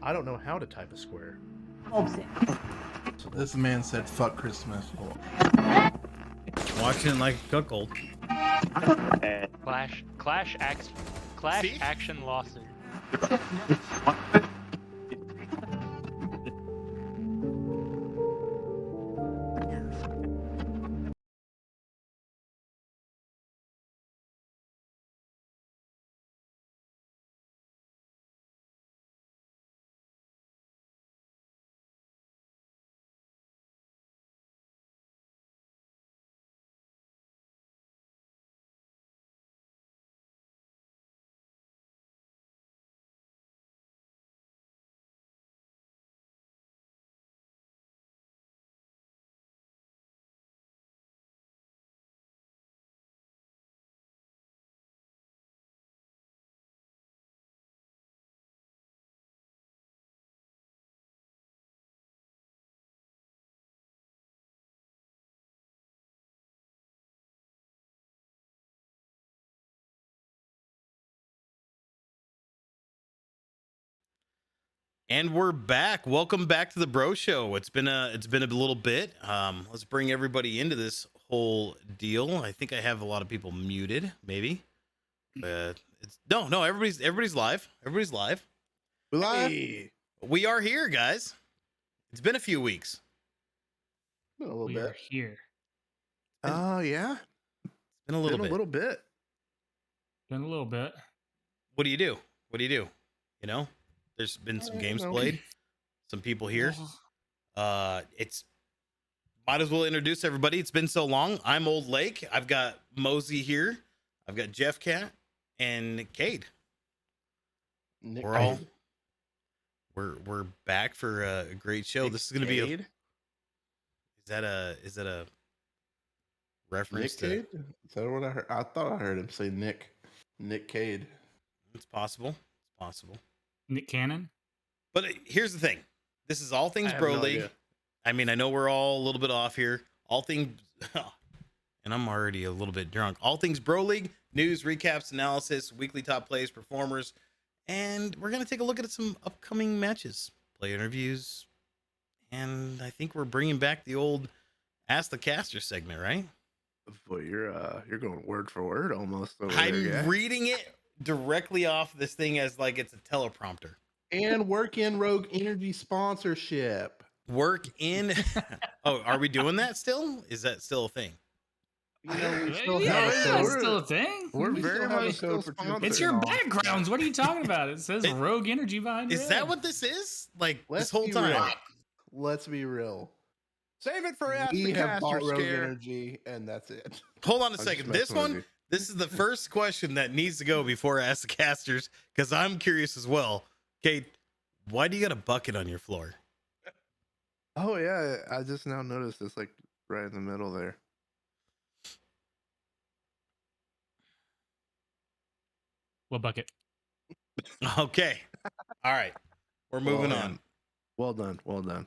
I don't know how to type a square. So this man said, "Fuck Christmas." Watching it like a cuckold. Clash action lawsuit. And we're back. Welcome back to the Bro Show. It's been a little bit. Let's bring everybody into this whole deal. I think I have a lot of people muted, maybe. It's no, everybody's live. Everybody's live. We live? Hey, We are here, guys. It's been a few weeks. A little We are bit. here. oh yeah, It's been a little been bit. a little bit. Been a little bit. What do you do? What do you do? You know, there's been some games know. played, some people here. It's might as well introduce everybody. It's been so long. I'm Old Lake. I've got Mosey here. I've got Jeff Cat and Cade. Nick We're all Cade. we're back for a great show. Nick This is going to be a Cade? is that a reference Nick to? Cade? Is that what I heard? I thought I heard him say Nick Cade. It's possible. It's possible. Nick Cannon. But here's the thing. This is all things I have Bro no League. idea. I mean, I know we're all a little bit off here. All things, and I'm already a little bit drunk. All things Bro League, news, recaps, analysis, weekly top plays, performers, and we're gonna take a look at some upcoming matches, play interviews, and I think we're bringing back the old Ask the Caster segment, right? Boy, you're going word for word almost. Over I'm there, guy. reading it directly off this thing as like it's a teleprompter. And work in Rogue Energy sponsorship. Work in. Oh, are we doing that still? Is that still a thing? You know, we Yeah, still yeah, have a it's code. still a thing. We're We very still have a much code still for sponsored. It's your and all. backgrounds. What are you talking about? It says It- Rogue Energy behind Is your that head. what this is? Like Let's this whole be time? real. Let's be real. Save it for Ask We the have Caster bought Rogue scare. Energy, and that's it. Hold on a I'm just second. messing This with one, you. this is the first question that needs to go before I ask the casters because I'm curious as well. Kate, why do you got a bucket on your floor? Oh yeah, I just now noticed it's like right in the middle there. What bucket? Okay. All right. We're moving Well, on. yeah. Well done. Well done.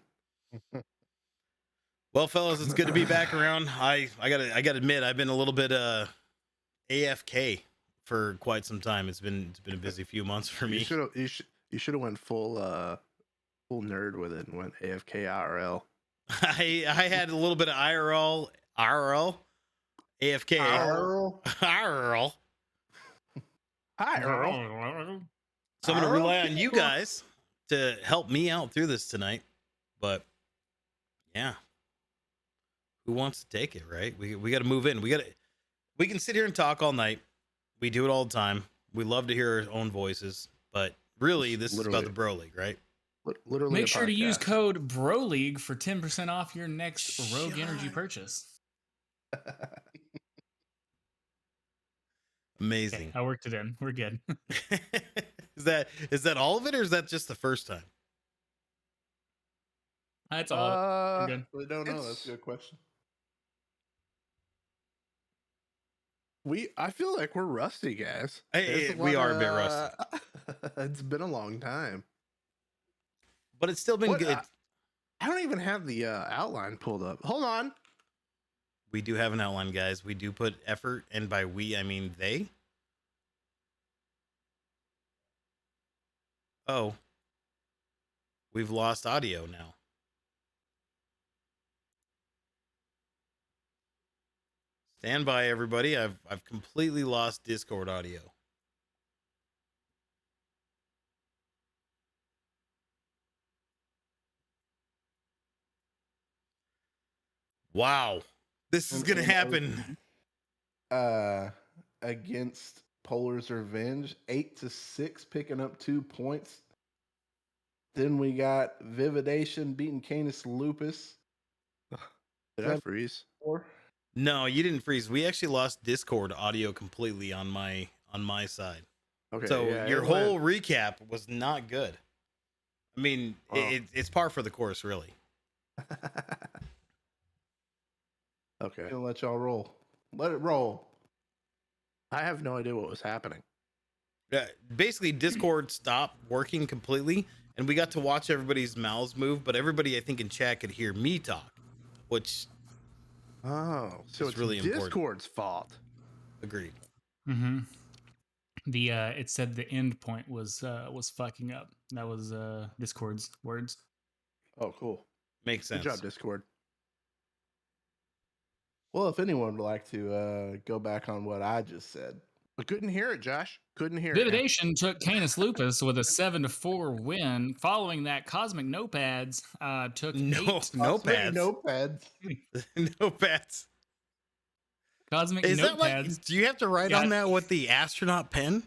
Well, fellas, it's good to be back around. I gotta admit, I've been a little bit AFK for quite some time. It's been a busy few months for me. You should have went full nerd with it and went AFK IRL. I had a little bit of IRL, AFK, IRL. IRL. Hi, Earl. So I'm gonna IRL? rely on you guys to help me out through this tonight. But yeah, who wants to take it? Right? We got to move in. We can sit here and talk all night. We do it all the time. We love to hear our own voices, but really, this is about Literally. the Bro League, right? Literally. Make a sure to use podcast. code BROLEAGUE for 10% off your next Rogue Shut Energy up. purchase. Amazing. Okay, I worked it in. We're good. is that all of it, or is that just the first time? That's all. We're good. We don't know. That's It's- a good question. I feel like we're rusty, guys. Hey, There's we lot are a bit rusty. It's been a long time. But it's still been What, good. I don't even have the outline pulled up. Hold on. We do have an outline, guys. We do put effort, and by we, I mean they. Oh. we've lost audio now. Stand by, everybody. I've completely lost Discord audio. Wow. This is gonna happen. Against Polar's Revenge, 8-6, picking up 2 points. Then we got Vividation beating Canis Lupus. Did I freeze? 4. No, you didn't freeze. We actually lost Discord audio completely on my side. Okay. So yeah, your it whole went- recap was not good. I mean, Oh. it's par for the course, really. Okay. Gonna let y'all roll. Let it roll. I have no idea what was happening. Basically, Discord stopped working completely, and we got to watch everybody's mouths move. But everybody, I think, in chat could hear me talk, which Oh, so It's it's really important. Discord's fault. agreed. Mm-hmm. The it said the end point was fucking up. That was Discord's words. Oh, cool. Makes sense. Good job, Discord. Well, if anyone would like to go back on what I just said. I couldn't hear it, Josh. Couldn't hear it. Vividation took Canis Lupus with a 7-4 win. Following that, Cosmic Notepads took No, 8. notepads. Notepads. Notepads. Cosmic Is that like? Notepads. Do you have to write Yeah. on that with the astronaut pen?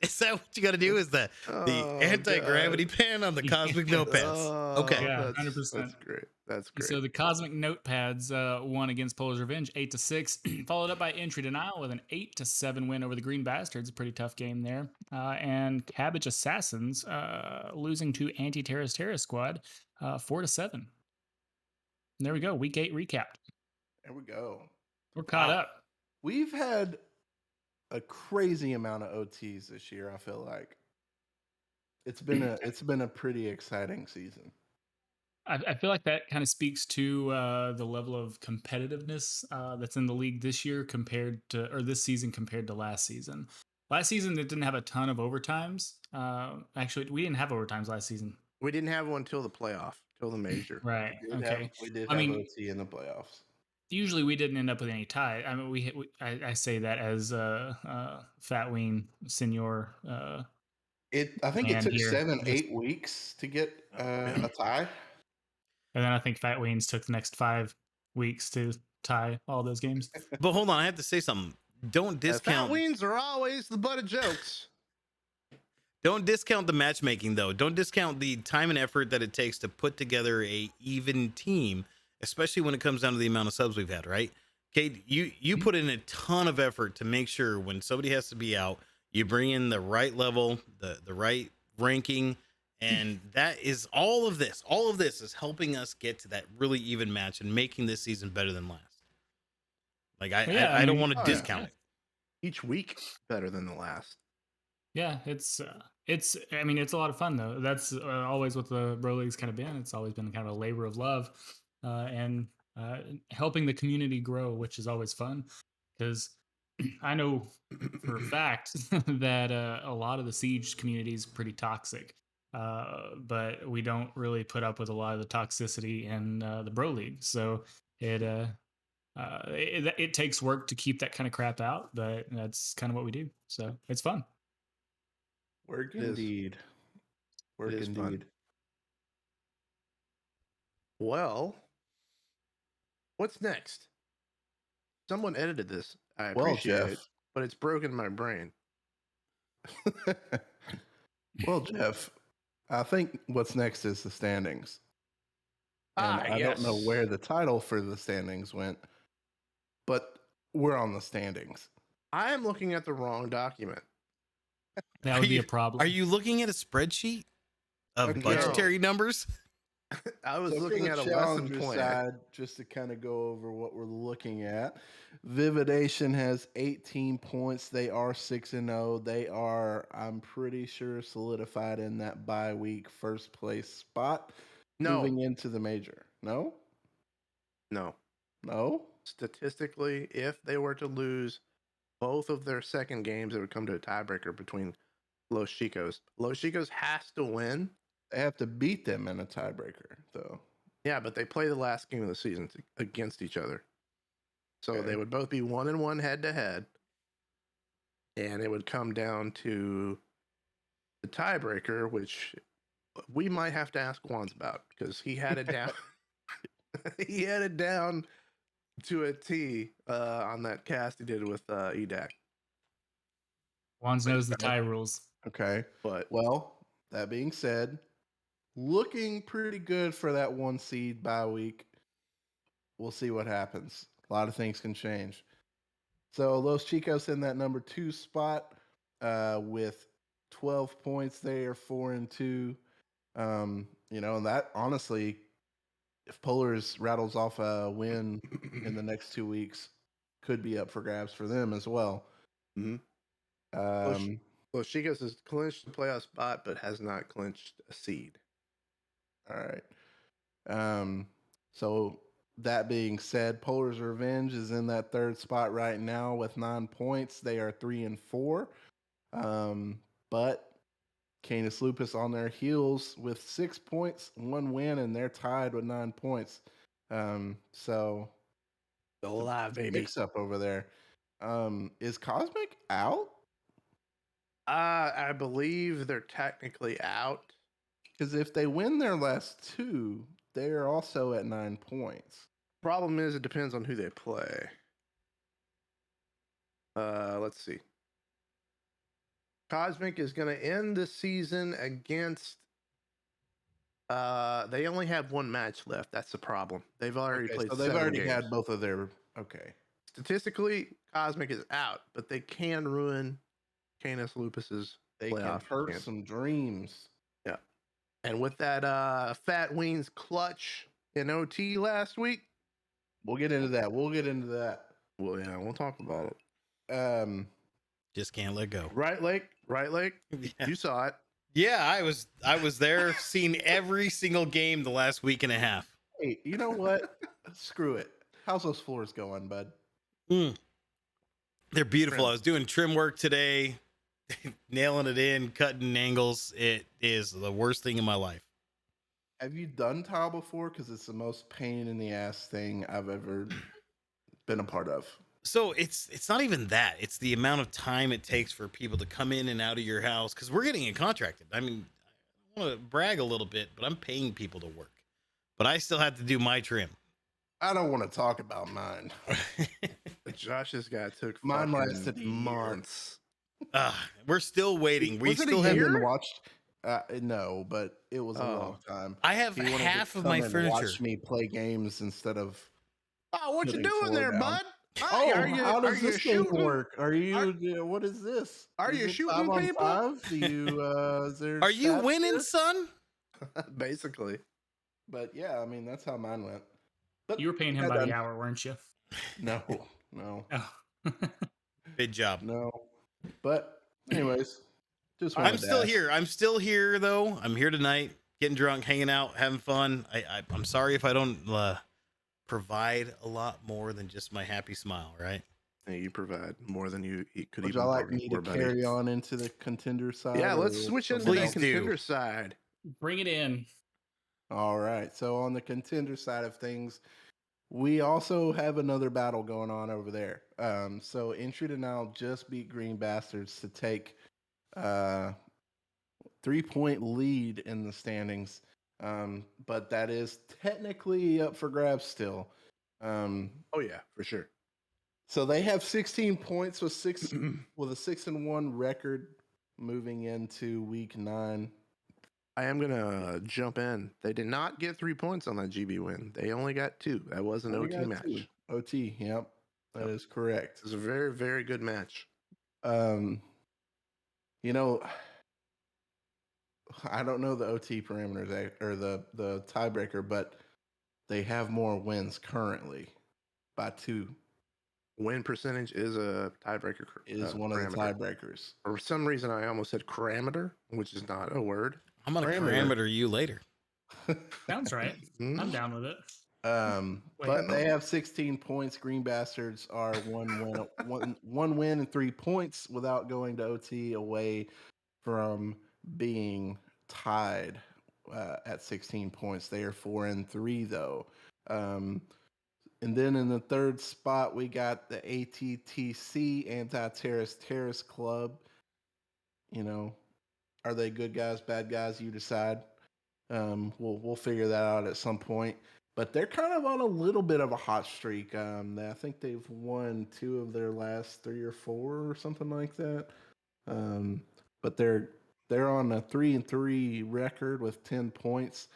Is that what you got to do? Is the Oh, anti-gravity God. pen on the cosmic notepads? Oh, Okay. Yeah, that's- 100%. That's great. That's great. So the Cosmic Notepads won against Polar's Revenge 8-6, followed up by Entry Denial with an 8-7 win over the Green Bastards. A pretty tough game there. And Cabbage Assassins losing to Anti-Terrorist Terrorist Squad 4-7. There we go. Week 8 recap. There we go. We're caught Wow. up. We've had a crazy amount of OTs this year, I feel like. It's been a pretty exciting season. I feel like that kind of speaks to the level of competitiveness that's in the league this year or this season compared to last season. Last season, it didn't have a ton of overtimes. Actually, we didn't have overtimes last season. We didn't have one till the playoff, till the major. Right. We did Okay. we did I have mean- OT in the playoffs. Usually, we didn't end up with any tie. I mean, I say that as Fat Ween Senior. I think it And took here, 7-8 weeks to get a tie. And then I think Fat Ween's took the next 5 weeks to tie all those games. But hold on, I have to say something. Don't Fat discount. wings are always the butt of jokes. Don't discount the matchmaking, though. Don't discount the time and effort that it takes to put together a even team, especially when it comes down to the amount of subs we've had. Right, Kate? You put in a ton of effort to make sure when somebody has to be out, you bring in the right level, the right ranking, and that is all of this. All of this is helping us get to that really even match and making this season better than last. Like I don't mean, want to oh, yeah. discount it. Each week better than the last. Yeah, it's I mean, it's a lot of fun though. That's always what the Bro League's kind of been. It's always been kind of a labor of love, and helping the community grow, which is always fun. Because I know for a fact that a lot of the Siege community is pretty toxic, but we don't really put up with a lot of the toxicity in the Bro League. So it takes work to keep that kind of crap out, but that's kind of what we do. So it's fun. Work It is. indeed. Work is fun. indeed. Well, what's next? Someone edited this. I Well, appreciate Jeff. it, but it's broken my brain. Well, Jeff, I think what's next is the standings. And I don't know yes. where the title for the standings went, but we're on the standings. I am looking at the wrong document. That Are would be you- a problem. Are you looking at a spreadsheet of Okay. budgetary numbers? I was So for looking the at a lesson challenger plan. side, just to kind of go over what we're looking at. Vividation has 18 points. They are 6-0. They are, I'm pretty sure, solidified in that bye week first place spot. No, Moving into the major. No? no. No? Statistically, if they were to lose both of their second games, it would come to a tiebreaker between Los Chicos. Los Chicos has to win They have to beat them in a tiebreaker, though. Yeah, but they play the last game of the season against each other. So Okay. they would both be 1-1 head to head. And it would come down to the tiebreaker, which we might have to ask Juan's about because he had it down. He had it down to a T on that cast he did with EDAC. Wands knows the tie rules. Okay. But Well, that being said, looking pretty good for that 1 seed bye week. We'll see what happens. A lot of things can change. So Los Chicos in that number 2 spot with 12 points. They are 4-2. And that honestly, if Polars rattles off a win in the next 2 weeks, could be up for grabs for them as well. Mhm. Um, Los Chicos has clinched the playoff spot, but has not clinched a seed. all right. So that being said, Polar's Revenge is in that 3rd spot right now with 9 points. They are 3-4. But Canis Lupus on their heels with 6 points, 1 win, and they're tied with 9 points. So Still alive, baby. mix up over there. Is Cosmic out? I believe they're technically out. Because if they win their last 2, they are also at 9 points. Problem is, it depends on who they play. Let's see. Cosmic is going to end the season against. They only have 1 match left. That's the problem. They've already Okay, played. so they've 7 already games. had both of their. Okay. Statistically, Cosmic is out, but they can ruin Canis Lupus's They can playoff hurt chance. some dreams. Yeah. And with that Fat Wings clutch in OT last week, We'll get into that. well, yeah, we'll talk about it. Just can't let go. Right Lake, Yeah. you saw it. Yeah, I was there, seen every single game the last week and a half. Hey, you know what? Screw it. How's those floors going, bud? They're beautiful. Trim. I was doing trim work today, nailing it in, cutting angles. It is the worst thing in my life. Have you done tile before? Because it's the most pain in the ass thing I've ever been a part of. So it's not even that. It's the amount of time it takes for people to come in and out of your house because we're getting it contracted. I mean, I want to brag a little bit, but I'm paying people to work. But I still have to do my trim. I don't want to talk about mine. Josh's guy took Mine fucking lasted a year. months. We're still waiting. We Was it a still Came have. year? and watched. No, but it was a long time. I have He wanted to half of come my and furniture. Watch me play games instead of. Oh, what you Putting doing floor there, down. bud? Oh, Are you, how are does you this game shooting? work? Are you? What is this? Are Is you it shooting 5-on-5? people? Do you? Is there? Are you stats winning, here? son? Basically. But yeah, I mean that's how mine went. But You were paying him got by the done. hour, weren't you? No. Oh. Good job. No. But anyways, just I'm wanted to still ask. here. I'm still here though. I'm here tonight, getting drunk, hanging out, having fun. I'm sorry if I don't provide a lot more than just my happy smile, right? Hey, you provide more than you could Would even y'all like bargain me to for, buddy. carry on into the contender side? Yeah, or let's switch into someone the Please else? do. contender side. Bring it in. All right. So on the contender side of things, we also have another battle going on over there. So Intrude and I'll just beat Green Bastards to take 3-point lead in the standings. But that is technically up for grabs still. Oh yeah, for sure. So they have 16 points with a 6-1 record moving into week 9. I am gonna jump in. They did not get 3 points on that GB win. They only got 2. That was an Only OT got match. 2. OT, yep. That Yep. is correct. It was a very, very good match. You know, I don't know the OT parameters or the tiebreaker, but they have more wins currently by 2. Win percentage is a tiebreaker. Is one of the parameter. tiebreakers. For some reason, I almost said parameter, which is not a word. I'm gonna Parameter. parameter you later. Sounds right. Mhm. I'm down with it. But they have 16 points. Green Bastards are one win and 3 points without going to OT, away from being tied at 16 points. They are 4-3 though. And then in the third spot, we got the ATTC, Anti-Terrorist Club. You know, are they good guys, bad guys? You decide. We'll figure that out at some point. But they're kind of on a little bit of a hot streak. I think they've won 2 of their last 3 or 4 or something like that. But they're on a 3-3 record with 10 points.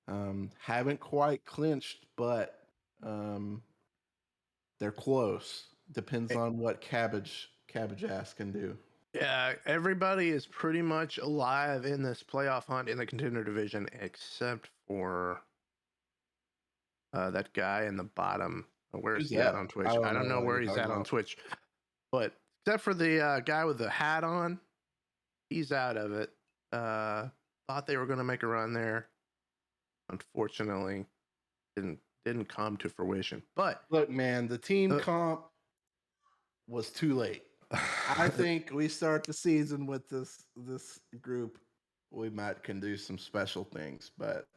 Haven't quite clinched, but they're close. Depends on what cabbage ass can do. Yeah, everybody is pretty much alive in this playoff hunt in the contender division, except for that guy in the bottom. Where's Who's he at that? on Twitch? I don't I don't know know what where you're he's talking at on about. Twitch, but except for the guy with the hat on, he's out of it. Thought they were going to make a run there. Unfortunately, didn't come to fruition. But Look, man, the team comp was too late. I think we start the season with this group. We can do some special things, but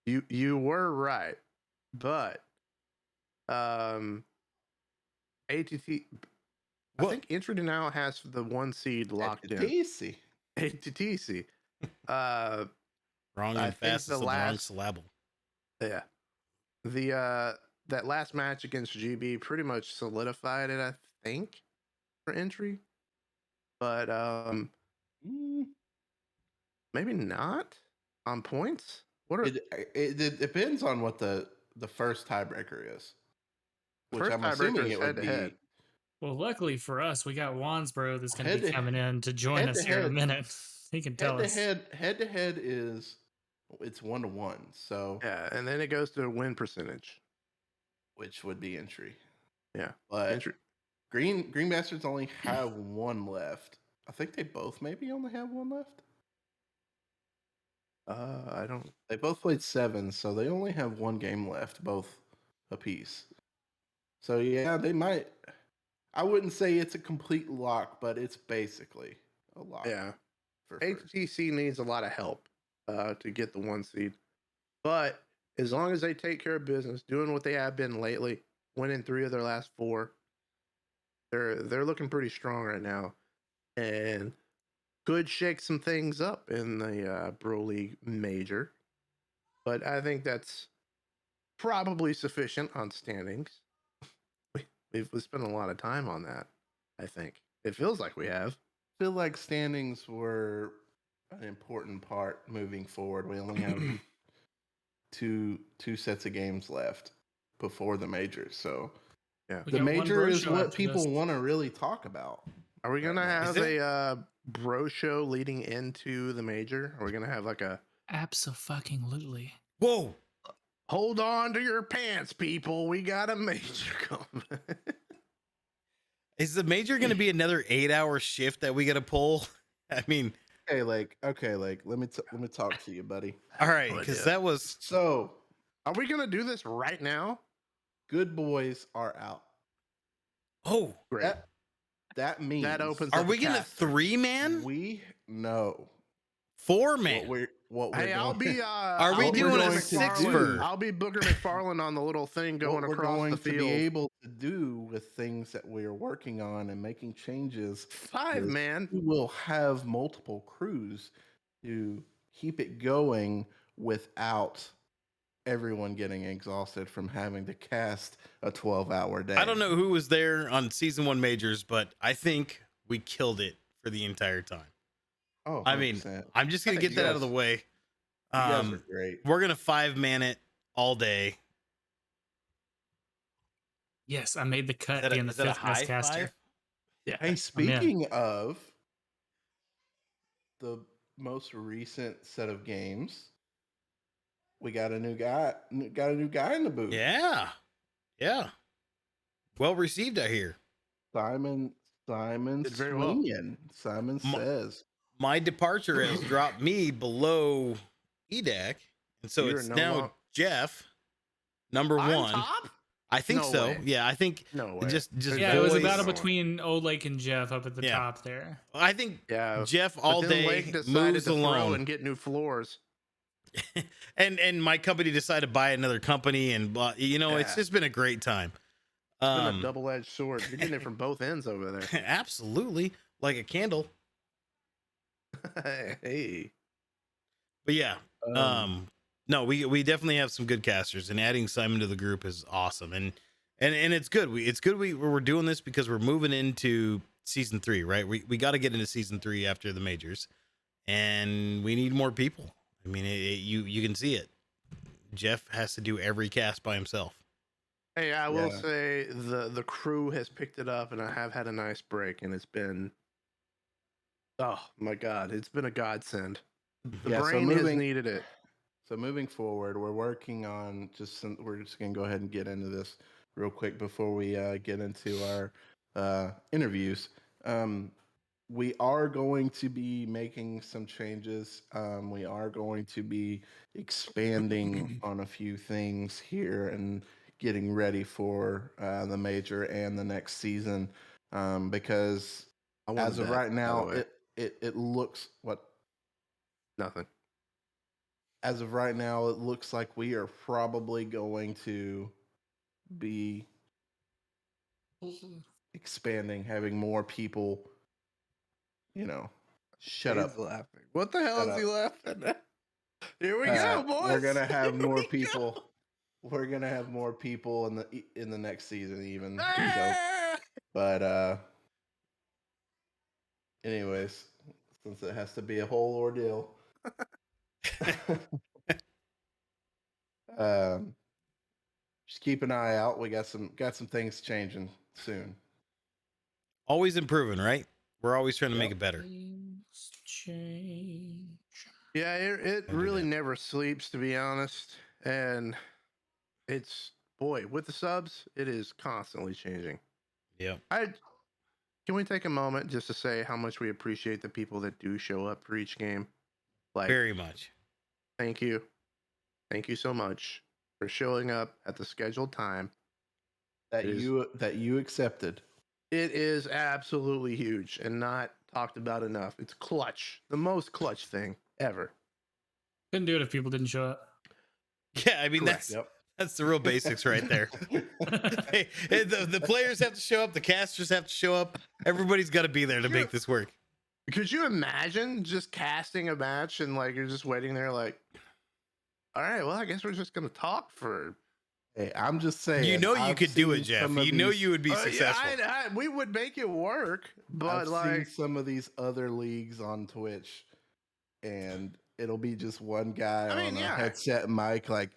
you were right. But ATT, I think Entry now has the 1 seed locked in. easy. ATTC. Wrong I and think fastest the of the wrong last- syllable. Yeah. The that last match against GB pretty much solidified it, I think, for Entry. But maybe not on points. What are It depends on what the first tiebreaker is. Which First I'm tiebreaker assuming is it would be head-to-head. Well, luckily for us, we got Wansbro that's going to be Head-to- coming in to join us here in a head-to-head. minute. He can tell us. Head to head is it's 1-1, so Yeah, and then it goes to win percentage. which would be Entry. Yeah. But Entry. Green Bastards only have 1 left. I think they both maybe only have 1 left. I don't. They both played 7, so they only have 1 game left, both apiece. So yeah, they might. I wouldn't say it's a complete lock, but it's basically a lock. Yeah. For first. ATTC needs a lot of help to get the 1 seed. But as long as they take care of business, doing what they have been lately, winning 3 of their last 4, they're looking pretty strong right now, and could shake some things up in the Bro League Major. But I think that's probably sufficient on standings. We've spent a lot of time on that. I think it feels like we have. I feel like standings were an important part moving forward. We only have two sets of games left before the majors, so Yeah. We the got one major bro is show what after people this. want to really talk about. Are we gonna Right now. have Is it- a bro show leading into the major? Are we gonna have like a Abso-fucking-lutely. Whoa. hold on to your pants, people? We got a major coming. Is the major going to be another 8-hour shift that we got to pull? I mean, Okay, let me talk to you, buddy. all right, Oh, because yeah. that was So, Are we gonna do this right now? good boys are out. Great. That means That opens Are up we a going to cap. 3-man? we know 4-man? what we're Hey, I'll doing. be. Are we I'll be doing a Booker six McFarlane. for- I'll be Booker McFarlane on the little thing going what we're across going the to be field. able to do with things that we're working on and making changes. 5 is man. We will have multiple crews to keep it going without everyone getting exhausted from having to cast a 12-hour day. I don't know who was there on season 1 majors, but I think we killed it for the entire time. Oh, I mean, 100%. I'm just going to get You that out of the guys- way. you guys are Um, great. we're going to 5-man it all day. Yes, I made the cut Is being the that a 5th best high caster. five? Yeah. Hey, I'm in. speaking of the most recent set of games, we got a new guy. Got a new guy in the booth. Yeah. Yeah. Well received, I hear. Simon Did very well. Sweeney. Simon Ma- says. My departure has dropped me below EDAC. And so You're it's no now lo- Jeff, number I'm 1. top? I think No so. way. Yeah, I think No way. just Yeah, it was a boys- battle between Old Lake and Jeff up at the Yeah. top there. I think Yeah. Jeff But all then day Lake decided moves to throw alone. and get new floors. and my company decided to buy another company, and blah, it's Yeah. just been a great time. It's been a double-edged sword. You're getting it from both ends over there. Absolutely, like a candle. Hey. But yeah, no, we definitely have some good casters, and adding Simon to the group is awesome, and it's good. We're doing this because we're moving into season 3, right? We got to get into season 3 after the majors, and we need more people. I mean, you can see it. Jeff has to do every cast by himself. Hey, I will Yeah. say the crew has picked it up, and I have had a nice break, and it's been, oh my God, it's been a godsend. The Yeah, so brain has moving- needed it. So moving forward, we're working on we're just gonna go ahead and get into this real quick before we get into our interviews. We are going to be making some changes. We are going to be expanding on a few things here and getting ready for the major and the next season. Because I want as a of bet, right by the now, way. it looks what Nothing. as of right now, it looks like we are probably going to be expanding, having more people, shut He's up. laughing. What the hell Shut is he up. laughing at? Here we go, boys. We're gonna have Here more we go. people. We're gonna have more people in the next season, even. So, Ah! but anyways, since it has to be a whole ordeal, just keep an eye out. We got some things changing soon. Always improving, right? We're always trying to make Yep. it better. Things change. Yeah, it Don't do really that. never sleeps, to be honest. And it's, boy, with the subs, it is constantly changing. Yeah. Can we take a moment just to say how much we appreciate the people that do show up for each game? Like, Very much. thank you. Thank you so much for showing up at the scheduled time. That It is- you accepted. It is absolutely huge and not talked about enough. It's clutch. The most clutch thing ever. Couldn't do it if people didn't show up. Yeah, I mean Correct. that's the real basics right there. Hey, the players have to show up, the casters have to show up. Everybody's got to be there to make this work. Could you imagine just casting a match and like you're just waiting there like, all right, well, I guess we're just gonna talk for. Hey, I'm just saying. You know you I've could do it, seen Jeff. some of You know these- you would be Yeah, successful. we would make it work, but I've seen like, some of these other leagues on Twitch, and it'll be just one guy I mean, on yeah. a headset mic, like,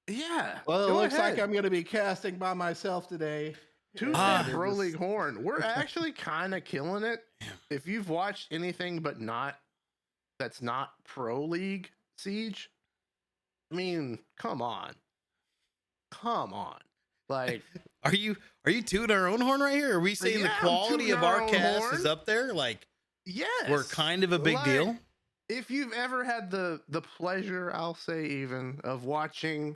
yeah. well, it go looks like ahead. I'm going to be casting by myself today. Toot Ah. that Bro League horn. We're actually kind of killing it. Yeah. If you've watched anything but that's not Pro League Siege, I mean, come on. Like, Are you tooting our own horn right here? Are we saying the Yeah, I'm quality tooting of our our own cast horn. is up there? Like yes, we're kind of a big Like, deal. If you've ever had the pleasure, I'll say even, of watching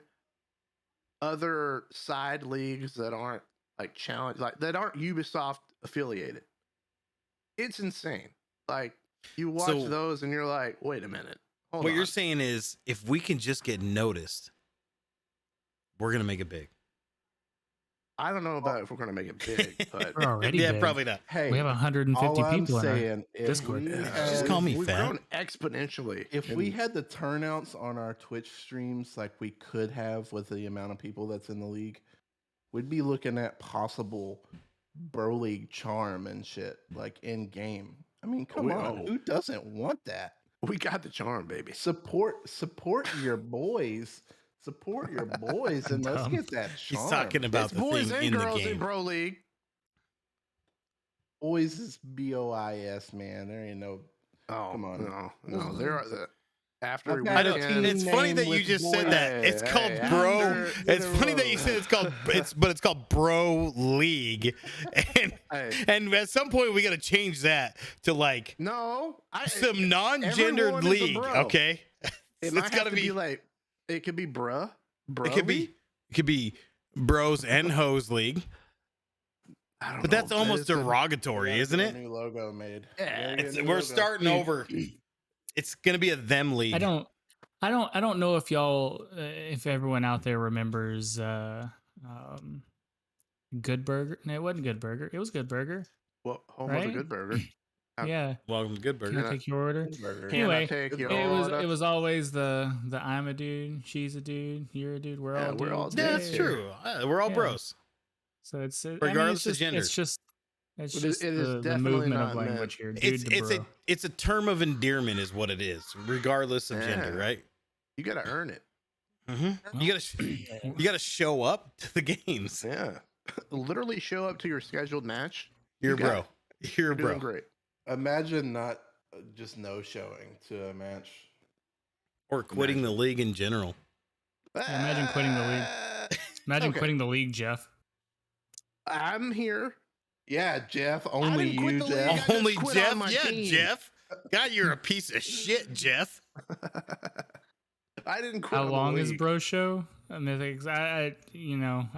other side leagues that aren't like challenge, like that aren't Ubisoft affiliated, it's insane. Like you watch So- those and you're like, wait a minute, hold What on. you're saying is if we can just get noticed, we're gonna make it big. I don't know about if we're gonna make it big, but We're already Yeah, big. probably not. Hey, We have 150 all I'm people in our saying, if Discord. we Yeah, Just had- call me we've fat. grown exponentially. If we had the turnouts on our Twitch streams like we could have with the amount of people that's in the league, we'd be looking at possible Bro League charm and shit, like in game. I mean, come on, Oh. who doesn't want that? We got the charm, baby. Support your boys. Support your boys, and let's Dumb. get that charm. He's talking about It's the boys thing and in the girls in game. Bro League. boys is BOIS, man. There ain't no. Oh, Come on. no. There are the after I've we got I know. a weekend- team It's funny name that you with just said boys. that. It's Hey, called hey, Bro. after- It's funny that you said it's called. It's called Bro League, and Hey, and at some point we got to change that to like no, some non-gendered everyone is a league. bro. Okay, It might have to be like it could be bruh. It could be Bros and Hoes League, I don't but know. that's almost There's a- derogatory, we gotta isn't get it? a new logo made. Yeah, Gotta get a new We're logo. starting over. It's gonna be a them league. I don't I don't know if y'all, if everyone out there remembers Good Burger. No, it wasn't Good Burger. It was Good Burger, Well, home of the right? good burger. Uh, Yeah. Welcome to Good Can Burger. I Yeah. take your order? Burger. Can I Anyway, take Good your burger. it order? was always the I'm a dude, she's a dude, you're a dude, we're Yeah, all we're all dudes. Yeah, dudes that's here. true. We're all Yeah. bros, So it's I mean, regardless of gender. it's just It is- the definitely movement not of meant- language here, dude It's to it's bro. a it's a term of endearment, is what it is, regardless of gender, Yeah. right? You got to earn it. Mm-hmm. Well, You gotta show up to the games. Yeah. Literally show up to your scheduled match. You're a got bro. it. You're a You're bro. doing great. Imagine not just no showing to a match. Or quitting the league in general. Yeah, imagine quitting the league. Imagine Okay. quitting the league, Jeff. I'm here. Yeah, Jeff. I Only didn't quit you, the league. Jeff. I just Only quit Jeff? on my Yeah, team. Jeff. God, you're a piece of shit, Jeff. I didn't quit. How on long the is league. Bro Show? Mythics. I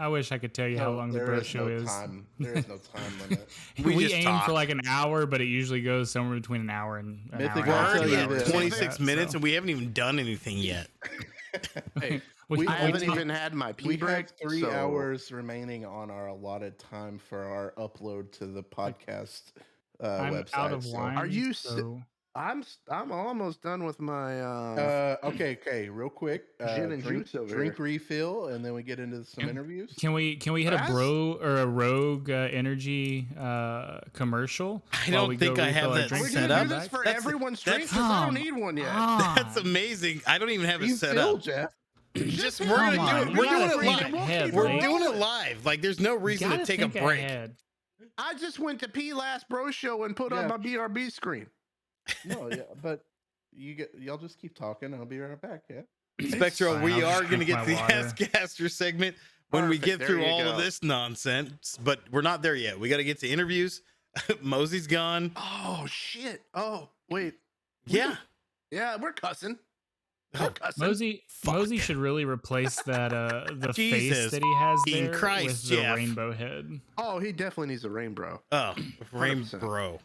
wish I could tell you how long the there Bro is Show no is. time. There is no time limit. We We just aim talk. for like an hour, but it usually goes somewhere between an hour and an Mythic, hour. We're I'll and a half, tell already you two at this. hours, something 26 like that, minutes so. and we haven't even done anything yet. Hey, We- I we haven't talk- even had my pee we break. have 3 so hours remaining on our allotted time for our upload to the podcast I'm website. out of so- wine. Are you so I'm almost done with my Okay, real quick. Gin and drink, juice over drink here. refill, and then we get into some interviews. Can we hit a That's- bro or a rogue energy commercial? I while don't we think go I have refill our that Are we drinks set and gonna up. do come this back? for That's- everyone's that's- drinks? 'Cause I don't Come need one yet. That's amazing. I don't even have it set Refill, up. Jeff. Just we're Come gonna on, do it. you We're gotta doing it think live. ahead, We're Blake. doing it live. Like there's no reason to Gotta take a think break. ahead. I just went to pee last bro show and put Yeah. on my BRB screen. No, yeah, but y'all just keep talking. I'll be right back. Yeah. Spectro, fine, we I'll just are going to drink get my to the water. Askcaster segment when we Perfect, get there through you all of go. this nonsense, but we're not there yet. We got to get to interviews. Mosey's gone. Oh shit. Oh wait. Yeah. Yeah, we're cussing. We're Oh, cussing. Mosey should really replace that the Jesus face that he has fucking there Christ, with the Jeff. rainbow head. Oh, he definitely needs a rainbow. Oh, Rain 100%. Bro.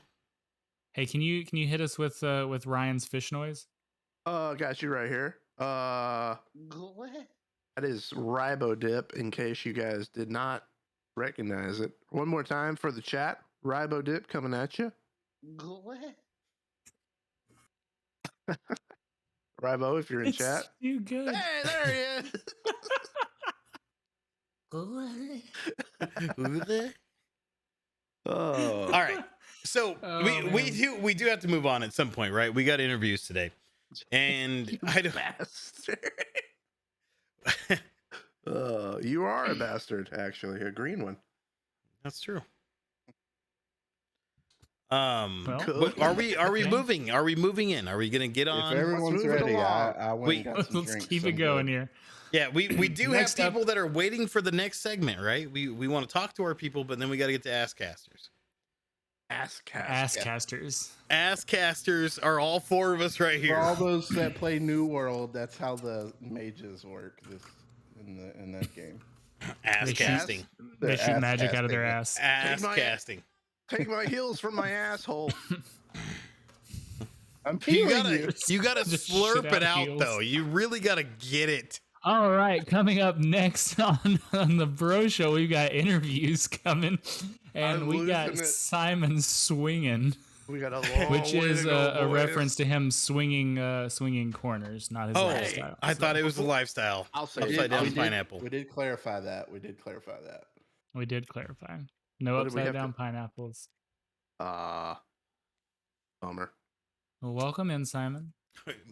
Hey, can you hit us with Ryan's fish noise? Got you right here. That is Ribo Dip. In case you guys did not recognize it, one more time for the chat. Ribo Dip coming at you. Ribo, if you're in It's chat. too good. Hey, there he is. Oh, All right. So Oh, we do have to move on at some point, right? We got interviews today. And you I don't bastard. You are a bastard, actually, a green one. That's true. Well, Cool. What, are we Okay. moving? Are we moving in? Are we gonna get If on? everyone's move it ready, along. I went Wait, and got some let's drinks. keep I'm it going good. here. Yeah, we do have Next up- people that are waiting for the next segment, right? We want to talk to our people, but then we got to get to Askcasters. Ass cast. Ass casters. Askcasters are all four of us right For here. all those that play New World, that's how the mages work in that game. Ass They shoot- casting. They The shoot ass magic out of their casting. ass. Ass my- casting. Take my heels from my asshole. I'm You feeling gotta Just slurp shit it out out heels. though. You really gotta get it. All right, coming up next on the Bro Show, we've got interviews coming, and I'm we got losing it. Simon swinging, We got a long which way is to go, a boys. reference to him swinging corners, not his Oh, lifestyle. I So thought it was a lifestyle. I'll say Upside it. down we did- pineapple. We did clarify that. we did clarify. No What did we upside have down to- pineapples. Bummer. Well, welcome in, Simon.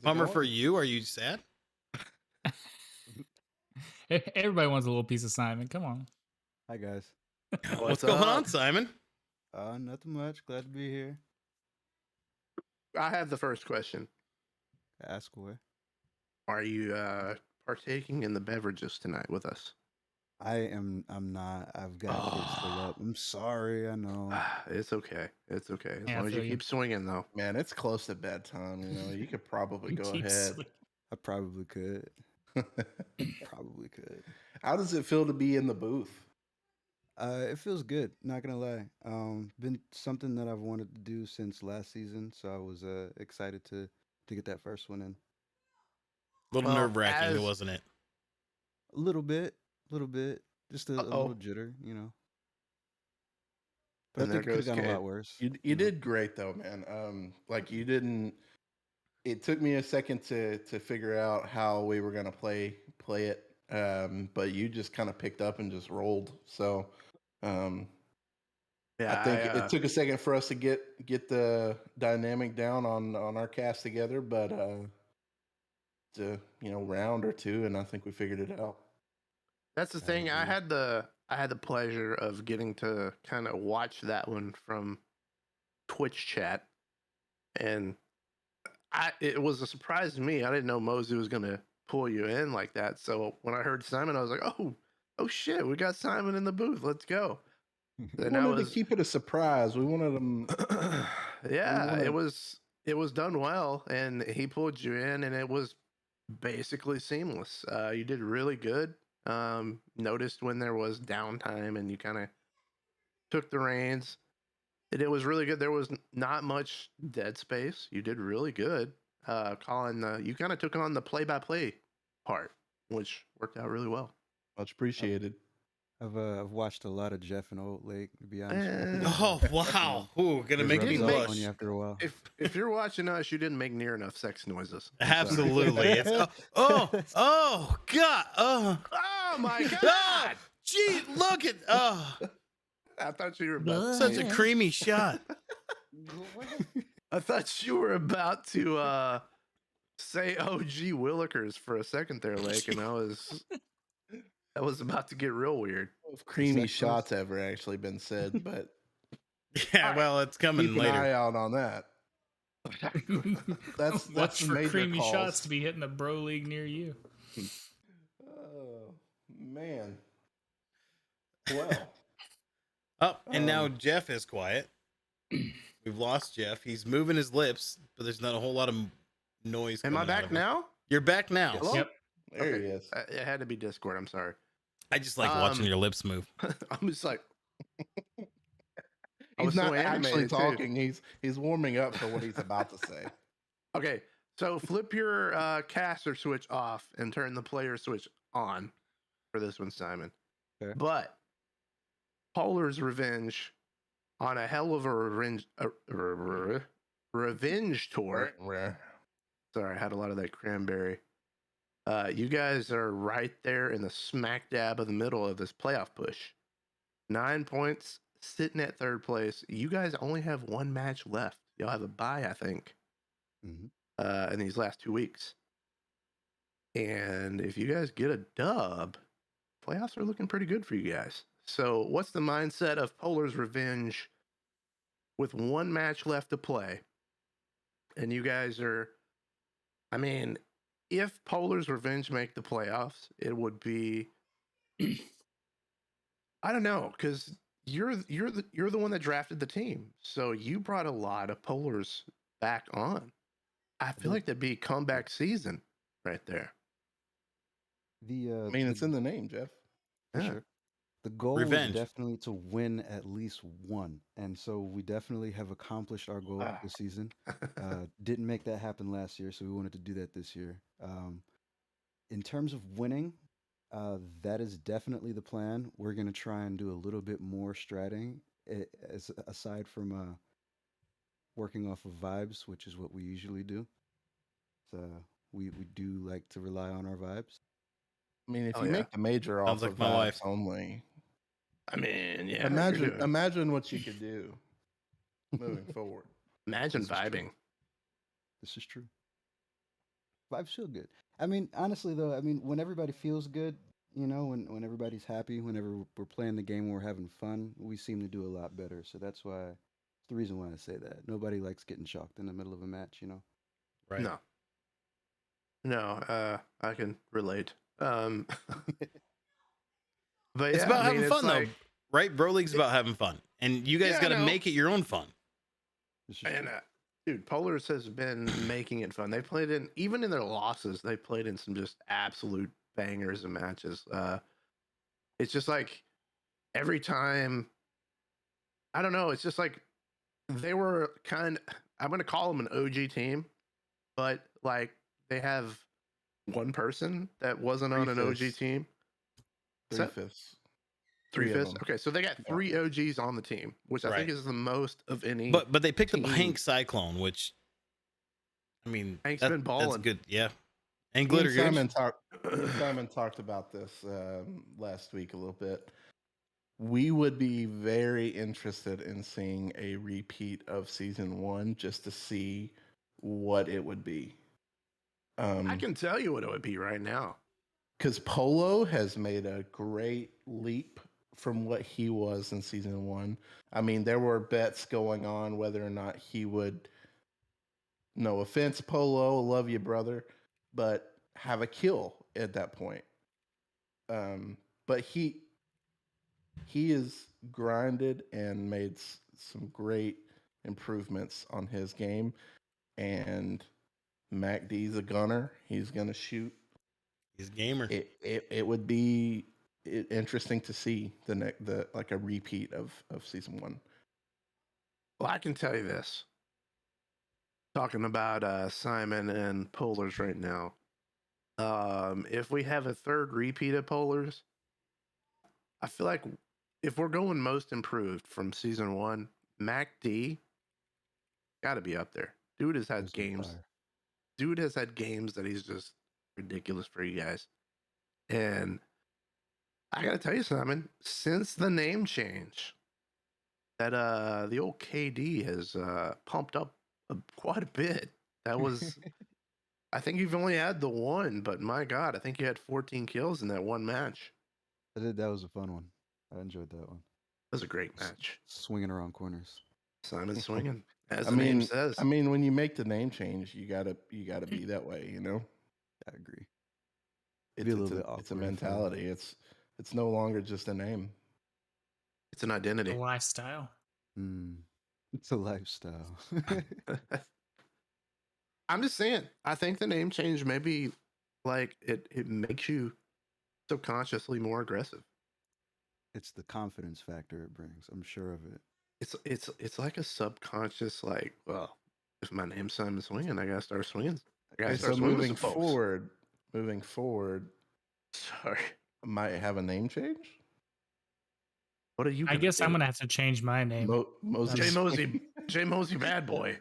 Bummer going? for you. Are you sad? Everybody wants a little piece of Simon. Come on. Hi guys. What's going on, up? Simon? Nothing much. Glad to be here. I have the first question. Ask away. Are you partaking in the beverages tonight with us? I'm not. I've got kids still up. I'm sorry. I know. It's okay. It's okay. As Yeah, I long as you feel you. keep swinging, though. Man, it's close to bedtime. You could probably go Keep ahead. sleep- I probably could. Probably could. How does it feel to be in the booth? It feels good. Not gonna lie. Been something that I've wanted to do since last season, so I was excited to get that first one in. little Well, nerve wracking, as- wasn't it? A little bit, just a Uh-oh. little jitter, you know. But And I there think it could have goes gone a lot Cade. worse. You know. did great though, man. Like you didn't. It took me a second to figure out how we were gonna play it, but you just kind of picked up and just rolled. So, I Yeah, think it took a second for us to get the dynamic down on our cast together, but to round or two, and I think we figured it out. that's the thing. I had the pleasure of getting to kind of watch that one from Twitch chat, and it was a surprise to me. I didn't know Mosey was gonna pull you in like that. So when I heard Simon, I was like, oh shit, we got Simon in the booth. Let's go. We And I wanted was to keep it a surprise. We wanted them. yeah, wanna- it was done well, and he pulled you in, and it was basically seamless. You did really good. Noticed when there was downtime, and you kind of took the reins. And it was really good. There was not much dead space. You did really good. Colin, you kind of took on the play-by-play part, which worked out really well. Much appreciated. I've watched a lot of Jeff and Old Lake, to be honest. with you. Oh wow! Ooh, gonna It make rubs me off blush. on you after a while. If you're watching us, you didn't make near enough sex noises. I'm sorry. Absolutely. It's oh god. Oh my Oh, god! gee, look at I thought you were about. such a creamy shot. I thought you were about to say "OG Willikers" for a second there, Lake, and that was about to get real weird. If creamy Sex shots ever actually been said, but Yeah, well, it's coming keep an later. eye out on that. That's Watch the for major creamy calls. shots to be hitting the bro league near you. Oh man. Well, Oh, and now Um, Jeff is quiet. We've lost Jeff. He's moving his lips, but there's not a whole lot of noise. Am I coming out back of him. now? You're back now. Hello? Yep. there Okay. he is. It had to be Discord. I'm sorry. I just like watching Um, your lips move. I'm just like, I He's was so not actually animated, too. talking. He's warming up for what he's about to say. okay. So flip your caster switch off and turn the player switch on for this one, Simon. Okay. But Polar's Revenge on a hell of a revenge tour. Sorry, I had a lot of that cranberry. You guys are right there in the smack dab of the middle of this playoff push. 9 points, sitting at third place. You guys only have one match left. Y'all have a bye, I think, Mhm. in these last 2 weeks. And if you guys get a dub, playoffs are looking pretty good for you guys. So, what's the mindset of Polar's Revenge with one match left to play? And you guys are, I mean, if Polar's Revenge make the playoffs, it would be, I don't know, because you're the one that drafted the team, so you brought a lot of Polars back on. I feel did. like that'd be comeback season right there. I mean, it's in the name, Jeff. For Yeah. sure. The goal Revenge. is definitely to win at least one, and so we definitely have accomplished our goal Ah. this season. Didn't make that happen last year, so we wanted to do that this year. In terms of winning, that is definitely the plan. We're gonna try and do a little bit more stratting, aside from working off of vibes, which is what we usually do. So we do like to rely on our vibes. I mean, if Oh, you yeah. make the major Sounds off like of my vibes wife. only, I mean, yeah. imagine what you could do moving forward. Imagine This is true. vibing. This is true. Vibes feel good. I mean, honestly though, I mean, when everybody feels good, you know, when everybody's happy, whenever we're playing the game and we're having fun, we seem to do a lot better. So that's why, it's the reason why I say that. Nobody likes getting shocked in the middle of a match, you know. Right. No, I can relate. But It's yeah, about I mean, having fun like, though, right? Bro League's about having fun, and you guys Yeah, I got to know. make it your own fun. This is And true. dude, Polars has been making it fun. They played in, even in their losses, they played in some just absolute bangers and matches. It's just like every time, I don't know. It's just like they were I'm going to call them an OG team, but like they have one person that wasn't on an OG 3/5. team? Is 3/5. that 3/5? of 'em. Okay, so they got Yeah. 3 OGs on the team, which I think Right. is the most of any. But they picked up team. Hank Cyclone, which I mean, Hank's that- been that's balling. good. Yeah, and Me Glitter and Goose. Simon talked about this last week a little bit. We would be very interested in seeing a repeat of season 1 just to see what it would be. I can tell you what it would be right now. Because Polo has made a great leap from what he was in season 1. I mean, there were bets going on whether or not he would, no offense, Polo, love you, brother, but have a kill at that point. But he is grinded and made some great improvements on his game. And Mac D's a gunner. He's gonna shoot. He's a gamer. It would be interesting to see the like a repeat of season 1. Well, I can tell you this. Talking about Simon and Polars right now. If we have a third repeat of Polars, I feel like if we're going most improved from season 1, Mac D got to be up there. Dude has had Those were games. fire. Dude has had games that he's just ridiculous for you guys. And I got to tell you, Simon, since the name change, that the old KD has pumped up quite a bit. That was, I think you've only had the one, but my God, I think you had 14 kills in that one match. That was a fun one. I enjoyed that one. It was a great match. Swinging around corners. Simon swinging, as I the name mean, says. I mean, when you make the name change, you gotta be that way, you know. I agree. It's, Be a it's little a, bit it's a awkward if, mentality. It's no longer just a name. It's an A identity. lifestyle. It's a lifestyle. I'm just saying, I think the name change maybe like it makes you subconsciously more aggressive. It's the confidence factor it brings. I'm sure of it. It's like a subconscious like, well, if my name's Simon Swinging, I gotta start swinging. I gotta Okay, start so swinging moving some folks. forward, Sorry. might have a name change. What are you? I guess I'm gonna have to change my name. Mosey. Jay Mosey. Jay Mosey, bad boy.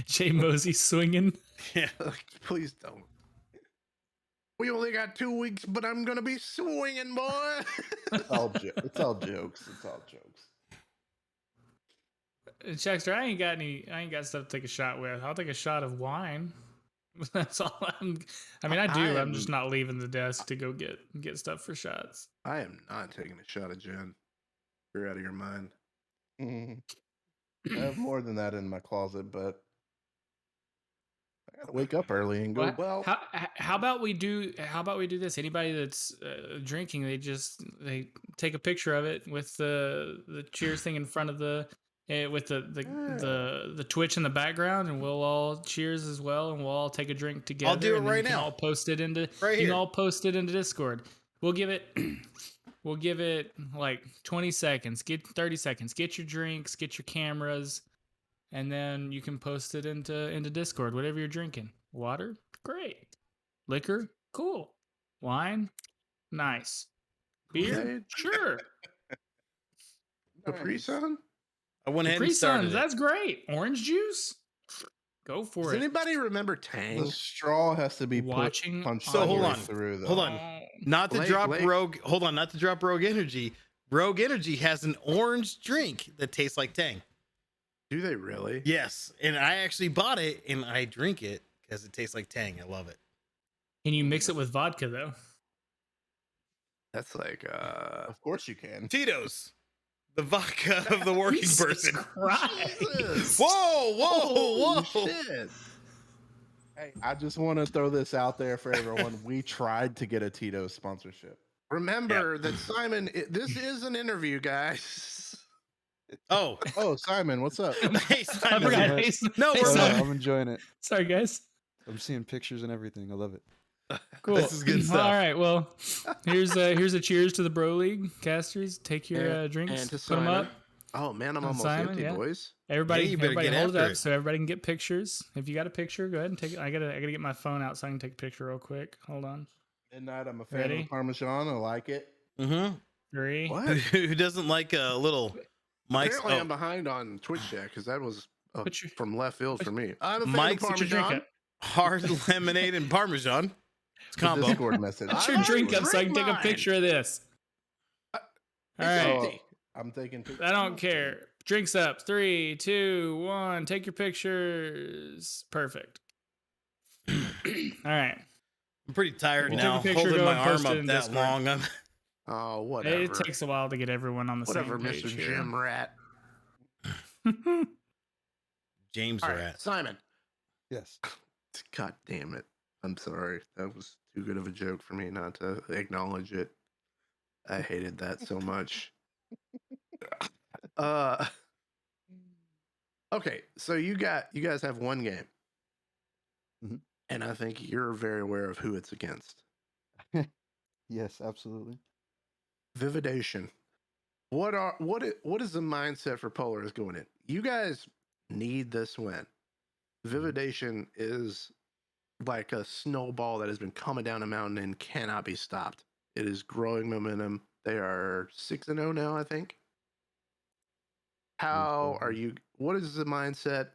Jay Mosey swinging. Yeah. Please don't. We only got 2 weeks, but I'm gonna be swinging, boy. It's all jokes. It's all jokes. Checkster, I ain't got stuff to take a shot with. I'll take a shot of wine. That's all I mean, I do. I'm just not leaving the desk to go get stuff for shots. I am not taking a shot of gin. You're out of your mind. Mhm. I have more than that in my closet, but I gotta wake up early and go. Well, how about we do this? Anybody that's drinking, they take a picture of it with the cheers thing in front of the with the Twitch in the background, and we'll all cheers as well, and we'll all take a drink together. I'll do it and then right you can now. all post it into Right you can here. all post it into Discord. We'll give it like 20 seconds. Get 30 seconds. Get your drinks. Get your cameras. And then you can post it into Discord, whatever you're drinking. Water? Great. Liquor? Cool. Wine? Nice. Beer? Kool-Aid? Sure. Capri Nice. Sun? I went ahead Capri and started Suns, it. that's great. Orange juice? Go for Does it. anybody remember Tang? The straw has to be Watching punched So all the hold way on. through. Though. Hold on. Not to Blake- drop Blake- Rogue. Hold on, not to drop Rogue Energy. Rogue Energy has an orange drink that tastes like Tang. Do they really? Yes, and I actually bought it and I drink it because it tastes like Tang. I love it. Can you mix it with vodka though? That's like Of course you can. Tito's, the vodka of the working Jesus person. Christ. Jesus. Whoa, whoa, Holy whoa! shit. Hey, I just want to throw this out there for everyone. We tried to get a Tito's sponsorship. Remember that Simon, this is an interview, guys. Oh, Oh, Simon, what's up? hey I Simon. forgot. Hey, No, Hey, we're Oh, no, not. Simon. I'm enjoying it. Sorry, guys. I'm seeing pictures and everything. I love it. Cool. This is good stuff. All right. Well, here's a cheers to the Bro League casters. Take your And- drinks. and to Put them up. Simon. Oh man, I'm Oh, almost Simon, empty, yeah. boys. Everybody, you better everybody get hold it after up it. so everybody can get pictures. If you got a picture, go ahead and take it. I gotta get my phone out so I can take a picture real quick. Hold on. Midnight, I'm a fan of Ready? the Parmesan. I like it. Mm-hmm. 3. What? Who doesn't like a little Mike's? Apparently, Oh, I'm behind on Twitch chat because that was Put your from left field for me. I'm a fan Mike's- of put your drink Parmesan. up. hard lemonade and Parmesan. It's The combo. Discord message. Put I your already drink up so I drank can take a mine. picture of this. Uh, All it's right. empty. I'm taking pictures. I don't care. Drinks up. 3, 2, 1. Take your pictures. Perfect. All right. I'm pretty tired You now. take a picture, Holding go my and post arm it up in that Discord. long. I'm Oh, It whatever. takes a while to get everyone on the Whatever, same page Mr. Jim Rat. here. James All right, Rat. Simon. Yes. God damn it. I'm sorry. That was too good of a joke for me not to acknowledge it. I hated that so much. Okay, so you guys have one game. Mhm. And I think you're very aware of who it's against. Yes, absolutely. Vividation. What is the mindset for Polaris going in? You guys need this win. Vividation is like a snowball that has been coming down a mountain and cannot be stopped. It is growing momentum. They are 6-0 now, I think. How are you? What is the mindset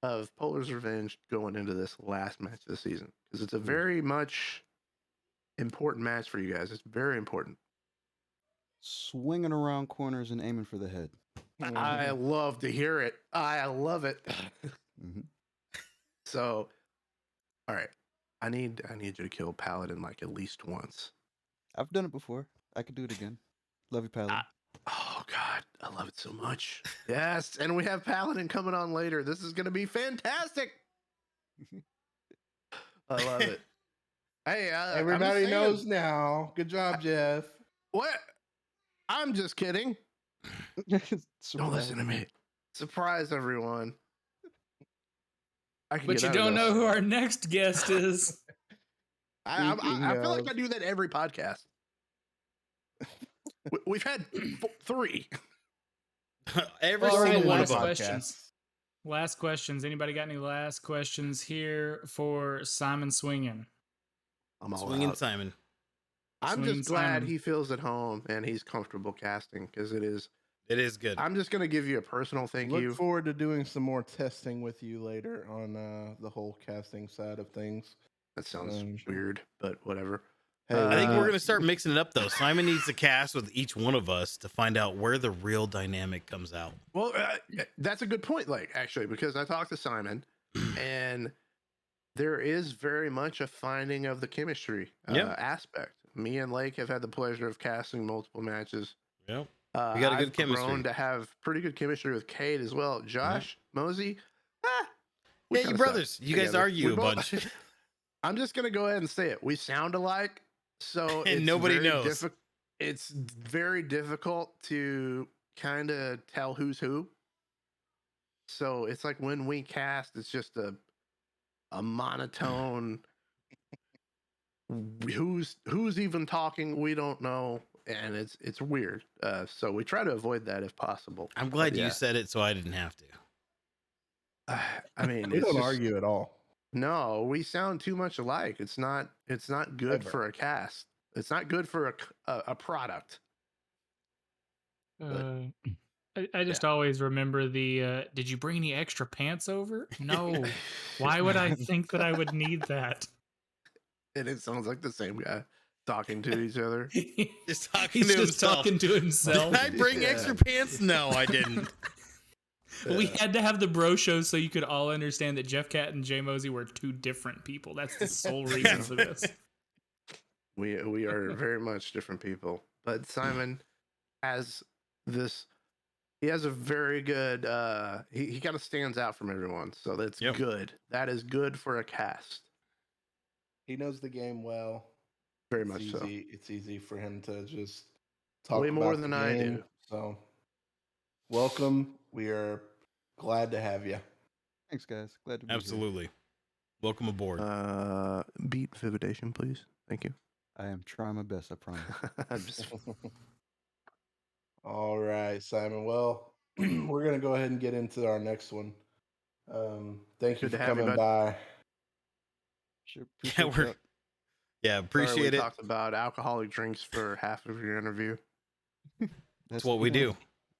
of Polar's Revenge going into this last match of the season? Because it's a very much important match for you guys. It's very important. Swinging around corners and aiming for the head. I love to hear it. I love it. hmm So, all right, I need you to kill Paladin like at least once. I've done it before. I could do it again. Love you, Paladin. Oh God, I love it so much. Yes, and we have Paladin coming on later. This is gonna be fantastic. I love it. Hey, I'm just Everybody saying. knows now. Good job, Jeff. What? I'm just kidding. Don't listen to me. Surprise everyone. I can But get you out of don't know this. who our next guest is. I Speaking feel like of- I do that every podcast. We've had 3. Every All right, single one of last them. questions. Last questions. Anybody got any last questions here for Simon Swinging? I'm all Swinging out. Simon. I'm Swinging just glad Simon. he feels at home and he's comfortable casting because it is. It is good. I'm just gonna give you a personal thank Look you. forward to doing some more testing with you later on the whole casting side of things. That sounds Sure. weird, but whatever. Hey, I think we're Uh, gonna start mixing it up though. Simon needs to cast with each one of us to find out where the real dynamic comes out. Well, that's a good point, like actually, because I talked to Simon, and there is very much a finding of the chemistry Yeah. aspect. Me and Lake have had the pleasure of casting multiple matches. Yep. We We got a I've good chemistry. grown to have pretty good chemistry with Cade as well. Josh, Mosey, we Yeah, you kinda brothers. suck You guys together. argue We a both- bunch. I'm just gonna go ahead and say it. We sound alike, so And it's nobody very knows. It's very difficult to kind of tell who's who. So it's like when we cast, it's just a monotone. Who's even talking? We don't know, and it's weird. So we try to avoid that if possible. I'm glad Yeah. you said it so I didn't have to. I mean, we it's don't just- argue at all. No, we sound too much alike. It's not good Ever. for a cast. It's not good for a product. I just always remember the did you bring any extra pants over? No. Why would I think that I would need that? And it sounds like the same guy talking to each other. Just talking He's to just himself. talking to himself. Did I bring Yeah. extra pants? No, I didn't. We had to have the bro show so you could all understand that Jeff Cat and Jay Mosey were two different people. That's the sole reason for this. We are very much different people. But Simon has this. He has a very good. He kind of stands out from everyone, so that's Yep. good. That is good for a cast. He knows the game well. Very It's much easy. so. It's easy for him to just talk Way more about than the I game. do. So, welcome. We are glad to have you. Thanks, guys. Glad to be here. Absolutely. Welcome aboard. Beat Vividation, please. Thank you. I am trying my best, I promise. I'm just All right, Simon. Well, we're gonna go ahead and get into our next one. Thank you Good to for have you, coming bud. by. Sure, Yeah, appreciate we're that. yeah, Sorry, we appreciate it. talked about alcoholic drinks for half of your interview. That's what we do.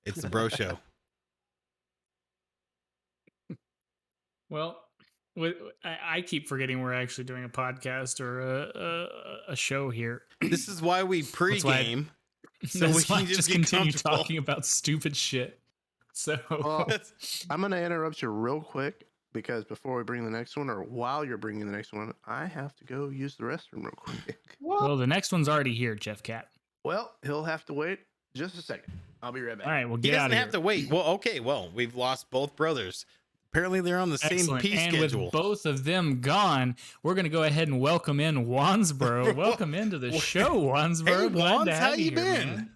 It's the bro show. Well, I keep forgetting we're actually doing a podcast or a show here. This is why we That's why I- pregame. So we That's why I can just just get continue comfortable. talking about stupid shit. So Well, I'm going to interrupt you real quick because before we bring the next one, or while you're bringing the next one, I have to go use the restroom real quick. well, the next one's already here, Jeff Cat. Well, he'll have to wait just a second. I'll be right back. All right, well, He get out doesn't of have here. to wait. Well, okay. Well, we've lost both brothers. Apparently, they're on the same Excellent. pee And schedule. with both of them gone, we're going to go ahead and welcome in Wansboro. Welcome into the show, Wansboro. Hey, Glad Wands, to how have you here, been? man.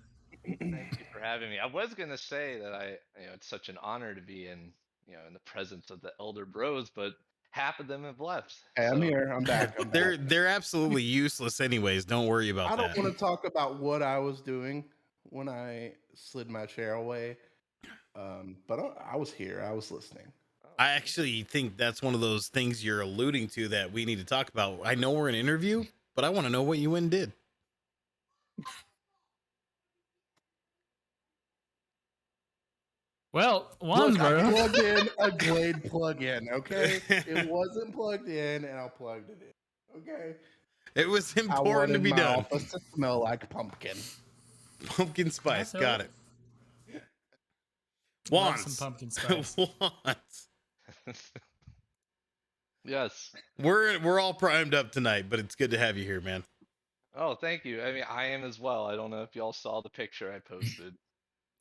Thank you for having me. I was gonna say that it's such an honor to be in the presence of the elder bros, but half of them have left. Hey, I'm so- here. I'm back. I'm back. They're absolutely useless, anyways. Don't worry about I don't that. want to talk about what I was doing when I slid my chair away. But I was here. I was listening. I actually think that's one of those things you're alluding to that we need to talk about. I know we're in an interview, but I want to know what you went and did. Well, Look, I Wansboro. plugged in a Glade plug-in. Okay, it wasn't plugged in, and I plugged it in. Okay, It was I important to wanted be my done. office to smell like pumpkin. Pumpkin spice. That's Got all it. Love Wands. some pumpkin spice. Wands. Yes. We're all primed up tonight, but it's good to have you here, man. Oh, thank you. I mean, I am as well. I don't know if y'all saw the picture I posted.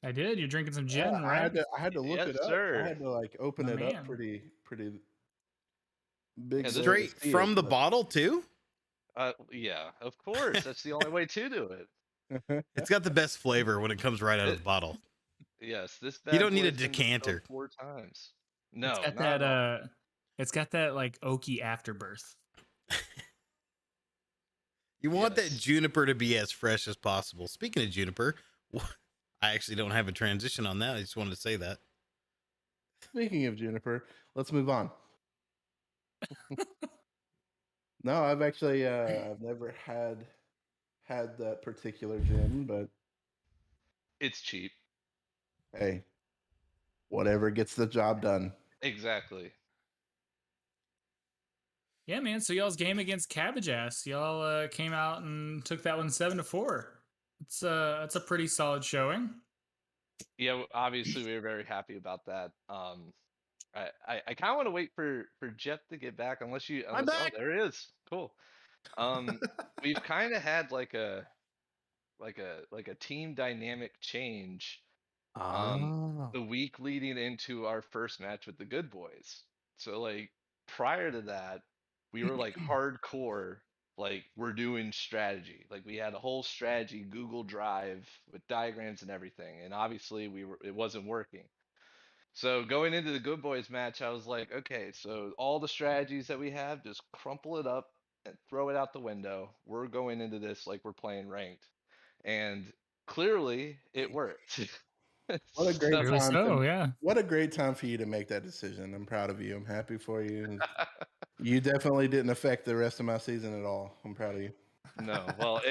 I did. You're drinking some gin, I right? had to look Yes, it up. sir. I had to like open My it man. up pretty big. Yeah, so to Straight see from it, the but- bottle too. Yeah, of course. That's the only way to do it. It's got the best flavor when it comes right out of the bottle. Yes, this. You don't bad need a boy's been distilled decanter. 4 times. No, It's got not at all. that. It's got that like oaky afterbirth. You want that Yes. juniper to be as fresh as possible. Speaking of juniper, I actually don't have a transition on that. I just wanted to say that. Speaking of juniper, let's move on. No, I've actually I've never had that particular gin, but It's cheap. hey, whatever gets the job done. Exactly. Yeah, man. So y'all's game against Cabbage Ass, y'all came out and took that one 7-4. It's a pretty solid showing. Yeah, obviously we were very happy about that. I kind of want to wait for Jeff to get back, unless I'm back. Oh, there he is. Cool. We've kind of had like a team dynamic change the week leading into our first match with the Good Boys. So like prior to that, we were like hardcore, like we're doing strategy. Like we had a whole strategy Google Drive with diagrams and everything, and obviously it wasn't working. So going into the Good Boys match, I was like, okay, so all the strategies that we have, just crumple it up and throw it out the window. We're going into this like we're playing ranked. And clearly it worked. What a great Really time! so, to- yeah. What a great time for you to make that decision. I'm proud of you. I'm happy for you. And you definitely didn't affect the rest of my season at all. I'm proud of you. No, well,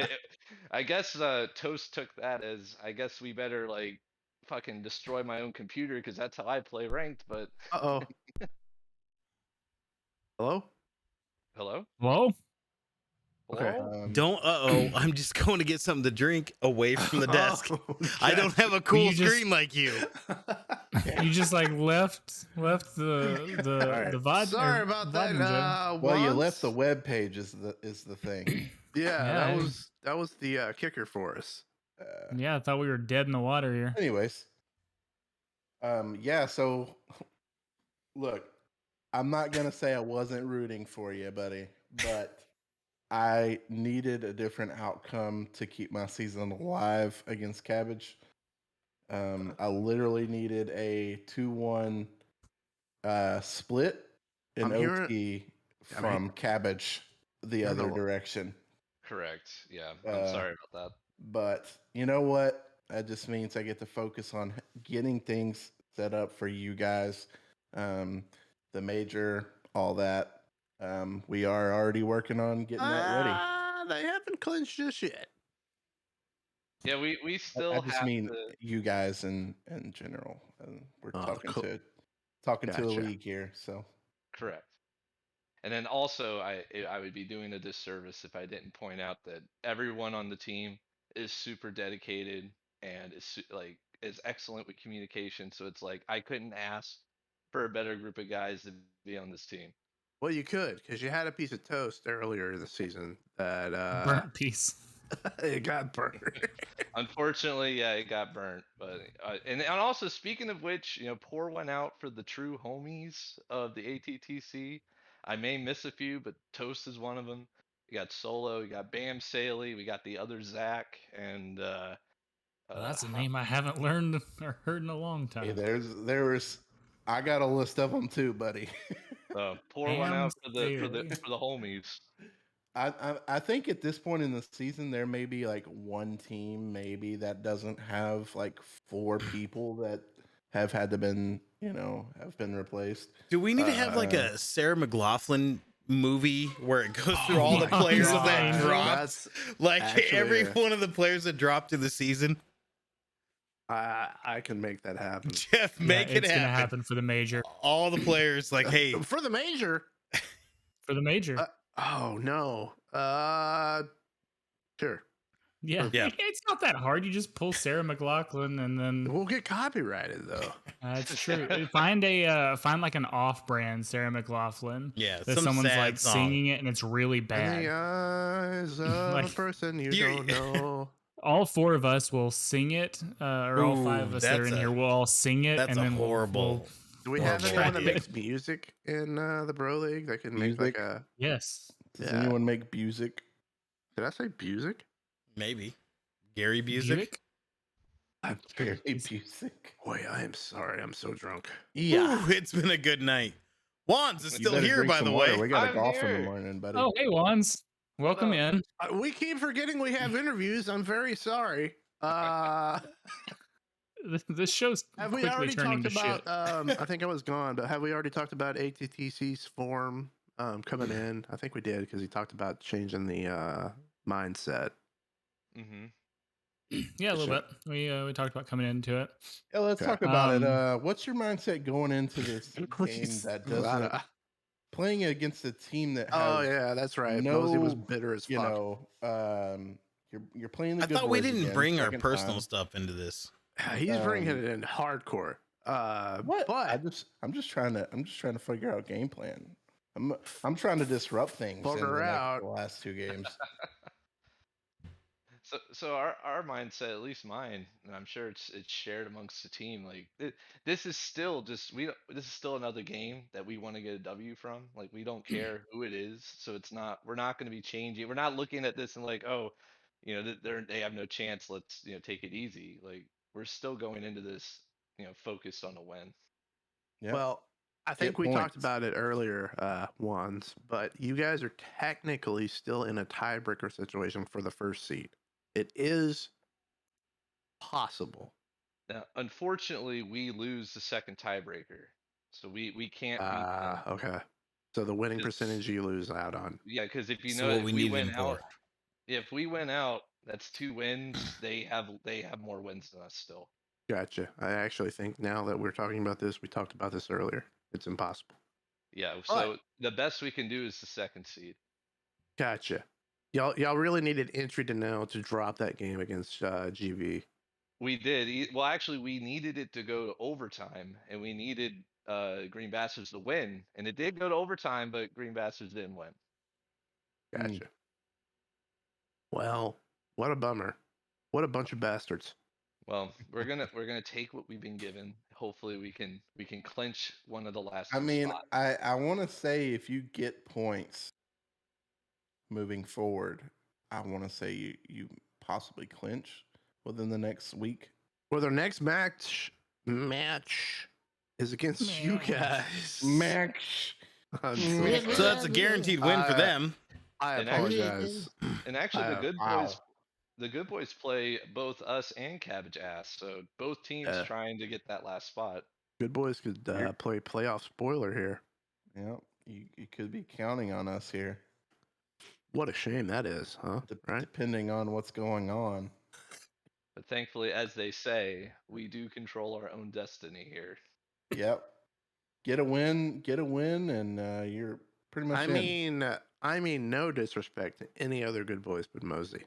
I guess Toast took that as I guess we better like fucking destroy my own computer because that's how I play ranked. But Uh-oh. Hello? hello, Whoa. Okay. hello. Don't I'm just going to get something to drink away from the desk. Oh, I don't have a Will cool you just- screen like you. You just like left the Alright. the VOD. Sorry or about that. VOD engine. Well, you Wands? left the web page is the thing. Yeah, Yeah. that was the kicker for us. Yeah, I thought we were dead in the water here. Anyways, yeah. So, look, I'm not gonna say I wasn't rooting for you, buddy, but I needed a different outcome to keep my season alive against Cabbage. I literally needed a 2-1 split in I'm hearing- OT I'm from Cabbage the hearing a other lo- direction. Correct. Yeah, I'm sorry about that. But you know what? That just means I get to focus on getting things set up for you guys. The major, all that. We are already working on getting that ready. They haven't clinched just yet. Yeah, we I still just have mean to. you guys in general. We're Oh, talking cool. to a Gotcha. league here, so Correct. And then also, I would be doing a disservice if I didn't point out that everyone on the team is super dedicated and like is excellent with communication. So it's like I couldn't ask for a better group of guys to be on this team. Well, you could, because you had a piece of toast earlier this season that Burnt piece. it got burned. Unfortunately, yeah, it got burnt. But and also speaking of which, pour one out for the true homies of the ATTC. I may miss a few, but Toast is one of them. We got Solo, we got Bam Saley, we got the other Zach, and Well, that's a name I haven't learned or heard in a long hey, time. I got a list of them too, buddy. pour one Bam out for the Staley. homies. I think at this point in the season there may be like one team maybe that doesn't have like 4 people that have had to been have been replaced. Do we need to have like a Sarah McLaughlin movie where it goes through all the my players God. that dropped? That's Like actually every a- one of the players that dropped through the season. I can make that happen. Jeff, Yeah, make it it's gonna happen. happen for the major. All the players, like, hey, For the major. For the major. Oh no. Sure. Yeah. Yeah. It's not that hard. You just pull Sarah McLaughlin and then We'll get copyrighted though. it's true. Find like an off-brand Sarah McLaughlin yeah, that some someone's sad like song. singing it and it's really In bad. the eyes of Like, a person you you're- don't know. All 4 of us will sing it, or all 5 of Ooh, us that are that's in a- here will all sing it, That's and a then horrible. Do we have Horrible anyone that idea. makes music in the Bro League that can make like Music? a? yes. Does Yeah. anyone make music? Did I say music? Maybe Gary Busick. Buick? I'm Very music. Boy, I am sorry. I'm so drunk. Ooh, it's been a good night. Wands is You still better here, drink by some the water. way. We got I'm to golf in the here. morning, buddy. Oh, hey, Wands. Welcome up? in. We keep forgetting we have interviews. I'm very sorry. This show's Have we quickly already turning talked to about? shit. I think I was gone, but have we already talked about ATTC's form coming in? I think we did because he talked about changing the mindset. Mm-hmm. Yeah, a little bit. We talked about coming into it. Yeah, let's Okay. talk about it. What's your mindset going into this game Please, that a lot doesn't of- playing against a team that has Oh yeah, that's right. Mosey was no, bitter as fuck. you know, you're playing the I good thought we boys didn't again, bring our second personal time. stuff into this. He's bringing um, it in hardcore. What? But I'm just trying to figure out game plan. I'm trying to disrupt things in Bugger out. the last 2 games. So our mindset, at least mine, and I'm sure it's shared amongst the team. Like this is still just this is still another game that we want to get a W from. Like we don't care who it is, so we're not going to be changing. We're not looking at this and like, oh, they have no chance. Let's take it easy. Like we're still going into this focused on a win. Yeah. well, I think Get we talked points. about it earlier once, but you guys are technically still in a tiebreaker situation for the first seed. It is possible. Now, unfortunately, we lose the second tiebreaker, so we can't. beat them. Okay. So the winning It's- percentage you lose out on. Yeah, because if you So know what if we we need win them for. out, if we win out, that's 2 wins. They have more wins than us still. Gotcha. I actually think now that we're talking about this, we talked about this earlier. It's impossible. Yeah, so the best we can do is the second seed. Gotcha. Y'all really needed entry to know to drop that game against GV. We did. Well, actually, we needed it to go to overtime, and we needed Green Bastards to win, and it did go to overtime, but Green Bastards didn't win. Gotcha. Well, what a bummer. What a bunch of bastards. Well, we're gonna take what we've been given. Hopefully, we can clinch one of the last. I two mean, spots. I want to say if you get points moving forward, I want to say you possibly clinch within the next week. Well, their next match is against you guys. Max. I'm So So that's a guaranteed win for them. I And actually- apologize. And actually, Wow. the good boys play both us and Cabbage Ass, so both teams Yeah. trying to get that last spot. Good boys could You're- play playoff spoiler here. Yep. You could be counting on us here, What a shame that is, huh? Right? depending on what's going on. But thankfully, as they say, we do control our own destiny here. Yep. Get a win, and you're pretty much in. I mean, no disrespect to any other good boys but Mosey.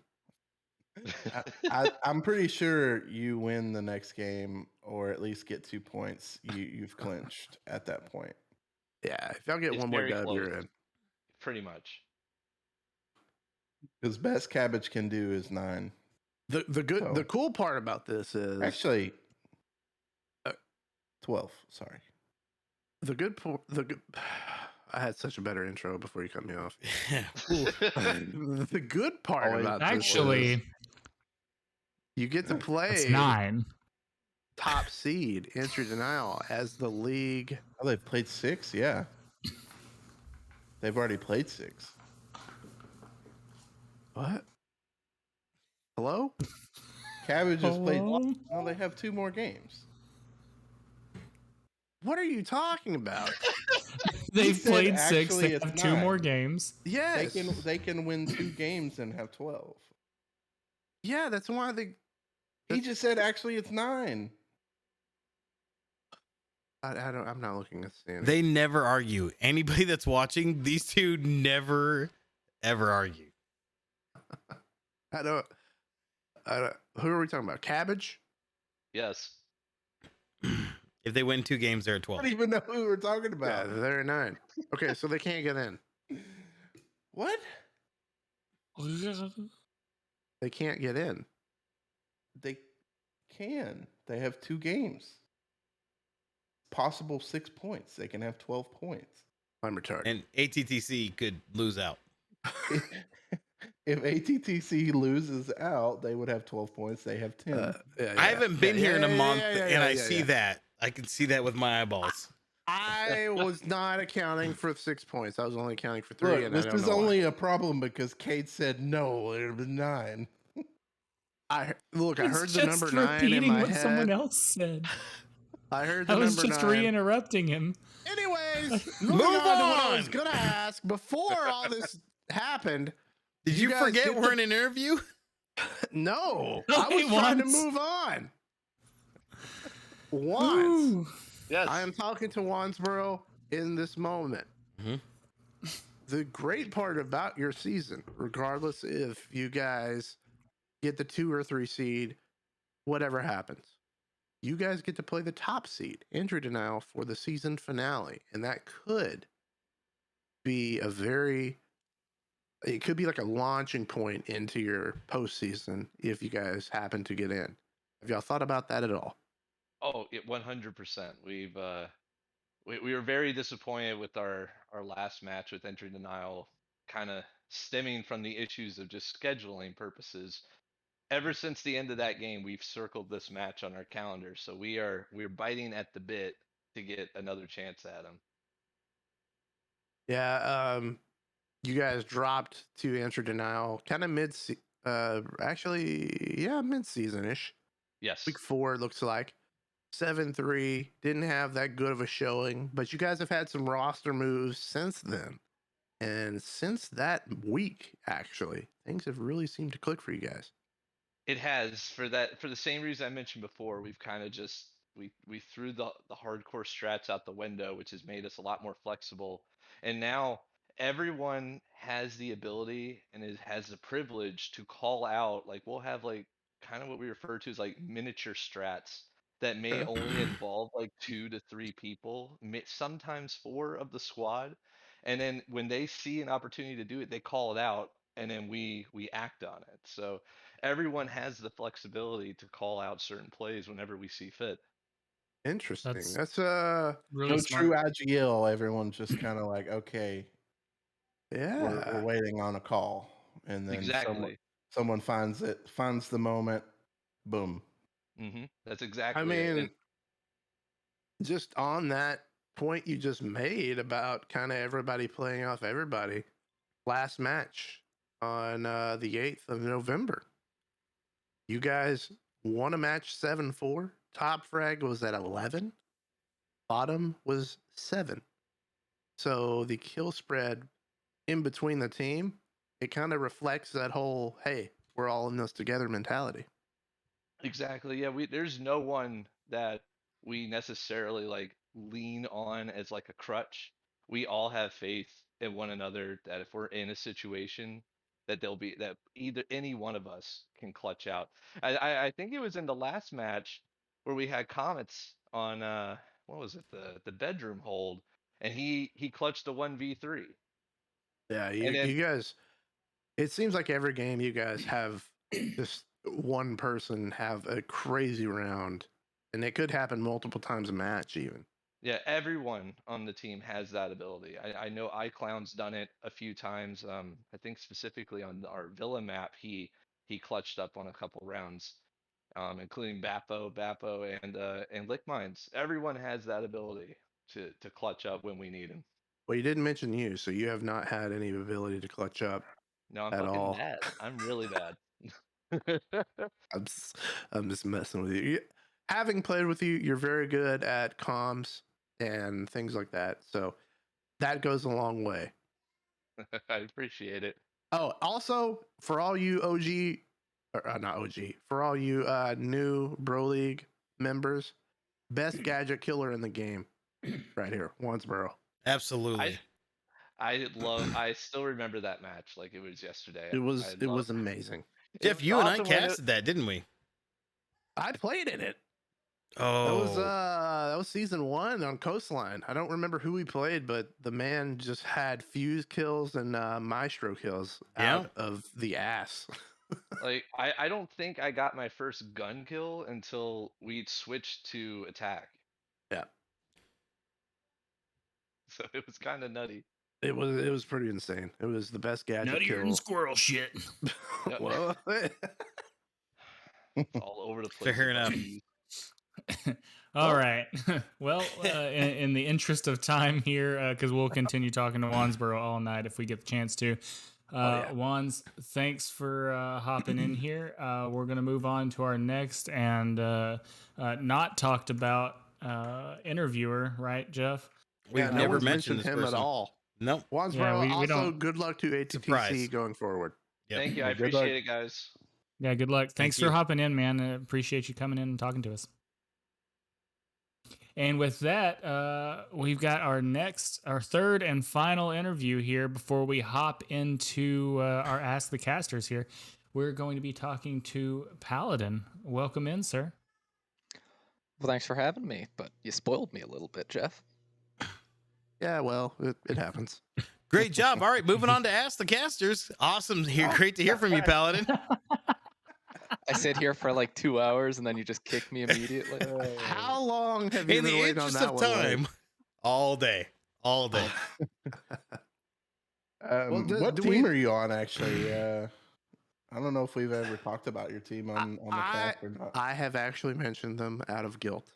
I'm pretty sure you win the next game, or at least get 2 points. You've clinched at that point. Yeah, if y'all get It's one more very dub, you're close. in. Pretty much. Because best Cabbage can do is 9. The So- cool part about this is Actually, Uh, 12. Sorry. the good. I had such a better intro before you cut me off. Ooh. The good part Always- about this is Actually, you get to it's play 9. top seed entry denial as the league. Oh, they've played 6. Yeah, they've already played 6. What? Hello? Cabbage has played. Hello? Oh, they have 2 more games. What are you talking about? They've said played 6. actually They it's have 2 more 9. games. Yes. They can win 2 games and have 12. Yeah, that's why they. He just said actually it's 9. I don't. I'm not looking at the standings. They never argue. Anybody that's watching, these two never ever argue. I don't. Who are we talking about? Cabbage? Yes. If they win 2 games, they're at I 12. don't even know who we're talking Yeah, about. they're at 9. Okay, so they can't get in. What? They can't get in. They can. They have 2 games. Possible 6 points. They can have 12 points. I'm retarded. And ATTC could lose out. If ATTC loses out, they would have 12 points. They have 10. Yeah, I haven't been here in a month, and I yeah, see yeah. that. I can see that with my eyeballs. I was not accounting for 6 points. I was only accounting for 3. Look, And this I don't is know why. only a problem because Kate said no, it was 9. I heard He's the just number 9 in repeating my what someone head. else said. I heard the I was number just 9. re-interrupting him. Anyways, Move moving on to what I on. was gonna ask before all this happened. Did You you guys forget get we're the- in an interview? No, No, I was he trying to wants- move on. Once Ooh. Yes. I am talking to Wansboro in this moment. Mhm. The great part about your season, regardless if you guys get the 2 or 3 seed, whatever happens, you guys get to play the top seed, entry denial, for the season finale. And that could be it could be like a launching point into your postseason if you guys happen to get in. Have y'all thought about that at all? Oh, 100%. We were very disappointed with our last match with entry denial, kind of stemming from the issues of just scheduling purposes. Ever since the end of that game, we've circled this match on our calendar, so we're biting at the bit to get another chance at them. Yeah, you guys dropped to entry denial kind of mid-season ish. Yes. Week 4, it looks like 7-3. Didn't have that good of a showing, but you guys have had some roster moves since then. And since that week, actually, things have really seemed to click for you guys. It has, for the same reason I mentioned before. We've kind of just we threw the hardcore strats out the window, which has made us a lot more flexible. And now everyone has the ability and has the privilege to call out. Like, we'll have like kind of what we refer to as like miniature strats that may Sure. only involve like 2 to 3 people, sometimes 4 of the squad. And then when they see an opportunity to do it, they call it out, and then we act on it. So everyone has the flexibility to call out certain plays whenever we see fit. Interesting. That's That's really No smart. true IGL. Everyone's just kind of like, okay, yeah. we're waiting on a call, and then Exactly. someone finds the moment, boom. That's exactly I it. mean, And just on that point you just made about kind of everybody playing off everybody, last match on the 8th of November, you guys won a match 7-4. Top frag was at 11. bottom was 7. So the kill spread in between the team, it kind of reflects that whole, hey, we're all in this together mentality. Exactly. Yeah, there's no one that we necessarily like lean on as like a crutch. We all have faith in one another that if we're in a situation that that either any one of us can clutch out. I think it was in the last match where we had Comets on what was it, the bedroom hold, and he clutched the 1v3. Yeah, And then you guys, it seems like every game you guys have just one person have a crazy round, and it could happen multiple times a match even. yeah, everyone on the team has that ability. I know iClown's done it a few times. I think specifically on our Villa map, he clutched up on a couple rounds, including Bappo, and Lick Mines. Everyone has that ability to clutch up when we need him. Well, you didn't mention you, so you have not had any ability to clutch up No, I'm at fucking all. bad. I'm really bad. I'm just, I'm just messing with you. Having played with you, you're very good at comms and things like that. So that goes a long way. I appreciate it. Oh, also for all you OG, or not OG, for all you new Bro League members, best gadget killer in the game, right here, Wansboro. Absolutely. I still remember that match like it was yesterday. It was amazing. Jeff, was you and I awesome when casted that, didn't we? I played in it. Oh, That was season 1 on Coastline. I don't remember who we played, but the man just had fuse kills and maestro kills out of the ass. Like I don't think I got my first gun kill until we'd switched to attack. Yeah. So it was kind of nutty. It was pretty insane. It was the best gadget Nuttier kill. than squirrel shit. Yep. Well, All over the place. fair with enough. these. All right. Well, in the interest of time here, because we'll continue talking to Wansboro all night if we get the chance to. yeah. Wans, thanks for hopping in here. We're going to move on to our next and not talked about interviewer, right, Jeff? We've Yeah, no never one's mentioned mentioned this him person at all. Nope. Wansboro, Yeah, we also don't- good luck to ATTC Surprise. going forward. Yep. Thank you. I Good luck. appreciate it, guys. Yeah, good luck. Thanks you. for hopping in, man. Appreciate you coming in and talking to us. And with that, we've got our third and final interview here before we hop into our Ask the Casters here. We're going to be talking to Paladin. Welcome in, sir. Well, thanks for having me, but you spoiled me a little bit, Jeff. Yeah, well, it happens. Great job. All right, moving on to Ask the Casters. Awesome. Great to hear from you, Paladin. I sit here for like 2 hours and then you just kick me immediately. How long have you In been the waiting on interest that of one? Wade? time, all day. All day. Well, What do team we- are you on, actually? I don't know if we've ever talked about your team on the cast or not. I have actually mentioned them out of guilt.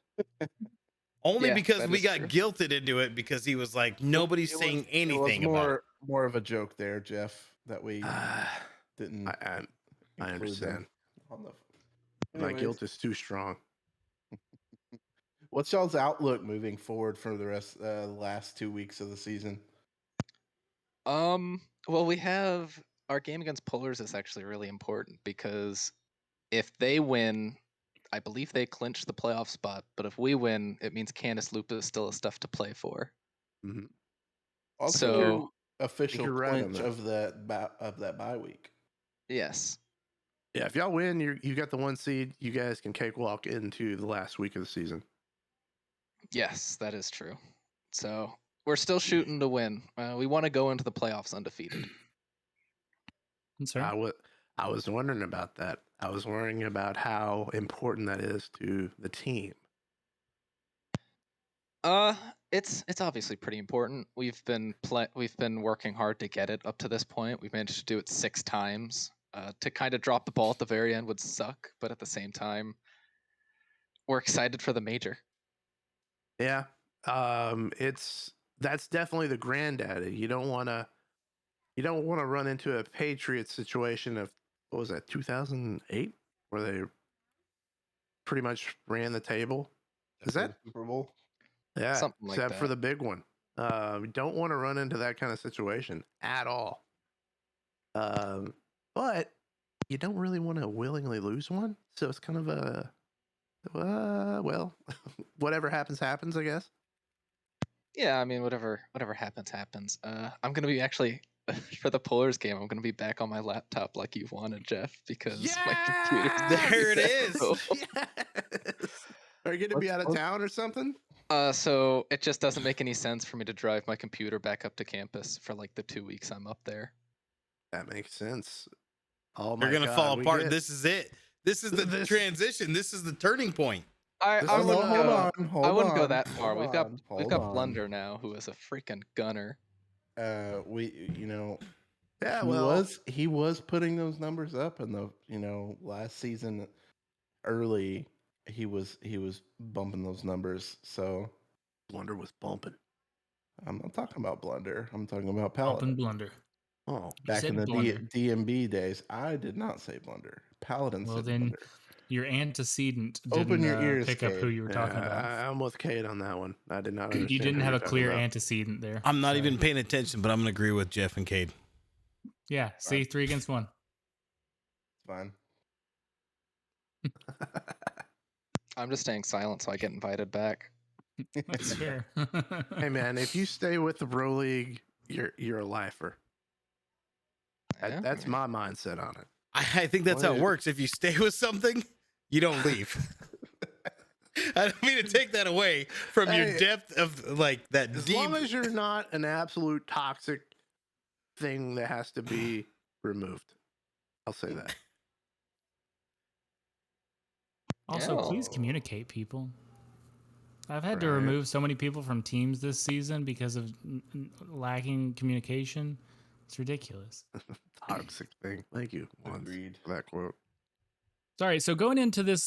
Only Yeah, because that we is got true. guilted into it because he was like, nobody's It was- saying it was anything about it. more of a joke there, Jeff, that we I, didn't. I include understand. them on the. My Anyways, guilt is too strong. What's y'all's outlook moving forward for the rest the last 2 weeks of the season? Well, we have our game against Pullers is actually really important because if they win, I believe they clinch the playoff spot. But if we win, it means Canis Lupus still has stuff to play for. Mhm. Also, So- official you're right on clinch that. of that bye week. Yes. Yeah, if y'all win, you got the 1 seed. You guys can cakewalk into the last week of the season. Yes, that is true. So we're still shooting to win. We want to go into the playoffs undefeated. Sir? I was wondering about that. I was worrying about how important that is to the team. It's obviously pretty important. We've been working hard to get it up to this point. We've managed to do it 6 times. To kind of drop the ball at the very end would suck, but at the same time, we're excited for the major. Yeah, that's definitely the granddaddy. You don't want to run into a Patriots situation of what was that 2008 where they pretty much ran the table. Is After that the Super Bowl? Yeah, Something like except for that. the big one. We don't want to run into that kind of situation at all. But you don't really want to willingly lose one, so it's kind of a well, whatever happens, happens, I guess. Yeah, I mean, whatever happens, happens. I'm gonna be actually for the Polars game. I'm gonna be back on my laptop like you wanted, Jeff, because my computer's There it Yes! is. Yes. Are you gonna be out of Let's- town or something? So it just doesn't make any sense for me to drive my computer back up to campus for like the 2 weeks I'm up there. That makes sense. Oh They're my gonna God, fall we apart. get- This is it. This is the This- transition. This is the turning point. I This I is Oh, no, wouldn't hold go. on, hold I wouldn't go on, that far. hold We've got on, we've hold got on. Blunder now, who is a freaking gunner. We, Yeah, he well, was putting those numbers up in the last season early. He was bumping those numbers. So Blunder was bumping. I'm not talking about Blunder. I'm talking about Bump Paladin. and blunder. Oh, Back said in the Blunder. DMB days, I did not say Blunder. Paladin Well, said then Blunder. your antecedent Open didn't your ears, pick up who Cade. you were talking yeah, about. I'm with Kate on that one. I did not understand. You didn't who have you're a talking clear about. antecedent there. I'm not Sorry. even paying attention, but I'm gonna agree with Jeff and Cade. Yeah, see, 3 against 1. It's fine. I'm just staying silent so I get invited back. That's fair. Hey man, if you stay with the Pro League, you're a lifer. Yeah, That's my mindset on it. I think that's how it Well, works. If you stay with something, you don't leave. I don't mean to take that away from your Hey, depth of like that As deep. long as you're not an absolute toxic thing that has to be removed, I'll say that. Also, please Yeah. communicate, people. I've had to Right. remove so many people from teams this season because of lacking communication. It's ridiculous. Toxic thing. Thank you, Wands, Agreed. for that quote. Sorry. So going into this,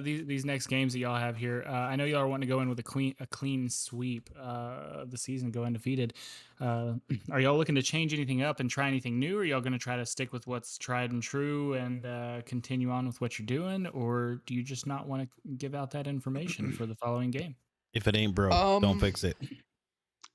these next games that y'all have here, I know y'all are wanting to go in with a clean sweep of the season, go undefeated. Are y'all looking to change anything up and try anything new? Or are y'all going to try to stick with what's tried and true and continue on with what you're doing, or do you just not want to give out that information for the following game? If it ain't broke, don't fix it.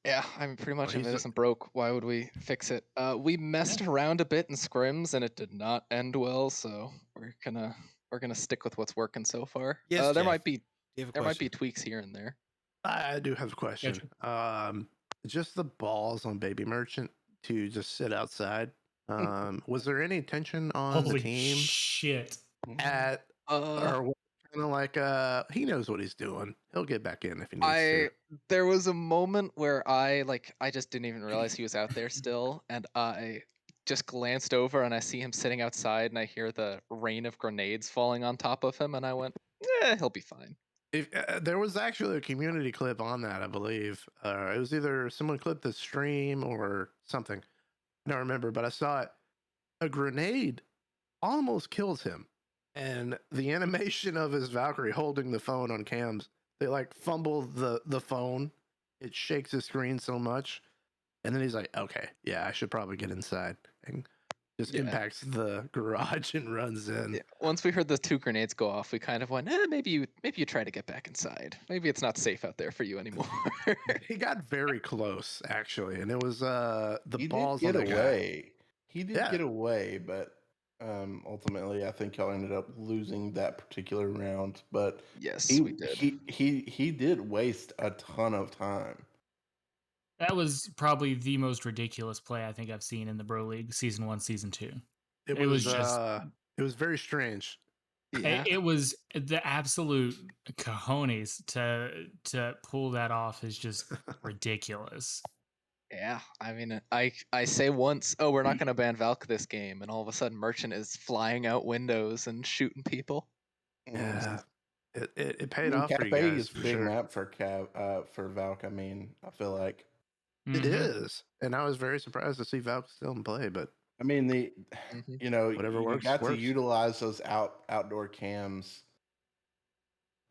Yeah, I mean, pretty much if he's it a- isn't broke, why would we fix it? We messed around a bit in scrims and it did not end well, so we're gonna stick with what's working so far. Yes, there Jeff. might be You have a there might be question? tweaks here and there. I do have a question. Just the balls on Baby Merchant to just sit outside. Was there any tension on Holy the team shit! at or kind of like he knows what he's doing. He'll get back in if he needs to. There was a moment where I just didn't even realize he was out there still, and I just glanced over and I see him sitting outside, and I hear the rain of grenades falling on top of him, and I went, he'll be fine. If there was actually a community clip on that, I believe it was either someone clipped the stream or something. I don't remember, but I saw it. A grenade almost kills him, and the animation of his Valkyrie holding the phone on cams, they like fumble the phone. It shakes the screen so much, and then he's like, "Okay, yeah, I should probably get inside." And just Yeah. impacts the garage and runs in. Yeah. Once we heard the 2 grenades go off, we kind of went, maybe you try to get back inside. Maybe it's not safe out there for you anymore. He got very close, actually, and it was the He balls did on get the guy. away. He did Yeah. get away, but ultimately, I think y'all ended up losing that particular round. But Yes, he we did. he did waste a ton of time. That was probably the most ridiculous play I think I've seen in the Bro League season 1, season 2. It It was was just- it was very strange. Yeah. It was the absolute cojones to pull that off is just ridiculous. Yeah, I mean, I say once, oh, we're not going to ban Valk this game, and all of a sudden, Merchant is flying out windows and shooting people. Yeah, it I paid mean, off for Cap you A guys is for big sure. map for Valk. I mean, I feel like It Mhm. is, and I was very surprised to see Valk still in play. But I mean Mhm. Whatever you works, got to works. utilize those outdoor cams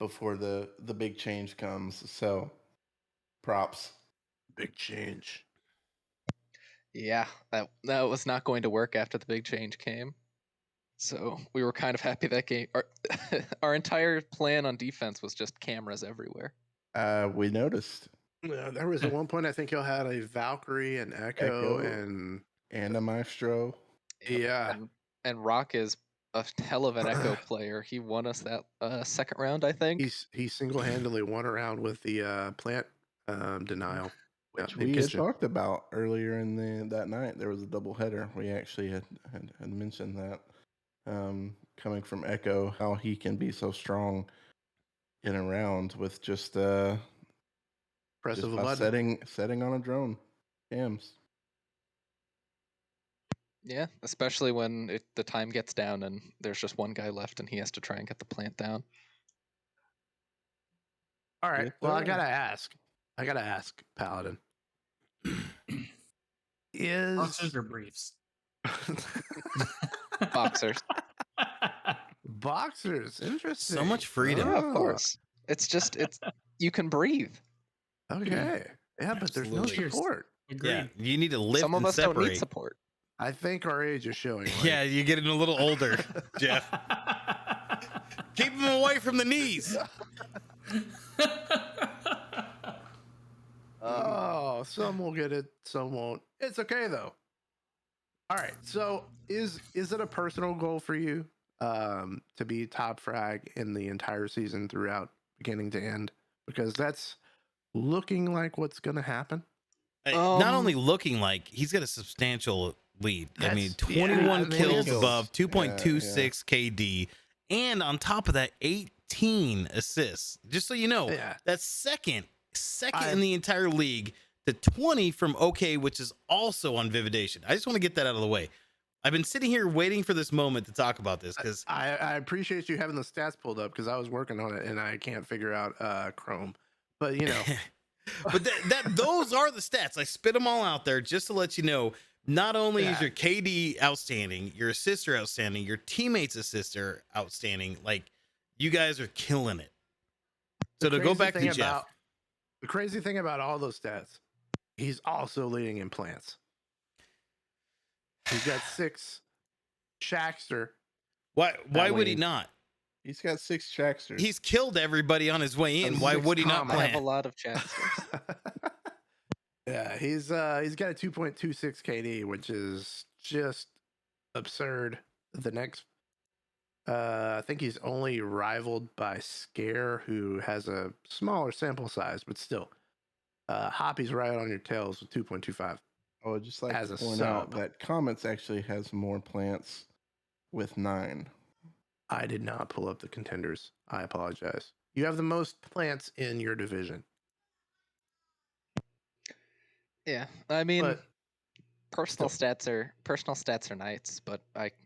before the big change comes. So props. big change. Yeah, that was not going to work after the big change came. So we were kind of happy that game. Our, our entire plan on defense was just cameras everywhere. We noticed Yeah, there was at one point I think y'all had a Valkyrie, an Echo, Echo. and and a Maestro. Yep, yeah, And Rock is a hell of an Echo player. He won us that second round, I think. he single handedly won around with the plant denial. Which in we had kitchen. talked about earlier in that night. There was a double header. We actually had mentioned that coming from Echo, how he can be so strong in a round with just Press just of a by button. setting on a drone. Cams. Yeah, especially when the time gets down and there's just one guy left and he has to try and get the plant down. All right. Yes, Well, I sir. gotta ask, Paladin. Is Boxers or briefs? Boxers. Boxers interesting? So much freedom. Yeah, of Oh, course. It's you can breathe. Okay. Yeah, but there's no Absolutely. support. Agreed. Yeah, you need to lift Some of and us don't need separate. support. I think our age is showing. Like, Yeah, you're getting a little older, Jeff. Keep him away from the knees. Oh, some will get it, some won't. It's okay though. All right. So is it a personal goal for you to be top frag in the entire season throughout beginning to end? Because that's looking like what's gonna happen. Not only looking like, he's got a substantial lead. I mean, That's- yeah, 21 I mean, kills it's- above 2.26 KD, and on top of that, 18 assists. Just so you know, Yeah. that's second I- in the entire league to 20 from OK, which is also on Vividation. I just want to get that out of the way. I've been sitting here waiting for this moment to talk about this because I appreciate you having the stats pulled up because I was working on it and I can't figure out Chrome. But you know, but those are the stats. I spit them all out there just to let you know. Not only is Yeah. your KD outstanding, your assists are outstanding, your teammates' assists are outstanding. Like, you guys are killing it. So to go back to Jeff, the crazy thing about all those stats, he's also leading in plants. He's got 6. Shaxter. why would he lane. not? He's got 6 Tracksters. He's killed everybody on his way in. And Why 6 would he not commas. I have a plant? lot of Chadsters. Yeah, he's got a 2.26 KD, which is just absurd. The next I think he's only rivaled by Scare, who has a smaller sample size, but still. Hoppy's right on your tails with 2.25. I would just like as to a point out sub. that Comets actually has more plants with 9. I did not pull up the contenders. I apologize. You have the most plants in your division. Yeah, I mean, But personal stats are nice, but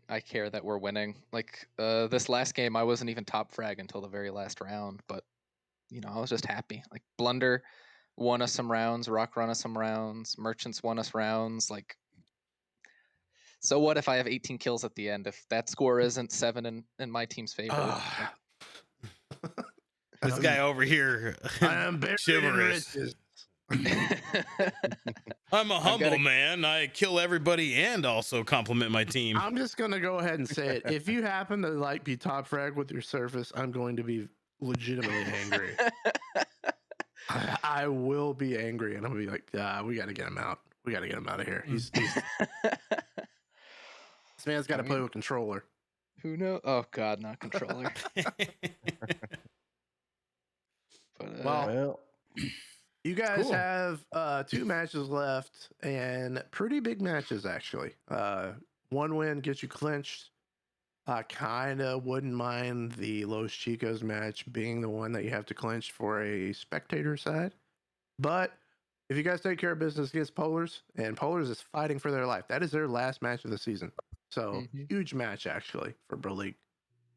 I care that we're winning. Like this last game, I wasn't even top frag until the very last round, but I was just happy. Like Blunder won us some rounds, Rock run us some rounds, Merchants won us rounds. Like, so what if I have 18 kills at the end? If that score isn't 7 in my team's favor, Ah. This guy over here, I am buried in chivalrous. riches. I'm a humble gotta- man. I kill everybody and also compliment my team. I'm just gonna go ahead and say it. If you happen to like be top frag with your surface, I'm going to be legitimately angry. I will be angry, and I'm gonna be like, we got to get him out. We got to get him out of here. This man's got to I play mean- with controller. Who knows? Oh God, not controller. But, Well, Well, You guys Cool. have 2 matches left, and pretty big matches actually. 1 win gets you clinched. I kind of wouldn't mind the Los Chicos match being the one that you have to clinch for a spectator side. But if you guys take care of business against Polars, and Polars is fighting for their life, that is their last match of the season. So Mhm. huge match actually for Bro League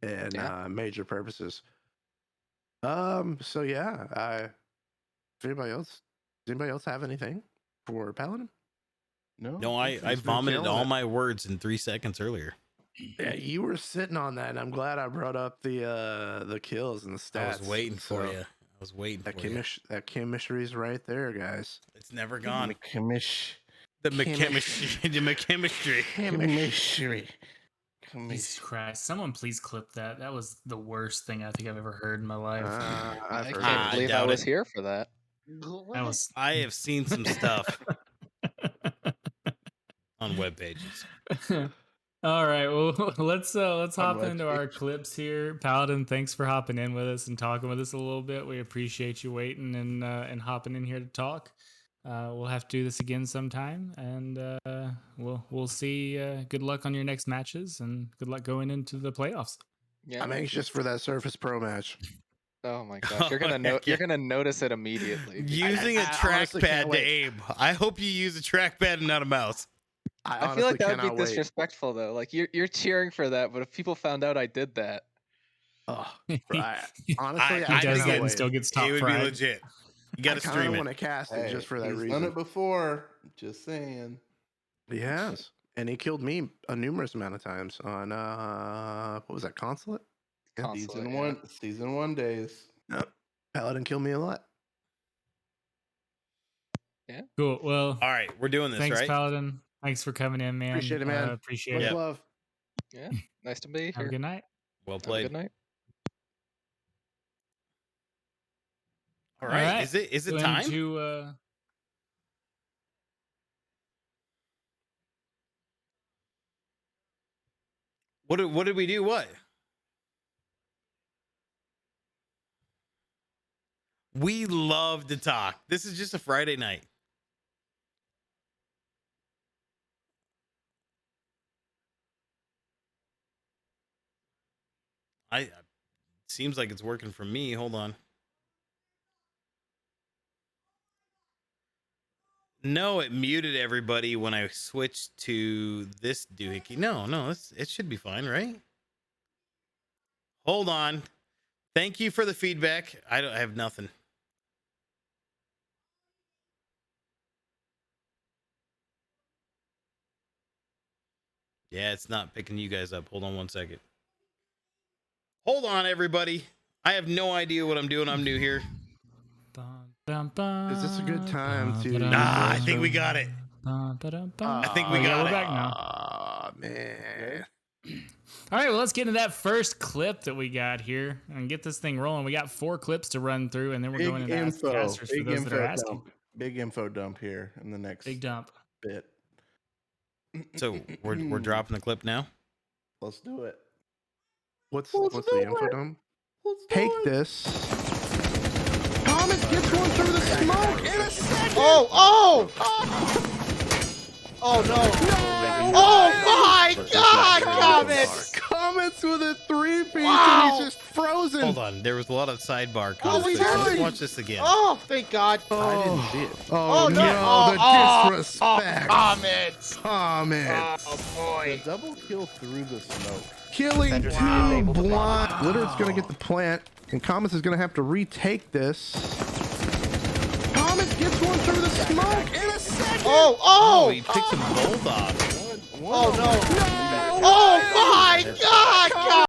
and Yeah. major purposes. So yeah, does anybody else have anything for Paladin? No, I He's been vomited killing all it. my words in 3 seconds earlier. Yeah, you were sitting on that, and I'm glad I brought up the kills and the stats. I was waiting for So you. I was waiting That for you. that chemistry's right there, guys. It's never gone. Chemistry. The chemistry. The chemistry. Chemistry. Let me Jesus Christ! Someone please clip that. That was the worst thing I think I've ever heard in my life. I've I heard can't I believe I doubt was it. here for that. That was. I have seen some stuff on web pages. All right, well, let's On hop web into our page. clips here. Paladin, thanks for hopping in with us and talking with us a little bit. We appreciate you waiting and hopping in here to talk. We'll have to do this again sometime, and we'll see. Good luck on your next matches, and good luck going into the playoffs. Yeah. I'm anxious for that Surface Pro match. Oh my gosh, you're Oh, gonna heck you're yeah. gonna notice it immediately. Using a I honestly can't trackpad to wait. aim. I hope you use a trackpad and not a mouse. I honestly feel like that would cannot be wait. disrespectful though. Like you're cheering for that, but if people found out I did that, Oh, he honestly, I I does cannot that and wait. still gets It top would be fried. legit. You I got to kind stream of it. want to cast it Hey, just for that he's reason. done it before. Just saying. He has, and he killed me a numerous amount of times on what was that, Consulate? Yeah. Consulate, Season yeah. one, season 1 days. Yep. Paladin killed me a lot. Cool. Well, All right, we're doing this, thanks, right? Paladin. Thanks for coming in, man. Appreciate it, man. Appreciate Much it. Yep. love. Yeah, nice to be Have a here. good night. Well Have a played. good night. All right. Is it Go time? into, What did we do? What? We love to talk. This is just a Friday night. Seems like it's working for me. Hold on. No, it muted everybody when I switched to this doohickey. No, it should be fine, right? Hold on. Thank you for the feedback. I have nothing. Yeah, it's not picking you guys up. Hold on one second. Hold on, everybody. I have no idea what I'm doing. I'm new here. Is this a good time to? Nah, I think we got it. I think we yeah, got we're it. back now. Oh man. All right, well, let's get into that first clip that we got here and get this thing rolling. We got 4 clips to run through, and then we're going Big into Ask the info. Casters for Big those that are info asking. dump. Big info dump here in the next Big dump. bit. So we're dropping the clip now. Let's do it. What's Let's the do info it. dump? Let's do Take it. this. Thomas gets one through the smoke in a second. Oh no! Oh my God, Comets! Comets with a 3-piece, Wow. and he's just frozen. Hold on. There was a lot of sidebar What was conversation. Let's that? watch this again. Oh, thank God! I didn't see it. Oh, Oh, no. no, the Oh, disrespect. Comets! Comets. Oh The boy! double kill through the smoke. Killing Defenders two have enabled the blind. bomb. Blizzard's going to get the plant, and Comets is going to have to retake this. Comets gets one through the smoke in a second. Oh, he picked them both off. Oh no! No. Oh my God! God.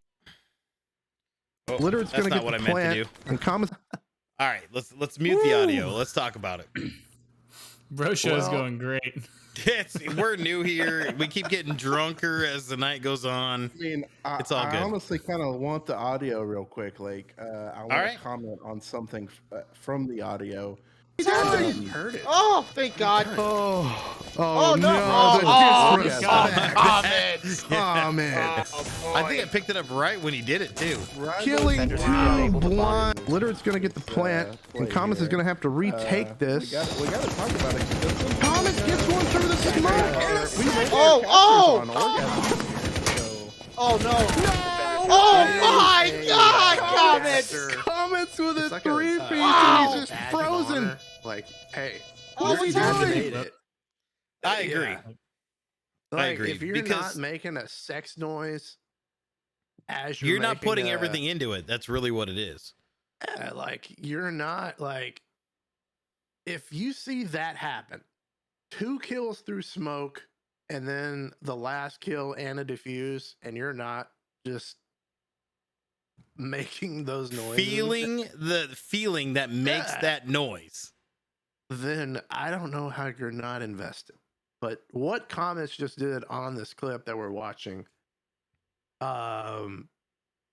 Oh, Blizzard's that's going to not get what the I meant plant, to do. and Comets. All right, let's mute the audio. Let's talk about it. Bro show's Well- going great. We're new here. We keep getting drunker as the night goes on. I mean, It's all I good. honestly kind of want the audio real quick. Like, I want right. to comment on something from the audio. Heard it. Oh, thank God! Oh, no. no, the Oh, disrespect. Comets! Comets. Oh I boy! think I picked it up right when he did it too. Killing Defenders two have enabled the blind. bomb. Blizzard's going to get the plant, and Comets is going to have to retake this. We got to talk about it. 'cause that's something, Comets gets one through the smoke in a we second. rate Oh, our casters oh! on orgasms here, so Oh no! No. Oh my God, Comets. Comets! Comets with a It's like a, 3-piece, wow. and he's just badge of frozen. honor. Like, hey, Oh, You're he's just doing? made it. I agree. Yeah. I Like, agree, if you're because- not making a sex noise as You're not making putting a- everything into it. That's really what it is. Yeah, like you're not like if you see that happen, 2 kills through smoke and then the last kill and a defuse, and you're not just making those noises, Feeling the feeling that makes Yeah. that noise. then I don't know how you're not invested. But what Comets just did on this clip that we're watching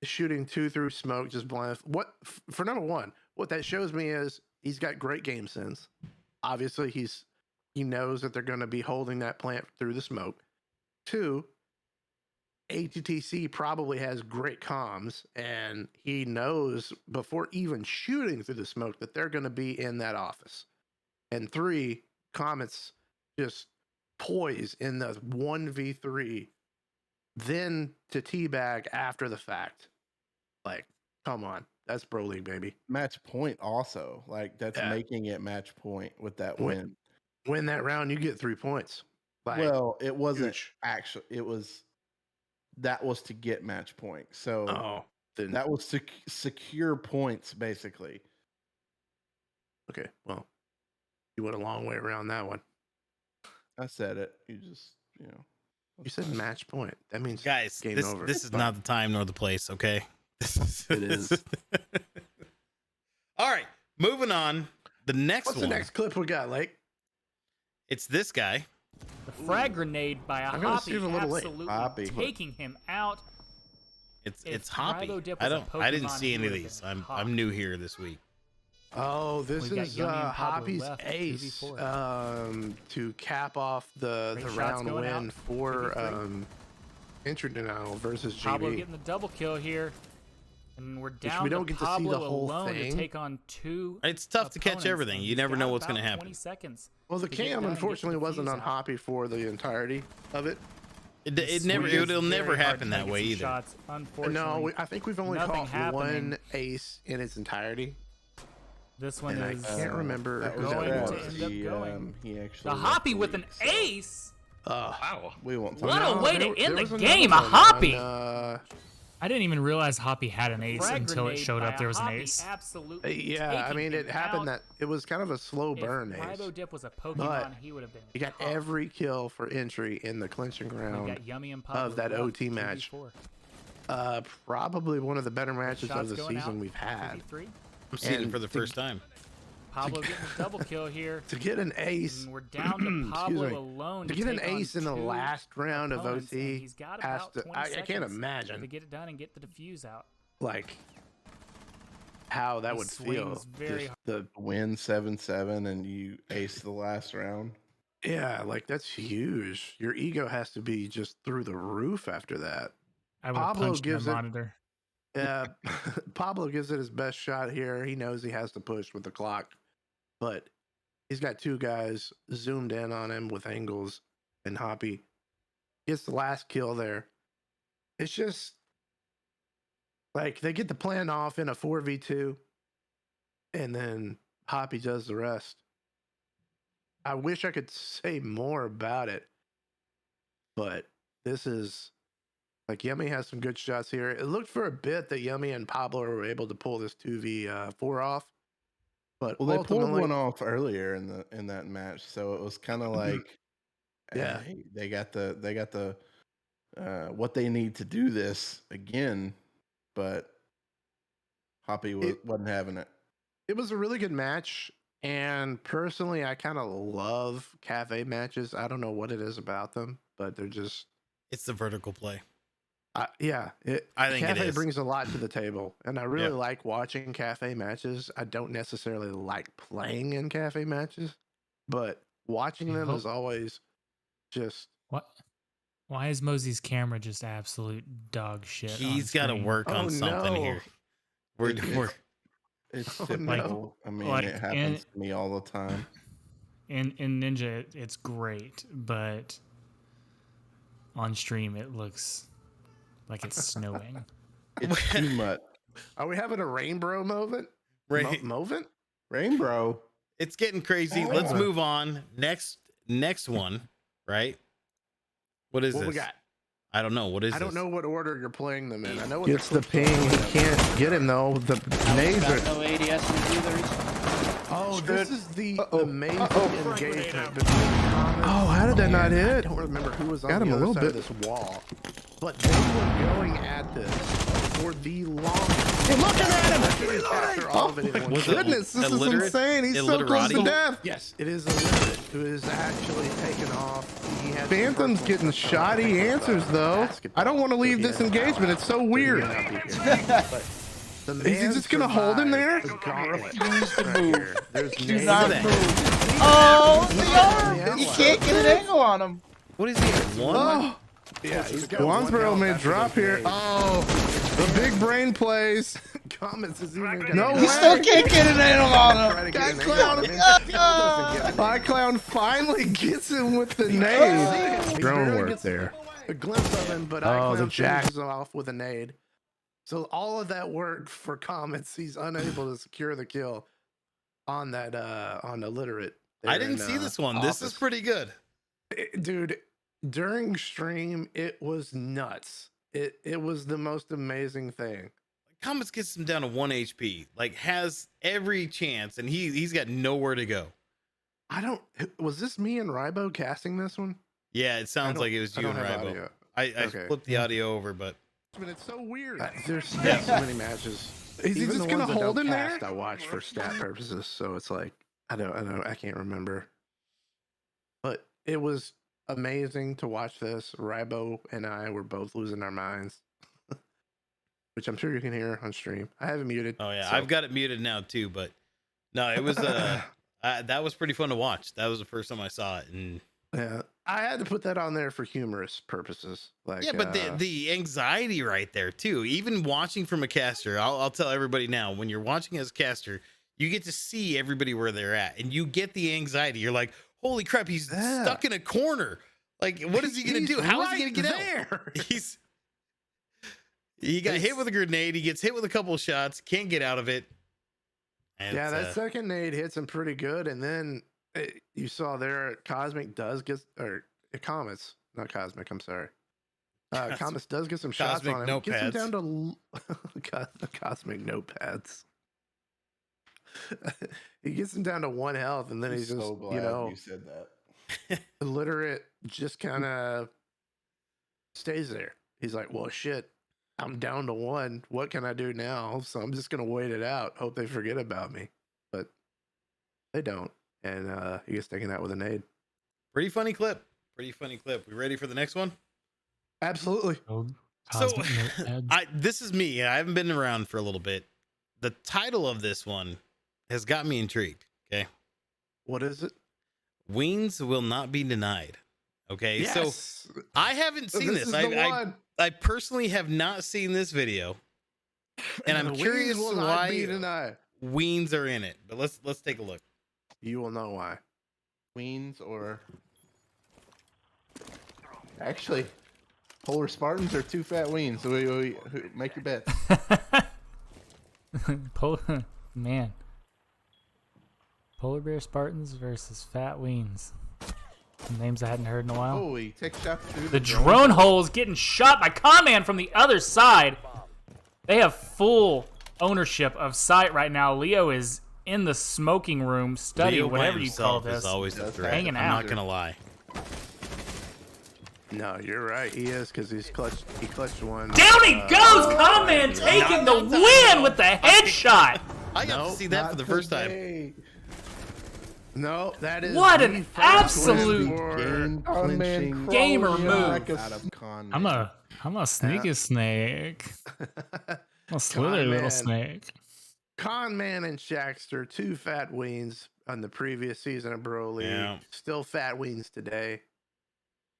Shooting 2 through smoke, just blind. What for number one? What that shows me is he's got great game sense. Obviously, he knows that they're going to be holding that plant through the smoke. 2, ATTC probably has great comms, and he knows before even shooting through the smoke that they're going to be in that office. And 3, Comet's just poise in the 1v3, then to teabag after the fact. Like, come on, that's Bro League, baby. Match point also. Like that's Yeah. making it match point with that Win. win. Win that round, you get 3 points. Like, Well, it wasn't huge. actually. It was that was to get match point. So Oh, then that was to secure points basically. okay. Well, you went a long way around that one. I said it. You just You said match point. That means Guys, game this over. this is not the time nor the place. Okay. It is. All right, moving on. The next What's one. the next clip we got, Lake? It's this guy. The frag grenade by a I'm gonna Hoppy, see him a little late. absolutely Hoppy. taking him out. It's If Hoppy. Milo Dip I was a don't. I didn't Pokemon, see he any of would've these. been I'm new here this week. Oh, this We've got is Yummy and Pablo Hoppy's left, ace 2v4. to cap off the Great shots round going win out, for 2v3. entry denial versus Pablo GB. getting the double kill here. And we're down we don't to get to see Pablo the whole alone thing. to take on 2 It's tough to catch opponents, everything. and You he's never got know what's about going to happen. 20 seconds. Well, the to get cam done and get the unfortunately wasn't defuse on out. Hoppy for the entirety of it. It never. Swing is It'll never very hard happen to that get way some either. Shots, unfortunately, No, I think we've only nothing caught happening. one ace in its entirety. this one And I is can't remember That who was that going was. to end up he, going. he actually the left Hoppy the with an league, so ace. Wow. We won't What talk a about way it. to end the was game, another a one Hoppy! I didn't even realize Hoppy had an ace Frag until it grenade showed by up a there was an Hoppy ace. absolutely yeah, I taking mean, him it happened out. that it was kind of a slow burn If ace. Milo Dip was a Pokemon, But he would have been. He got tough. every kill for entry in the clinching We've round. got Yummy and Pablo of that left, OT match. 2v4. Probably one of the better matches Shots of the going season out, we've had. 2v3. I'm seeing it And for the to- first time. Pablo getting the double kill here. To get an ace, And we're down to excuse Pablo me, alone. to get an take on ace in the 2 last round of opponents, and OT, he's got has about to. 20 I can't seconds to imagine get it done and get the defuse out. like how that He would feel. swings very Just the Win 7-7 and you ace the last round. yeah, like that's huge. Your ego has to be just through the roof after that. I would have Pablo punched gives the it- monitor. Pablo gives it his best shot here. He knows he has to push with the clock, but he's got 2 guys zoomed in on him with angles, and Hoppy gets the last kill there. It's just like they get the plan off in a 4v2, and then Hoppy does the rest. I wish I could say more about it, but this is like Yummy has some good shots here. It looked for a bit that Yummy and Pablo were able to pull this 2v4 off, but Well, they pulled ultimately, one off earlier in that match, so it was kind of like, Yeah. hey, they got the what they need to do this again, but Hoppy wasn't having it. it was a really good match. And personally, I kind of love cafe matches. I don't know what it is about them, but they're just, It's the vertical play. yeah. I think it cafe is. brings a lot to the table, and I really like watching cafe matches. I don't necessarily like playing in cafe matches, but watching I them hope- is always just. What? Why is Mosey's camera just absolute dog shit? He's got to work on Oh, something no. here. We're It's Oh, typical. I mean, like, it happens to me all the time. in Ninja, it's great, but on stream it looks like it's snowing. It's too much. Are we having a rainbow moment? Right. Moment? Rainbow. It's getting crazy. Let's Oh. move on. Next one, right? What is What this? we got? I don't know. What is I don't this? know what order you're playing them in. I know what Gets the clips ping. are. He can't get him though. The nades are. No ADS Oh, this is the Uh-oh. amazing Uh-oh. engagement between Thomas. Oh, how did that not and hit? I don't remember who was on Got the him a other little side bit. of this wall, but they were going at this for the long. Hey, looking at him! capture all of it in one Was shot. it Goodness, this is illiterate? insane. He's so close to Illiterati? death. Yes, it is illiterate. It is actually taken off. He has Phantom's personal getting stuff going on shoddy with, answers though. basketball, I don't want to so leave he this has engagement. It's so so he weird. may not be here. But the Is he man just gonna hold him there? survived the gauntlet Refuse to right move. here. There's Do names not there. move. Oh, He's the on the arm! You outline. can't get an angle on him. What is he at? One? Oh, Yeah, he's got one Wansboro health may after drop the here. nade. Oh, the big brain plays. Comments is even gonna No get You way. still can't get an angle on him. Try to get Guy an angle on him. Clown. He doesn't get an Eye angle. Clown finally gets him with the He nade. Drone barely work gets there. A glimpse of him, but Oh, the iClown jack. finishes off with a nade. So all of that work for comments, he's unable to secure the kill on that on illiterate. I there didn't in, see this one. This is office. pretty good. Dude, during stream, it was nuts. It was the most amazing thing. Comets gets him down to 1 HP. Like has every chance, and he's got nowhere to go. I don't. Was this me and Rybo casting this one? Yeah, it sounds like it was I you don't and have Rybo. audio. I Okay. flipped the audio over, but But it's so weird. There's so many matches. Is he Even just the gonna ones that hold don't him cast, there? I watch for stat purposes, so it's like I can't remember. But it was amazing to watch this. Rybo and I were both losing our minds, which I'm sure you can hear on stream. I have it muted. oh yeah, so- I've got it muted now too. But no, it was that was pretty fun to watch. That was the first time I saw it, and Yeah, I had to put that on there for humorous purposes. Like yeah, but the anxiety right there too. Even watching from a caster, I'll tell everybody now. When you're watching as a caster, you get to see everybody where they're at, and you get the anxiety. You're like, holy crap, he's Yeah. stuck in a corner. Like, what is he gonna He's do? How is he gonna right get out? there. He got hit It's- with a grenade. He gets hit with a couple of shots. Can't get out of it. And Yeah, it's, that second nade hits him pretty good, and then you saw there Cosmic does get Comets, not Cosmic. I'm sorry. Comets does get some shots Cosmic on him. Gets him notepads. down to Cosmic notepads. He gets him down to 1 health, and then I'm he's just so glad you know you said that. illiterate. Just kind of stays there. He's like, well, shit. I'm down to 1. What can I do now? So I'm just gonna wait it out. Hope they forget about me. But they don't. And he gets taken out with a nade. pretty funny clip. Pretty funny clip. We ready for the next one? Absolutely. Oh, So Cosmic Notepad. this is me. I haven't been around for a little bit. The title of this one has got me intrigued. Okay. What is it? Wings will not be denied. Okay. So Yes. I haven't seen This this. is the one. I personally have not seen this video. And I'm The wings curious will not why be denied. Weens are in it. But let's take a look. You will know why. Queens or actually, Polar Spartans or two fat weens. So make your bet. Man. Polar Bear Spartans versus Fat Weens. Some names I hadn't heard in a while. Oh, he takes shots through The drone hole is getting shot by Conman from the other side. They have full ownership of site right now. Leo is in the smoking room, study, Leo by whatever you call himself is this. always a That's threat. hanging I'm out. not gonna lie. No, you're right. He is because he's clutched. He clutched one. Down he goes! Conman taking the win with the headshot. I got to see that for the first time. No, that is What the an first absolute win for- Game Oh, man, clinching gamer crawling move. like a con I'm man. a sneaky snake. I'm a slithery little Conman. snake. Conman and Shaxter, 2 fat weens on the previous season of Bro League. Yeah. Still fat weens today.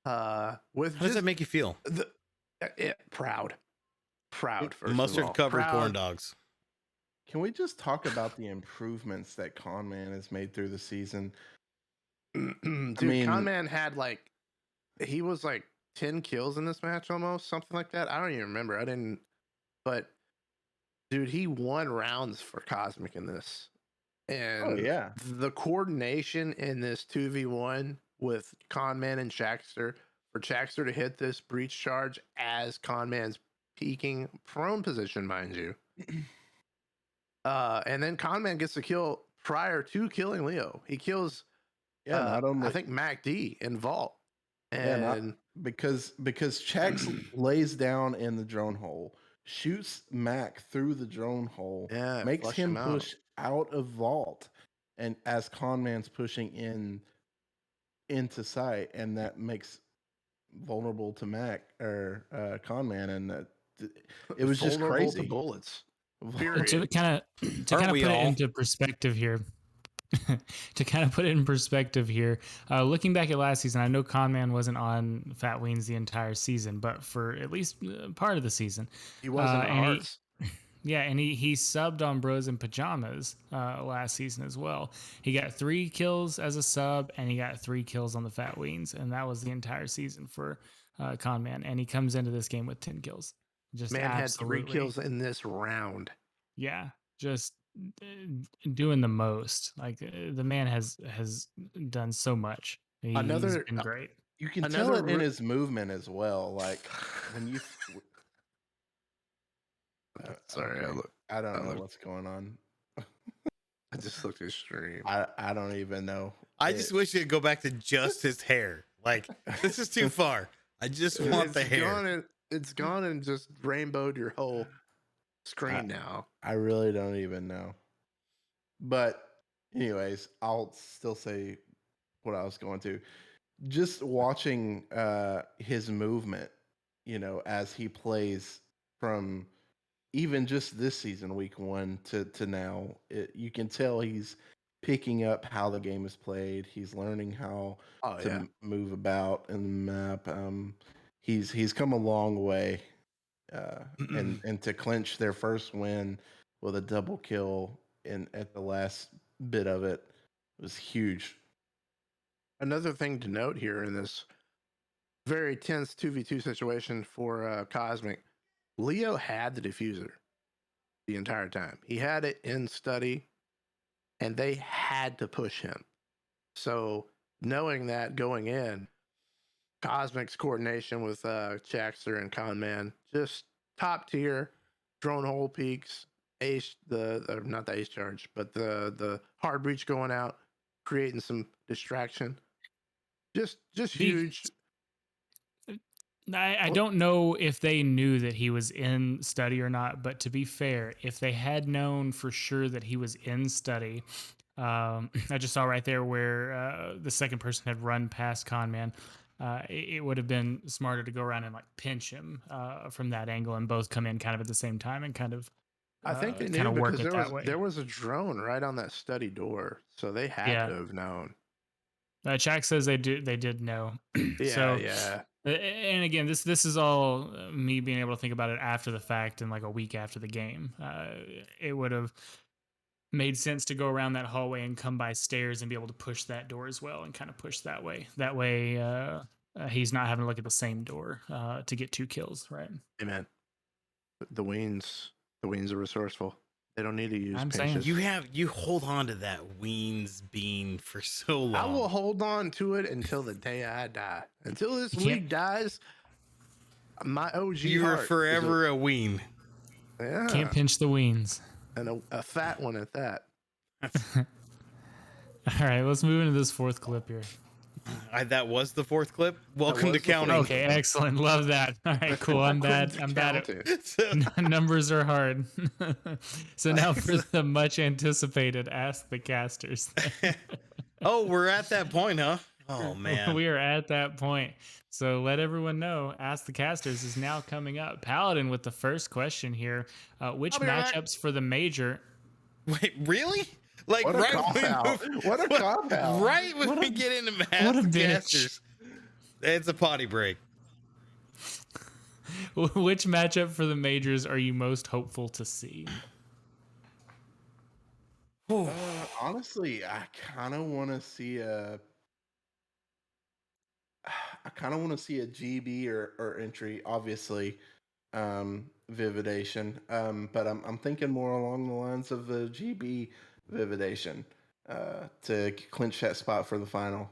With How does just that make you feel? proud. First of all. Mustard covered Proud. corn dogs. Can we just talk about the improvements that Conman has made through the season? Dude, mean- Conman had he was 10 kills in this match almost, something like that. I don't even remember. I didn't, but dude, he won rounds for Cosmic in this. And Oh yeah, the coordination in this 2v1 with Conman and Shaxter, for Shaxter to hit this breach charge as Conman's peeking prone position, mind you. And then Conman gets the kill prior to killing Leo. He kills yeah. Not only I think Mac D in Vault. Yeah, And because Chax lays down in the drone hole. shoots Mac through the drone hole, Yeah, makes flushed him him out. push out of vault, and as Conman's pushing into sight, and that makes vulnerable to Mac or Conman, and it was just Vulnerable crazy. to bullets. To Period. kind Aren't of we put it all? into perspective here. To kind of put it in perspective here, looking back at last season, I know Conman wasn't on Fat Weens the entire season, but for at least part of the season, He wasn't and Hearts. he subbed on Bros in Pajamas last season as well. He got 3 kills as a sub, and he got 3 kills on the Fat Weens, and that was the entire season for Conman. And he comes into this game with 10 kills. Just Man had 3 absolutely, kills in this round. yeah, just doing the most. Like the man has done so much. He's Another- been great. You can Another tell it in re- his movement as well. Like when you. Sorry, okay. I don't know looked- what's going on. I just looked at his stream. I don't even know. I just wish it'd go back to just his hair. Like, this is too far. I just want the hair. It's gone and just rainbowed your whole screen now. I really don't even know. But anyways, I'll still say what I was going to. Just watching his movement, as he plays from even just this season, week 1 to now, you can tell he's picking up how the game is played. He's learning how to move about in the map. He's come a long way, and to clinch their first win with a double kill at the last bit of it was huge. Another thing to note here in this very tense 2v2 situation for Cosmic, Leo had the diffuser the entire time. He had it in study, and they had to push him. So knowing that going in, Cosmic's coordination with Jaxter and Conman, just top tier. Drone hole peaks, ace not the ace charge, but the hard breach going out, creating some distraction. Just huge. I don't know if they knew that he was in study or not, but to be fair, if they had known for sure that he was in study, I just saw right there where the second person had run past Conman. It would have been smarter to go around and like pinch him from that angle, and both come in kind of at the same time and kind of. I think they kind knew of work because it that way. there was a drone right on that study door, so they had to have known. Chak says they did know. Yeah, So, yeah. And again, this is all me being able to think about it after the fact and like a week after the game. It would have made sense to go around that hallway and come by stairs and be able to push that door as well and kind of push that way. That way, he's not having to look at the same door to get 2 kills, right? Amen. The Weens are resourceful. They don't need to use I'm saying patience. You hold on to that Weens bean for so long. I will hold on to it until the day I die. Until this You can't- league dies, my OG You are heart is forever a Ween. yeah, Can't pinch the weens. and a fat one at that. All right, let's move into this 4th clip here. That was the 4th clip. Welcome was to the fourth. counting. Okay, excellent. Love that. All right, cool. I'm bad. I'm bad at Counting. numbers are hard. So now for the much anticipated Ask the Casters. Oh, we're at that point, huh? Oh man. We are at that point. So let everyone know Ask the Casters is now coming up. Paladin with the first question here. Which I'll be right back. matchups for the major? Wait, really? Like What a right cop when we out. move- What a cop out. Right when we get into what a Ask the bitch. Casters. It's a potty break. Which matchup for the majors are you most hopeful to see? Honestly, I kind of want to see a. I kind of want to see a GB or entry. Obviously, Vividation. But I'm thinking more along the lines of the GB Vividation to clinch that spot for the final.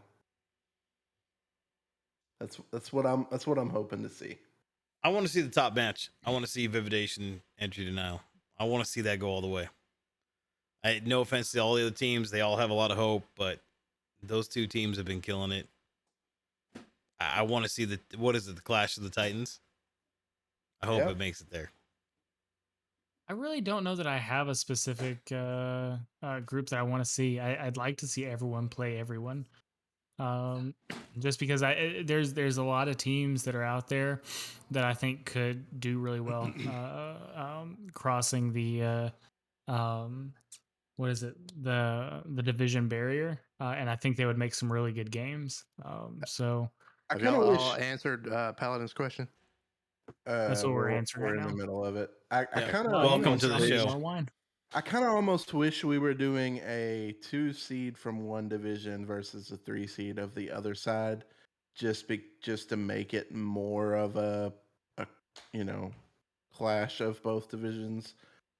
That's what I'm hoping to see. I want to see the top match. I want to see Vividation entry denial. I want to see that go all the way. No offense to all the other teams, they all have a lot of hope, but those 2 teams have been killing it. I want to see the Clash of the Titans. I hope Yep. it makes it there. I really don't know that I have a specific group that I want to see. I'd like to see everyone play everyone. Just because there's a lot of teams that are out there that I think could do really well crossing the what is it, the division barrier, and I think they would make some really good games. So I Have kind of y'all wish all answered Paladin's question? that's what we're answering we're right in the now. middle of it. I Yeah. kind of Welcome to the Tell me show. more wine. I kind of almost wish we were doing a 2 seed from one division versus a 3 seed of the other side, just to make it more of a clash of both divisions.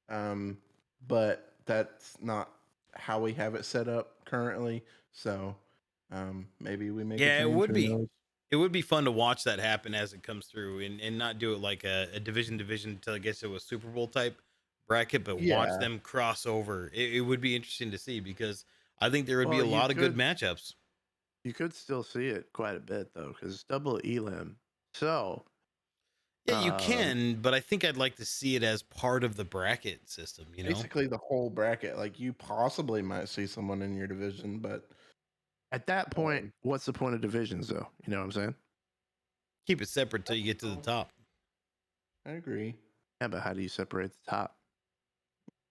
But that's not how we have it set up currently. So maybe we make a Yeah, it change. would Who be. knows? It would be fun to watch that happen as it comes through, and not do it like a division until it gets to a Super Bowl type bracket, but watch Yeah. them cross over. It would be interesting to see, because I think there would be a Well, you lot of good could- matchups. You could still see it quite a bit though, because it's double elim. So Yeah, you can, but I think I'd like to see it as part of the bracket system, you know? Basically, the whole bracket. Like you possibly might see someone in your division, but at that point, what's the point of divisions though? You know what I'm saying? Keep it separate till you get to the top. I agree. Yeah, but how do you separate the top?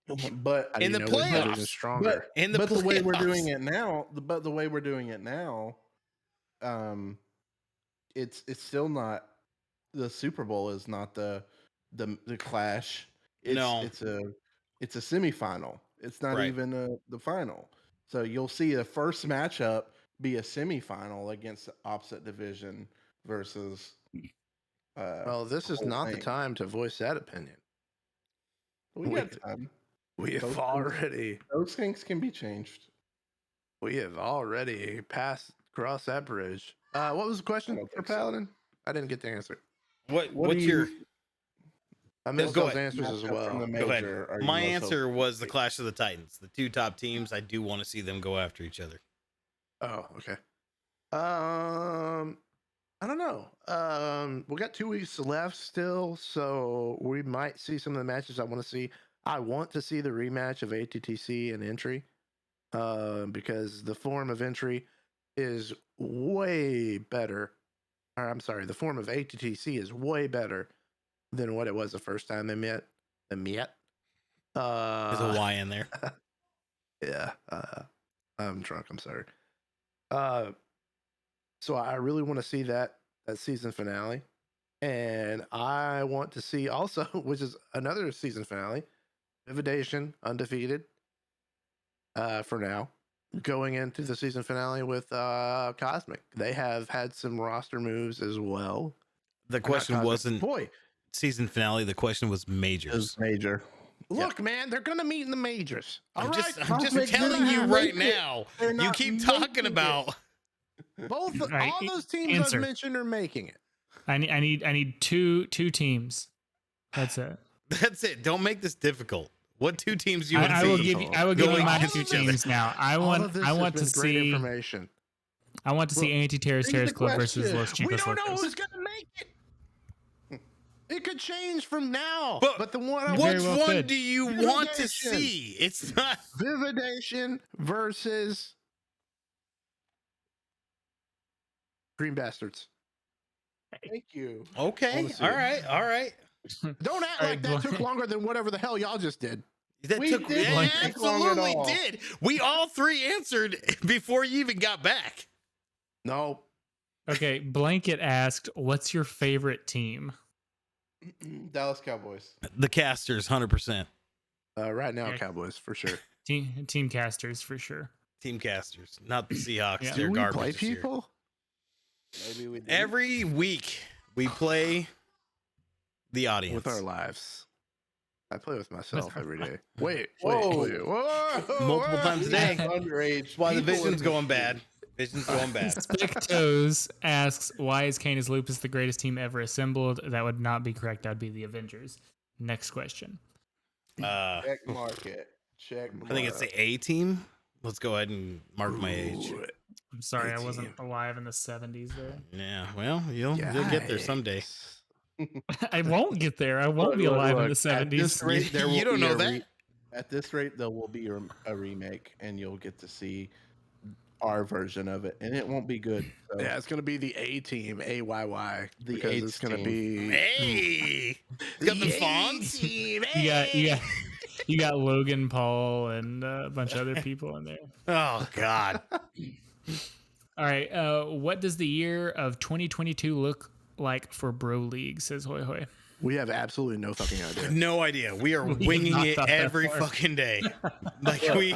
But How do In you the know which division's playoffs. stronger? In the but the way we're playoffs. doing it now, it's still not, the Super Bowl is not the clash. No. it's a semifinal. It's not Right. even the final. So you'll see the first matchup be a semifinal against the opposite division versus. Well, this is whole not the thing. time to voice that opinion. We got time. We have Those things- already Those things can be changed. passed across that bridge. What was the question don't for think so. Paladin? I didn't get the answer. What's do your I missed go those ahead. answers as matchup well. from the Go ahead. major are you My most answer hopeful was to the see? Clash of the Titans. The two top teams, I do want to see them go after each other. Oh, okay. I don't know. We got 2 weeks left still, so we might see some of the matches I want to see. I want to see the rematch of ATTC and Entry, because the form of Entry is way better. Or I'm sorry, the form of ATTC is way better than what it was the first time they met. There's a Y in there. Yeah, I'm drunk. I'm sorry. So I really want to see that season finale, and I want to see also, which is another season finale, Vividation undefeated. For now, going into the season finale with Cosmic, they have had some roster moves as well. The Or not question Cosmic, wasn't boy. season finale. The question was majors. Major. Look, man, they're gonna meet in the majors. All I'm right, just Cosmic telling didn't you make right it. now. They're You not keep talking making about. both Right, all those teams answer. I've mentioned are making it. I need two teams. That's it. That's it. Don't make this difficult. What two teams do you want to I see? will give you. I will give you going my against two each other? teams now. I All want. of this I has want been to great see. information. I want to see Anti-Terrorist here's Terrorist the Club versus question. Los We Chicos don't know Locos. who's gonna make it. It could change from now. But But the one I It very Which well one could. do you want to Vividation. see? It's not. Vividation versus Green Bastards. Thank you. Okay. see All it. right. All right. Don't act All like right, that took longer than whatever the hell y'all just did. That We took. didn't Yeah, take long at absolutely all. did. We all three answered before you even got back. No. Okay, Blanket asked, "What's your favorite team?" Dallas Cowboys. The Casters, 100%. Right now, Yeah. Cowboys for sure. Team Casters for sure. Team Casters, not the Seahawks. Yeah. They're Do we garbage play this year. people? Maybe we did. Every week we play the audience. With our lives. I play with myself our every day. Wait, Whoa. wait. Whoa. Multiple times a day. Underage. That's why the people vision's in going this bad. Vision's going bad. Spectos asks, "Why is Canis Lupus the greatest team ever assembled?" That would not be correct. That'd be the Avengers. Next question. Check market. Check. I think it's the A team. Let's go ahead and mark my age. Ooh, I'm sorry, I Good wasn't team. alive in the 70s there. Yeah, well, you'll get there someday. yikes. I won't get there. I won't Look, be look, alive in look, the at this 70s. rate, there You will don't be know a that. at this rate, there will be a remake, and you'll get to see our version of it, and it won't be good. So Yeah, it's gonna be the A team, AYY, The because A it's gonna team. be Hey, it's got the fonts. team. You got Logan Paul and a bunch of other people in there. Oh God. All right. What does the year of 2022 look like for Bro League? Says Hoy Hoy. We have absolutely no fucking idea. No idea. We are We have winging not it thought that every far. fucking day. Like Look, we.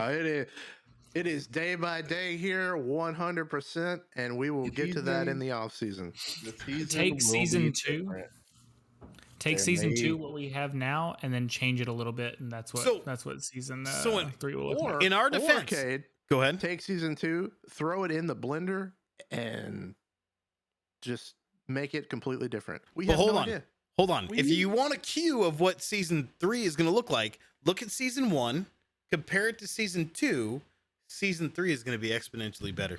It is day by day here, 100%, and we will get to that in the off season. The season Take will season be 2. different. Take There season may- 2, what we have now, and then change it a little bit, and that's what season so in- 3 will look Or like. In our or, defense- Cade, Go ahead. take season 2, throw it in the blender, and just make it completely different. We But have hold no on. idea. Hold on. We If need- you want a cue of what season 3 is going to look like, look at season 1, compare it to season 2. Season 3 is going to be exponentially better.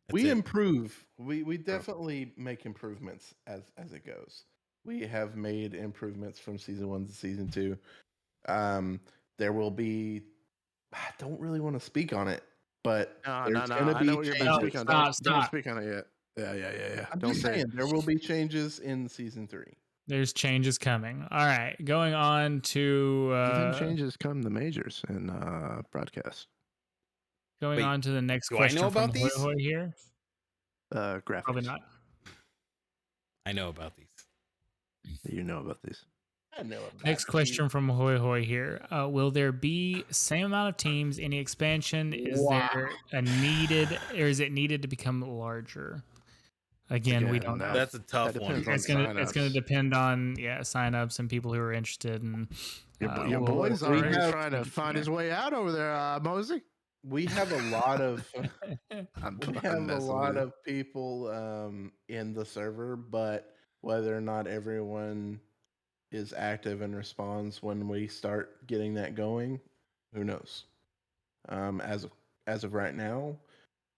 That's We it. improve. We definitely make improvements as it goes. We have made improvements from season 1 to season 2. There will be. I don't really want to speak on it, but No. there's going to I be know what you're about to changes. speak on. Stop, Don't stop. speak on it yet. Yeah. I'm Don't just say saying it. there will be changes in season 3. There's changes coming. All right, going on to Even changes come the majors and broadcast. going Wait, on to the next do I question know about from Hoy these? Hoy here. Graphics. Probably not. I know about these. You know about these. I know. about Next it. question from Hoy Hoy here. Will there be same amount of teams? Any expansion? Is there a needed, or is it needed to become larger? Again, we don't know. That's a tough one. depends on It's gonna signups. depend on signups and people who are interested. And Your we'll- boy's we already have- trying to find his way out over there, Mosey. We have a lot of I'm we have a messing lot with you. of people in the server, but whether or not everyone is active and responds when we start getting that going, who knows? As of right now,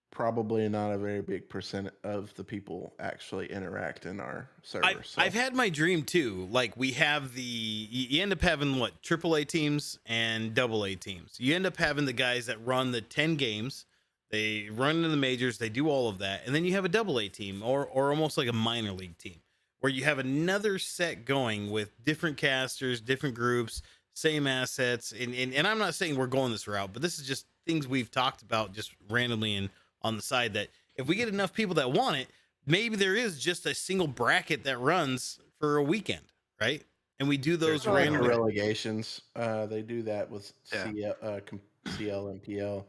probably not a very big percent of the people actually interact in our server. I've had my dream too. Like we have you end up having what, AAA teams and AA teams. You end up having the guys that run the 10 games. They run into the majors. They do all of that, and then you have a AA team or almost like a minor league team where you have another set going with different casters, different groups, same assets. And I'm not saying we're going this route, but this is just things we've talked about just randomly and on the side, that if we get enough people that want it, maybe there is just a single bracket that runs for a weekend, right? And we do those Like the randomly. relegations. They do that with Yeah. CL and PL,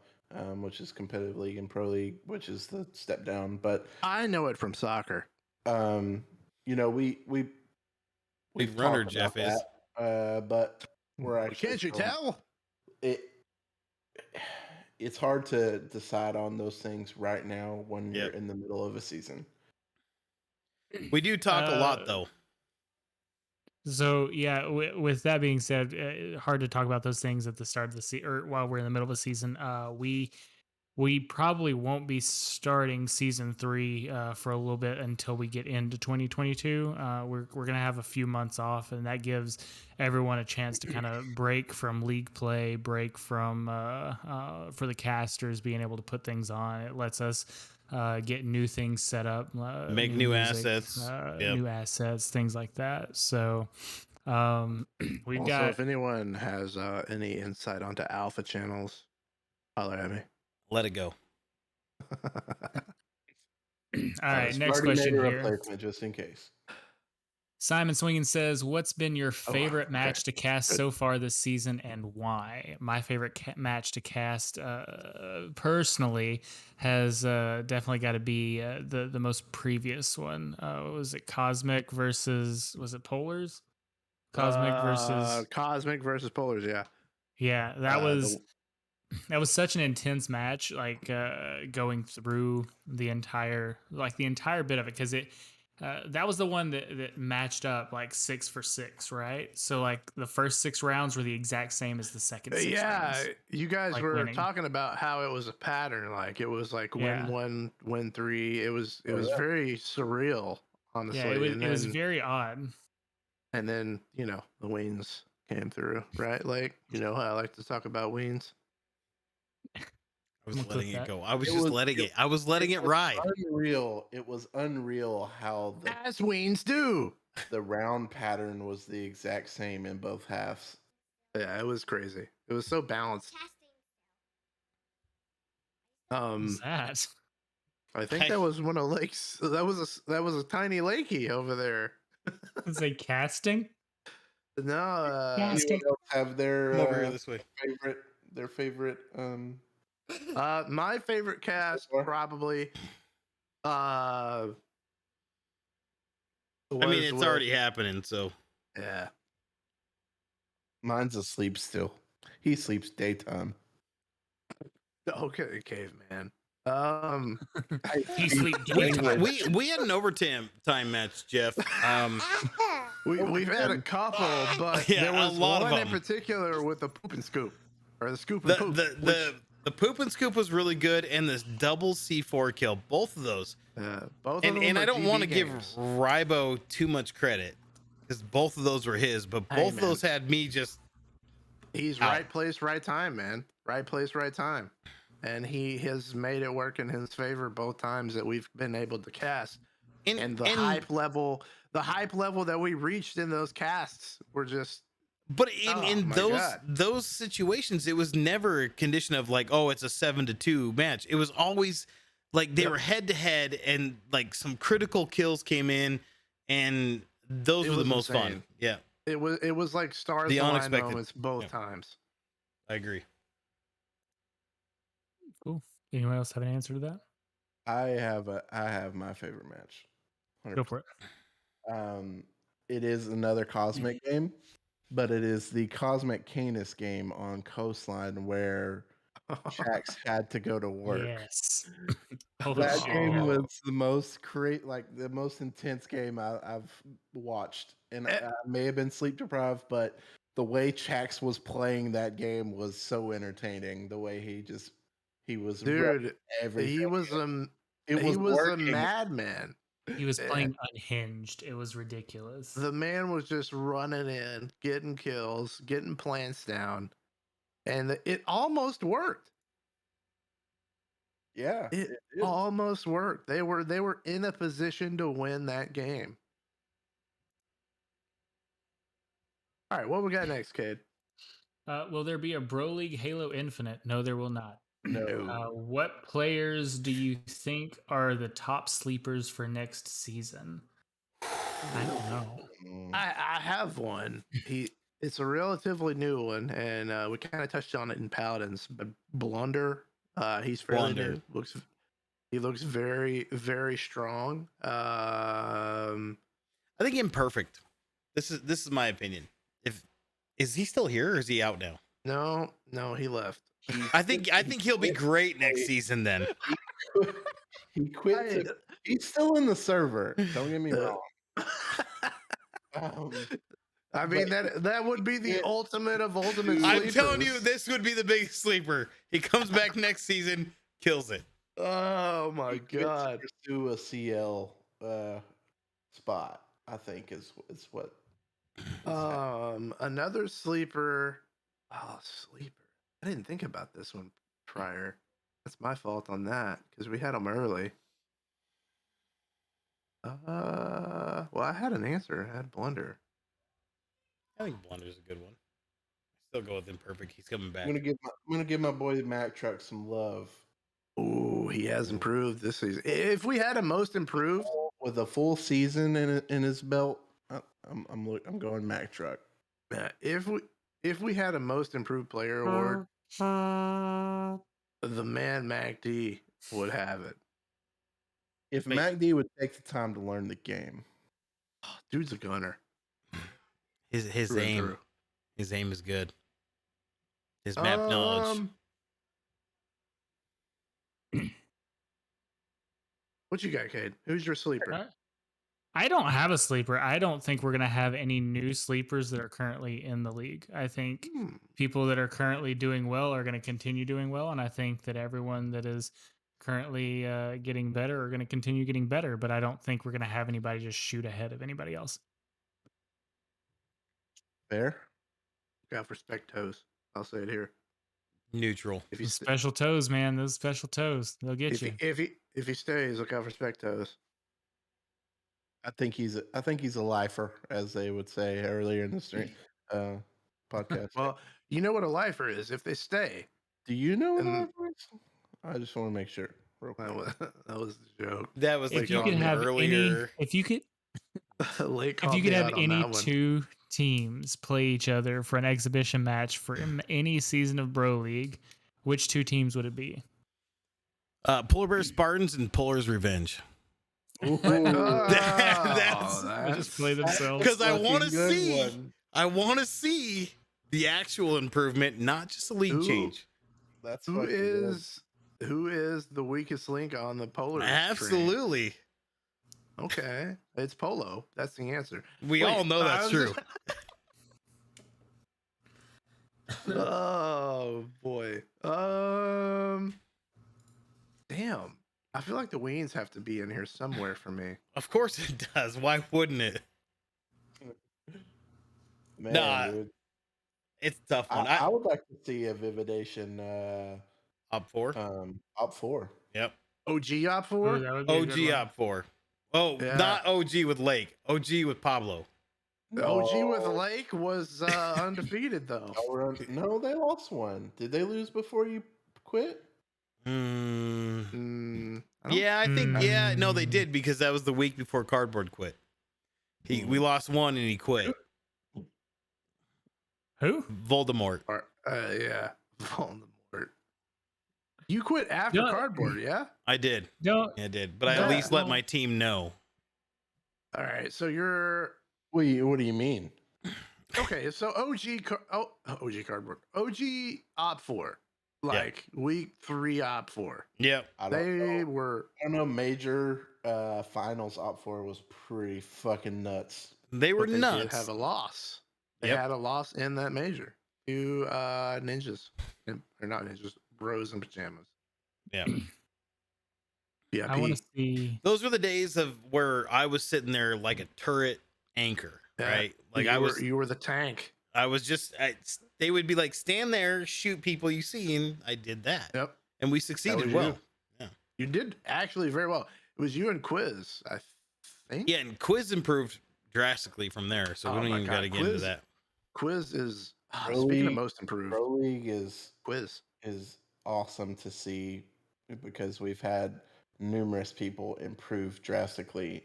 which is competitive league, and pro league, which is the step down. But I know it from soccer. we Big we've runner talked Jeff about is. that, but we're actually Can't you still- tell? It's hard to decide on those things right now when Yep. you're in the middle of a season. We do talk a lot though. So yeah, with that being said, hard to talk about those things at the start of the season or while we're in the middle of a season. We probably won't be starting season 3 for a little bit until we get into 2022. We're gonna have a few months off, and that gives everyone a chance to kind of break from league play, break from for the casters being able to put things on. It lets us get new things set up, Make new music, assets. Yep. new assets, things like that. So we've Also, got if anyone has any insight onto alpha channels, holler at me. Let it go. all right. Next Already made question a here. replacement just in case. Simon Swinging says, "What's been your favorite okay. match to cast Good. so far this season, and why?" My favorite match to cast, personally, has definitely got to be the most previous one. Was it Cosmic versus? Was it Polars? Cosmic versus. Cosmic versus Polars. Yeah. Yeah, that the- was such an intense match. Like going through the entire bit of it, because it. That was the one that matched up like 6 for 6, right? So like the first 6 rounds were the exact same as the second 6 Yeah, rounds. you guys Like were winning. talking about how it was a pattern. Like it was like Yeah. win 1, win 3. It was Oh, yeah. very surreal, honestly. Yeah, it was, and it was then very odd. And then, the Weens came through, right? Like, how I like to talk about Weens. I I'm was gonna clip letting it that. go. I was It just was- letting it- it. I was letting it was ride. Unreal. It was unreal how As Weens do. the round pattern was the exact same in both halves. Yeah, it was crazy. It was so balanced. What's that? I think that was one of Lake's. That was a tiny Lakey over there. Is it casting? No, Anyone else have their Come over here this way. favorite my favorite cast far? probably. I mean, was it's with- already happening. So Yeah. Mine's asleep still. He sleeps daytime. Okay, caveman. He sleep daytime. we had an overtime match, Jeff. We've had a couple, but Yeah, there was a lot of one in them. particular with the poop and scoop, or the scoop and poop. The poop and scoop was really good, and this double C4 kill, both of those. Both of them And are I don't want to DB give games. Rybo too much credit because both of those were his, but Hey, both of man. those had me just. He's out. right place, right time, man. Right place, right time. And he has made it work in his favor both times that we've been able to cast. And the hype level that we reached in those casts were just But Oh, in my those God. those situations, it was never a condition of like, oh, it's a 7-2 match. It was always like they Yep. were head to head, and like some critical kills came in, and those It were the was most fun. insane. Yeah, it was like stars The align unexpected. moments both Yeah. times. I agree. Cool. Anyone else have an answer to that? I have my favorite match. Go for it. It is another Cosmic game, but it is the Cosmic Canis game on Coastline where Shax had to go to work. Yes. Oh, That game Oh. was the most the most intense game I've watched, and I may have been sleep deprived, but the way Shax was playing that game was so entertaining. The way he was wrecking Dude, everything. he was It he was a working. madman. He was Yeah. playing unhinged. It was ridiculous. The man was just running in, getting kills, getting plants down, and it almost worked. Yeah, It did. almost worked. They were in a position to win that game. All right, what we got next, kid? Will there be a Bro League Halo Infinite? No, there will not. No. What players do you think are the top sleepers for next season? I don't know. I have one. It's a relatively new one, and we kind of touched on it in Paladins. But Blunder, he's fairly Blunder. new. He looks very, very strong. I think imperfect. This is my opinion. Is he still here or is he out now? No, he left. I think he'll be great next season then. He quit. He's still in the server. Don't get me Uh, wrong. I mean but- that would be the Yeah. ultimate of ultimate. I'm telling you, sleepers. this would be the biggest sleeper. He comes back next season, kills it. Oh my He quit to god. pursue a CL spot. I think is what. Another sleeper. Oh, sleeper. I didn't think about this one prior. That's my fault on that because we had them early. Well, I had an answer. I had Blunder. I think Blunder's a good one. Still go with imperfect. He's coming back. I'm gonna give my boy Mac Truck some love Ooh, he has improved this season. If we had a most improved, with a full season in his belt. I'm going Mac Truck. if we had a most improved player award, the man Mac D would have it. If Wait. Mac D would take the time to learn the game, Dude's a gunner. His Through and aim. through. His aim is good. His map knowledge. What you got, Cade? Who's your sleeper? I don't have a sleeper. I don't think we're going to have any new sleepers that are currently in the league. I think Hmm. people that are currently doing well are going to continue doing well. And I think that everyone that is currently getting better are going to continue getting better. But I don't think we're going to have anybody just shoot ahead of anybody else. Fair. Look out for Spectos. I'll say it here. Neutral. If he Those st- special toes, man. Those special toes. They'll get if you. if he stays, look out for Spectos. I think he's a lifer, as they would say earlier in the stream podcast. Well, you know what a lifer is if they stay. Do you know what a and- lifer is? I just want to make sure. Real quick. That was the joke. That was the If you joke could have earlier. if you could Late if called you could me have out on any that one. two teams play each other for an exhibition match for any season of Bro League, which two teams would it be? Polar Bear Spartans and Polar's Revenge. That's They just play themselves. Because I want to Fucking good see, one. I want to see the actual improvement, not just a league Ooh. change. That's who fucking good. is the weakest link on the polar train? Absolutely. Okay, it's Polo. That's the answer. We Wait, all know I that's was true. Oh boy. Damn. I feel like the Weens have to be in here somewhere for me. Of course it does. Why wouldn't it? Man, Nah, dude. It's a tough one. I would like to see a Vividation Op 4. Op 4. Yep. OG Op Ooh, 4? that would be a good OG one. Op 4. Oh, Yeah. not OG with Lake. OG with Pablo. OG with Lake was undefeated though. No, they lost one. Did they lose before you quit? Mm, I don't- Yeah, I think no, they did because that was the week before Cardboard quit. We lost one and he quit. Who? Voldemort. Yeah. Voldemort. You quit after No. Cardboard, yeah? I did. Don't. I did. But I Yeah. at least let my team know. All right. So you're What do you mean? okay. So OG Cardboard. OG Op 4. Like week 3 Op 4. Yep. I don't They know. were I don't know. Major finals Op 4 was pretty fucking nuts. They were but they did nuts. have a loss. They Yep. had a loss in that major. To ninjas. Or not ninjas, bros in pajamas. Yeah. VIP. I want to see. Those were the days of where I was sitting there like a turret anchor, Yeah. right? Like you were the tank. I was just they would be like, stand there, shoot people you see, and I did that. Yep. And we was succeeded you. well. You did actually very well. It was you and Quiz, I think. Yeah, and Quiz improved drastically from there, so Oh we don't my even God, got to get into Quiz- that. Quiz is Pro speaking of League- most improved. Pro League is Quiz. awesome to see because we've had numerous people improve drastically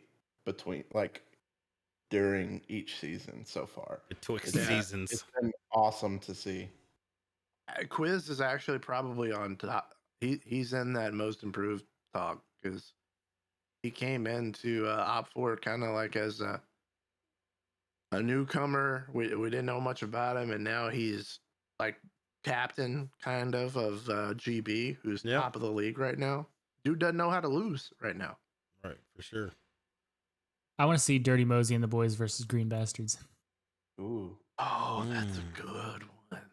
during each season so far. Betwixt Yeah. seasons. It's been awesome to see. Quiz is actually probably on top. He's in that most improved talk because he came into Op 4 kind of like as a newcomer. We didn't know much about him, and now he's like captain kind of GB, who's Yep. top of the league right now. Dude doesn't know how to lose right now. Right, for sure. I want to see Dirty Mosey and the boys versus Green Bastards. Ooh. Oh, that's a Mm. good one.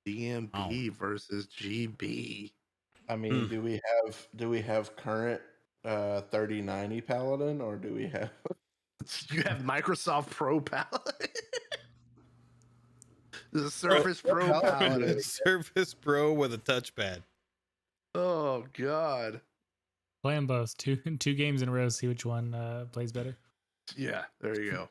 DMB versus GB. I mean, Hmm. do we have current 3090 Paladin or do we have You have Microsoft Pro Paladin. The Surface Pro Paladin. Paladin. Surface Pro with a touchpad. Oh God. Play them both. Two games in a row. See which one plays better. Yeah, there you go.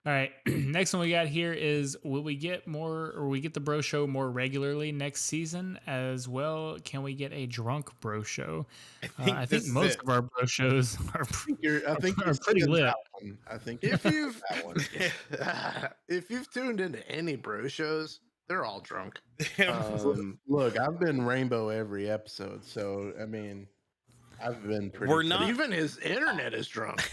All right. Next one we got here is will we get the bro show more regularly next season as well? Can we get a drunk bro show? I think this is most it. of our bro shows are I think are you're pretty seeing lit. that one. I think If you're you've that one. if you've tuned into any bro shows, they're all drunk. Look, I've been rainbow every episode, so I mean, I've been pretty. We're not- Even his internet is drunk.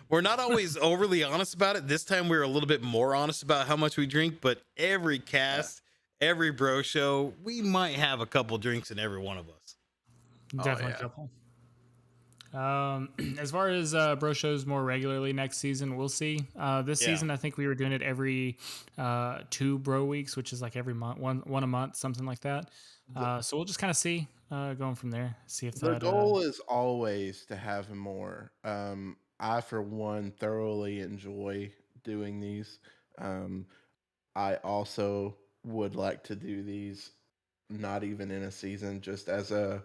We're not always overly honest about it. This time we're a little bit more honest about how much we drink, but every cast, every bro show, we might have a couple drinks in every one of us. Definitely yeah. a couple. As far as bro shows more regularly next season, we'll see. This Yeah. season, I think we were doing it every 2 bro weeks, which is like every month, one a month, something like that. So we'll just kind of see going from there. See if The that goal is always to have more. I, for one, thoroughly enjoy doing these. I also would like to do these not even in a season, just as a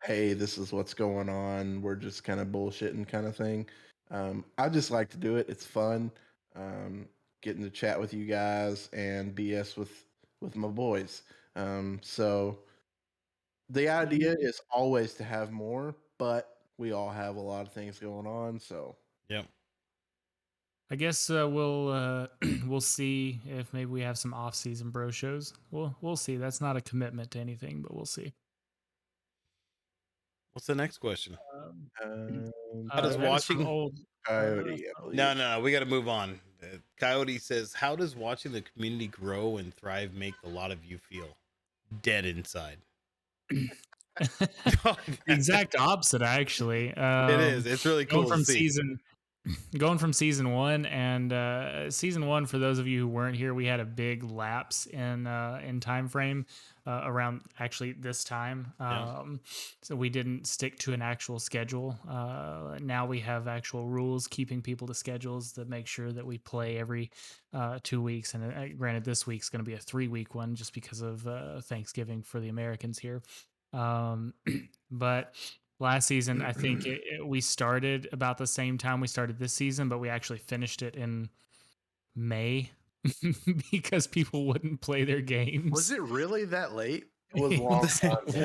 hey, this is what's going on. We're just kind of bullshitting kind of thing. I just like to do it. It's fun. Um, Getting to chat with you guys and BS with my boys. So the idea is always to have more, but we all have a lot of things going on. So Yep. I guess we'll we'll see if maybe we have some off-season bro shows. We'll see. That's not a commitment to anything, but we'll see. What's the next question? How does that is from watching- old Coyote, I believe. No, we got to move on. Coyote says, "How does watching the community grow and thrive make a lot of you feel dead inside?" the exact opposite, actually. It is. It's really cool Going from to see. going from season one, and season one, for those of you who weren't here, we had a big lapse in time frame around actually this time. So we didn't stick to an actual schedule. Now we have actual rules keeping people to schedules that make sure that we play every 2 weeks. And granted, this week's going to be a 3-week one just because of Thanksgiving for the Americans here. But last season, I think we started about the same time we started this season, but we actually finished it in May because people wouldn't play their games. Was it really that late? It was long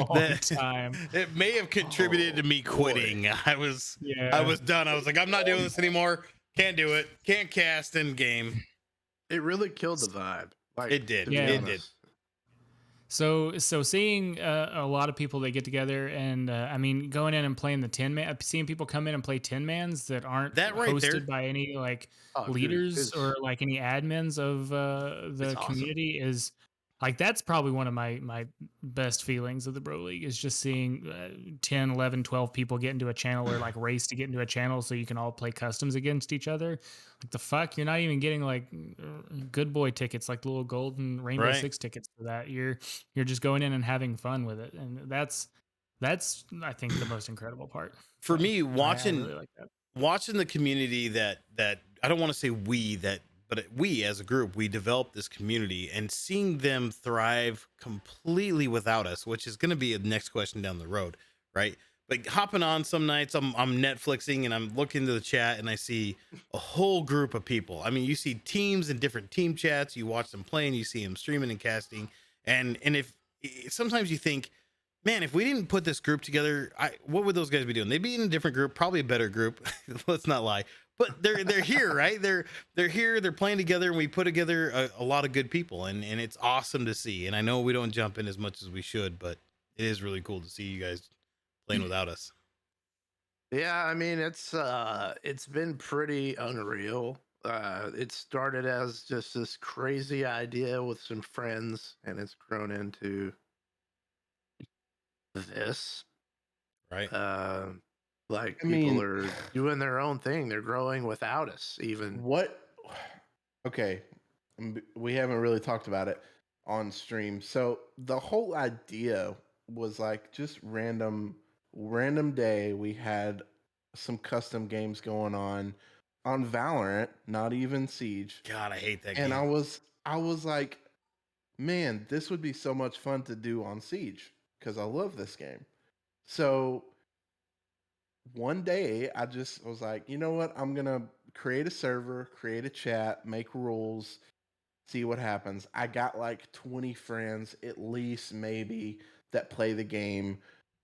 Long time. It may have contributed to me quitting. I was done. I was like, I'm not doing this anymore. Can't do it. Can't cast in game. It really killed the vibe. Like, It did. to be Yeah. It honest. did. So seeing a lot of people that get together, and I mean, going in and playing the 10-man, seeing people come in and play 10-mans that aren't That right hosted there- by any like Oh, dude, leaders it's- or like any admins of the It's awesome. community is like, that's probably one of my best feelings of the Bro League, is just seeing 10, 11, 12 people get into a channel or like race to get into a channel so you can all play customs against each other. Like, the fuck, you're not even getting like good boy tickets, like little golden Rainbow Right. Six tickets for that. You're just going in and having fun with it, and that's I think the most incredible part. For So, me, I watching really like that. watching the community that I don't want to say but we as a group, we developed this community, and seeing them thrive completely without us, which is going to be a next question down the road, right? But hopping on some nights, I'm Netflixing and I'm looking to the chat and I see a whole group of people. I mean, you see teams and different team chats. You watch them playing, you see them streaming and casting, and if sometimes you think, man, if we didn't put this group together, what would those guys be doing? They'd be in a different group, probably a better group. Let's not lie. But they're here, right? They're here. They're playing together, and we put together a lot of good people, and it's awesome to see. And I know we don't jump in as much as we should, but it is really cool to see you guys playing without us. Yeah, I mean, it's been pretty unreal. It started as just this crazy idea with some friends, and it's grown into this. Right. Like, I people mean- are doing their own thing. They're growing without us, even. What? Okay, we haven't really talked about it on stream. So the whole idea was like just random day. We had some custom games going on Valorant, not even Siege. God, I hate that And game. I was like, man, this would be so much fun to do on Siege because I love this game. So one day I just was like, you know what? I'm gonna create a server, create a chat, make rules, see what happens. I got like 20 friends at least, maybe, that play the game.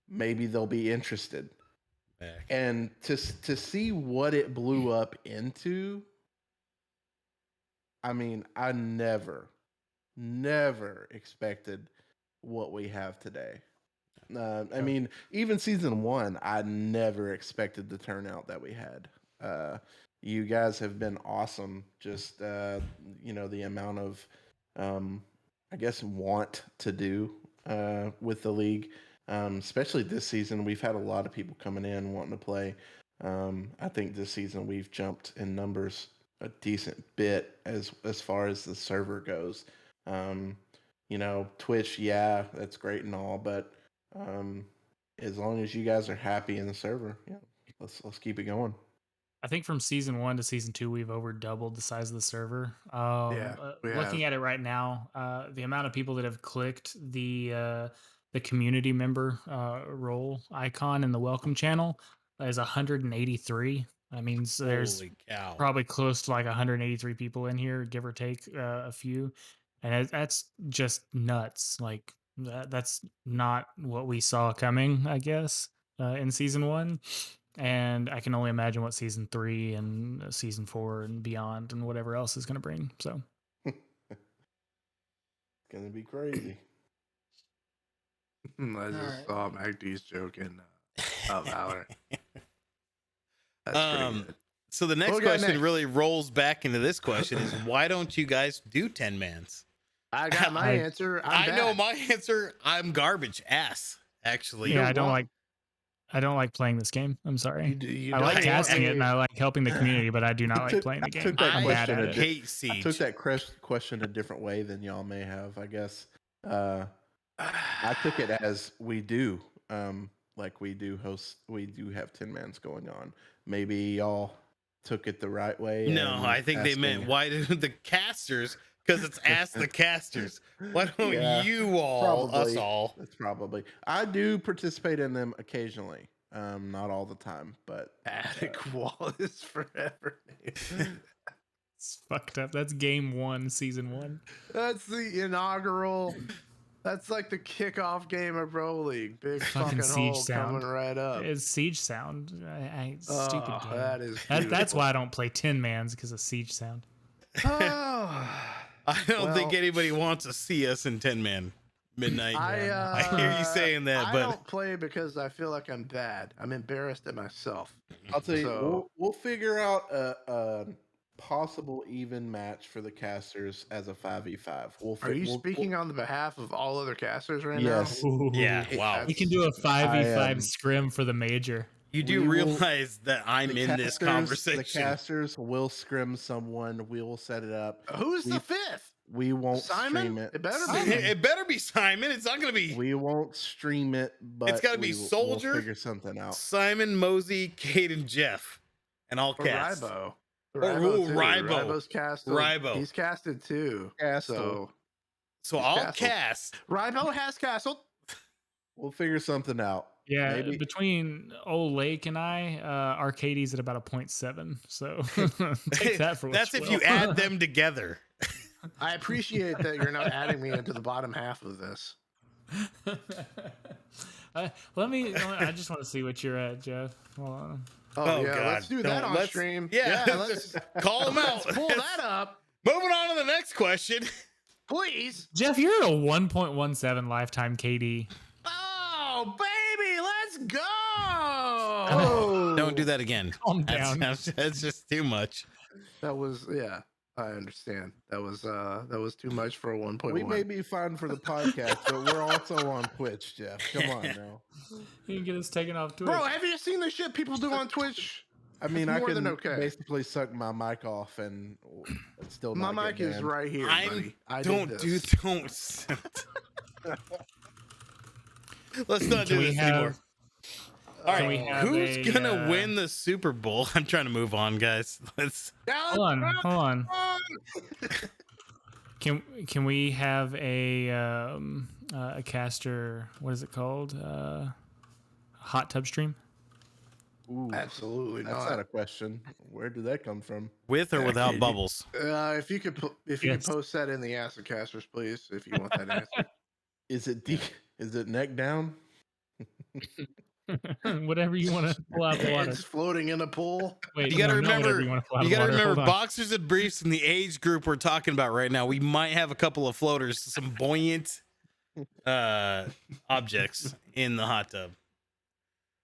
Maybe they'll be interested. Back. And to see what it blew up into, I mean, I never expected what we have today. I mean, even season 1, I never expected the turnout that we had. You guys have been awesome. Just the amount of, I guess, want to do with the league. Especially this season, we've had a lot of people coming in wanting to play. I think this season we've jumped in numbers a decent bit as far as the server goes. Twitch, yeah, that's great and all, but as long as you guys are happy in the server, yeah, let's keep it going. I think from season 1 to season 2, we've over doubled the size of the server. we Looking have. at it right now, the amount of people that have clicked the community member role icon in the welcome channel is 183. That means there's Holy cow. probably close to like 183 people in here, give or take a few, and that's just nuts. Like that's not what we saw coming, I guess, in season 1. And I can only imagine what season 3 and season 4 and beyond and whatever else is going to bring. So It's gonna be crazy. I just saw MacD's joke in Valor. That's pretty good. So the next What we got question next? really rolls back into this question is why don't you guys do 10 mans? I got my answer. I know bad. my answer. I'm garbage ass, actually. yeah, don't I don't like playing this game. I'm sorry. You I don't like want casting it and a- I like helping the community, but I do not like playing the game. took that I'm bad question at a it. hate I Siege. took that question a different way than y'all may have. I guess I took it as we do. Like we do have 10 mans going on. Maybe y'all took it the right way. No, and I think they asking- meant why do the casters? Because it's ask the casters. Why don't Yeah, you all, us probably. all? It's probably. I do participate in them occasionally. Not all the time, but Attic Wallace forever. It's fucked up. That's game 1, season 1. That's the inaugural. That's like the kickoff game of Pro League. Big Fucking fucking Siege hole sound. coming right up. It's Siege sound. Stupid Oh, game. that is. That's beautiful. why I don't play 10 mans, because of Siege sound. Oh, I don't think Well- anybody wants to see us in 10 man midnight. I hear you saying that, I but don't play because I feel like I'm bad. I'm embarrassed at myself. I'll tell you, So- we'll figure out a possible even match for the casters as a 5v5. Are you speaking on the behalf of all other casters right Yes. Ooh. yeah, wow. We can do a 5v5 am- scrim for the major. You do we will- realize that I'm The in this casters- conversation. The casters will scrim someone. We will set it up. Who's We- the fifth? We won't Simon? stream it. It better be. Simon. It better be Simon. It's not going to be We won't stream it, but gotta be we'll Soldier. figure something out. Simon, Mosey, Kate, and Jeff. And all Or cast. Rybo. ooh, too. Rybo. Rybo's casted. Rybo. He's casted too. Castle. So So I'll Castle. cast. Rybo has castled. We'll figure something out. Yeah, Maybe- between Old Lake and I, Arcades at about a 0.7. So take that for what That's you if will. you add them together. I appreciate that you're not adding me into the bottom half of this. Let me. I just want to see what you're at, Jeff. Hold on. Oh, yeah, God. let's do that Don't- on let's- stream. Yeah, let's call them out. let's pull that up, Moving on to the next question. please. Jeff, you're at a 1.17 lifetime KD. Oh, baby, let's go. Oh, Don't do that again. Calm down. That's just too much. That was I understand. That was too much for a 1.1. We may be fine for the podcast, but we're also on Twitch, Jeff. Come on now. You can get us taken off Twitch. Bro, have you seen the shit people do on Twitch? I mean, It's I more can than okay. basically suck my mic off and still My not mic get is banned. right here, buddy. I don't did do this. don't. Let's not Can do we this have- anymore. All can we right, have who's a, gonna win the Super Bowl? I'm trying to move on, guys. Let's. Hold on. Can we have a caster? What is it called? Hot tub stream. Ooh, Absolutely that's not. not a question. Where did that come from? With or without Katie. bubbles? If you could Yes. post that in the Ask the Casters, please, if you want that answer. Is it neck down? Whatever you want to pull out the water. Heads floating in a pool. Wait, You gotta no, not whatever remember- You, wanna pull out You the got to water. remember, Hold on. boxers and briefs in the age group we're talking about right now. We might have a couple of floaters, some buoyant objects in the hot tub.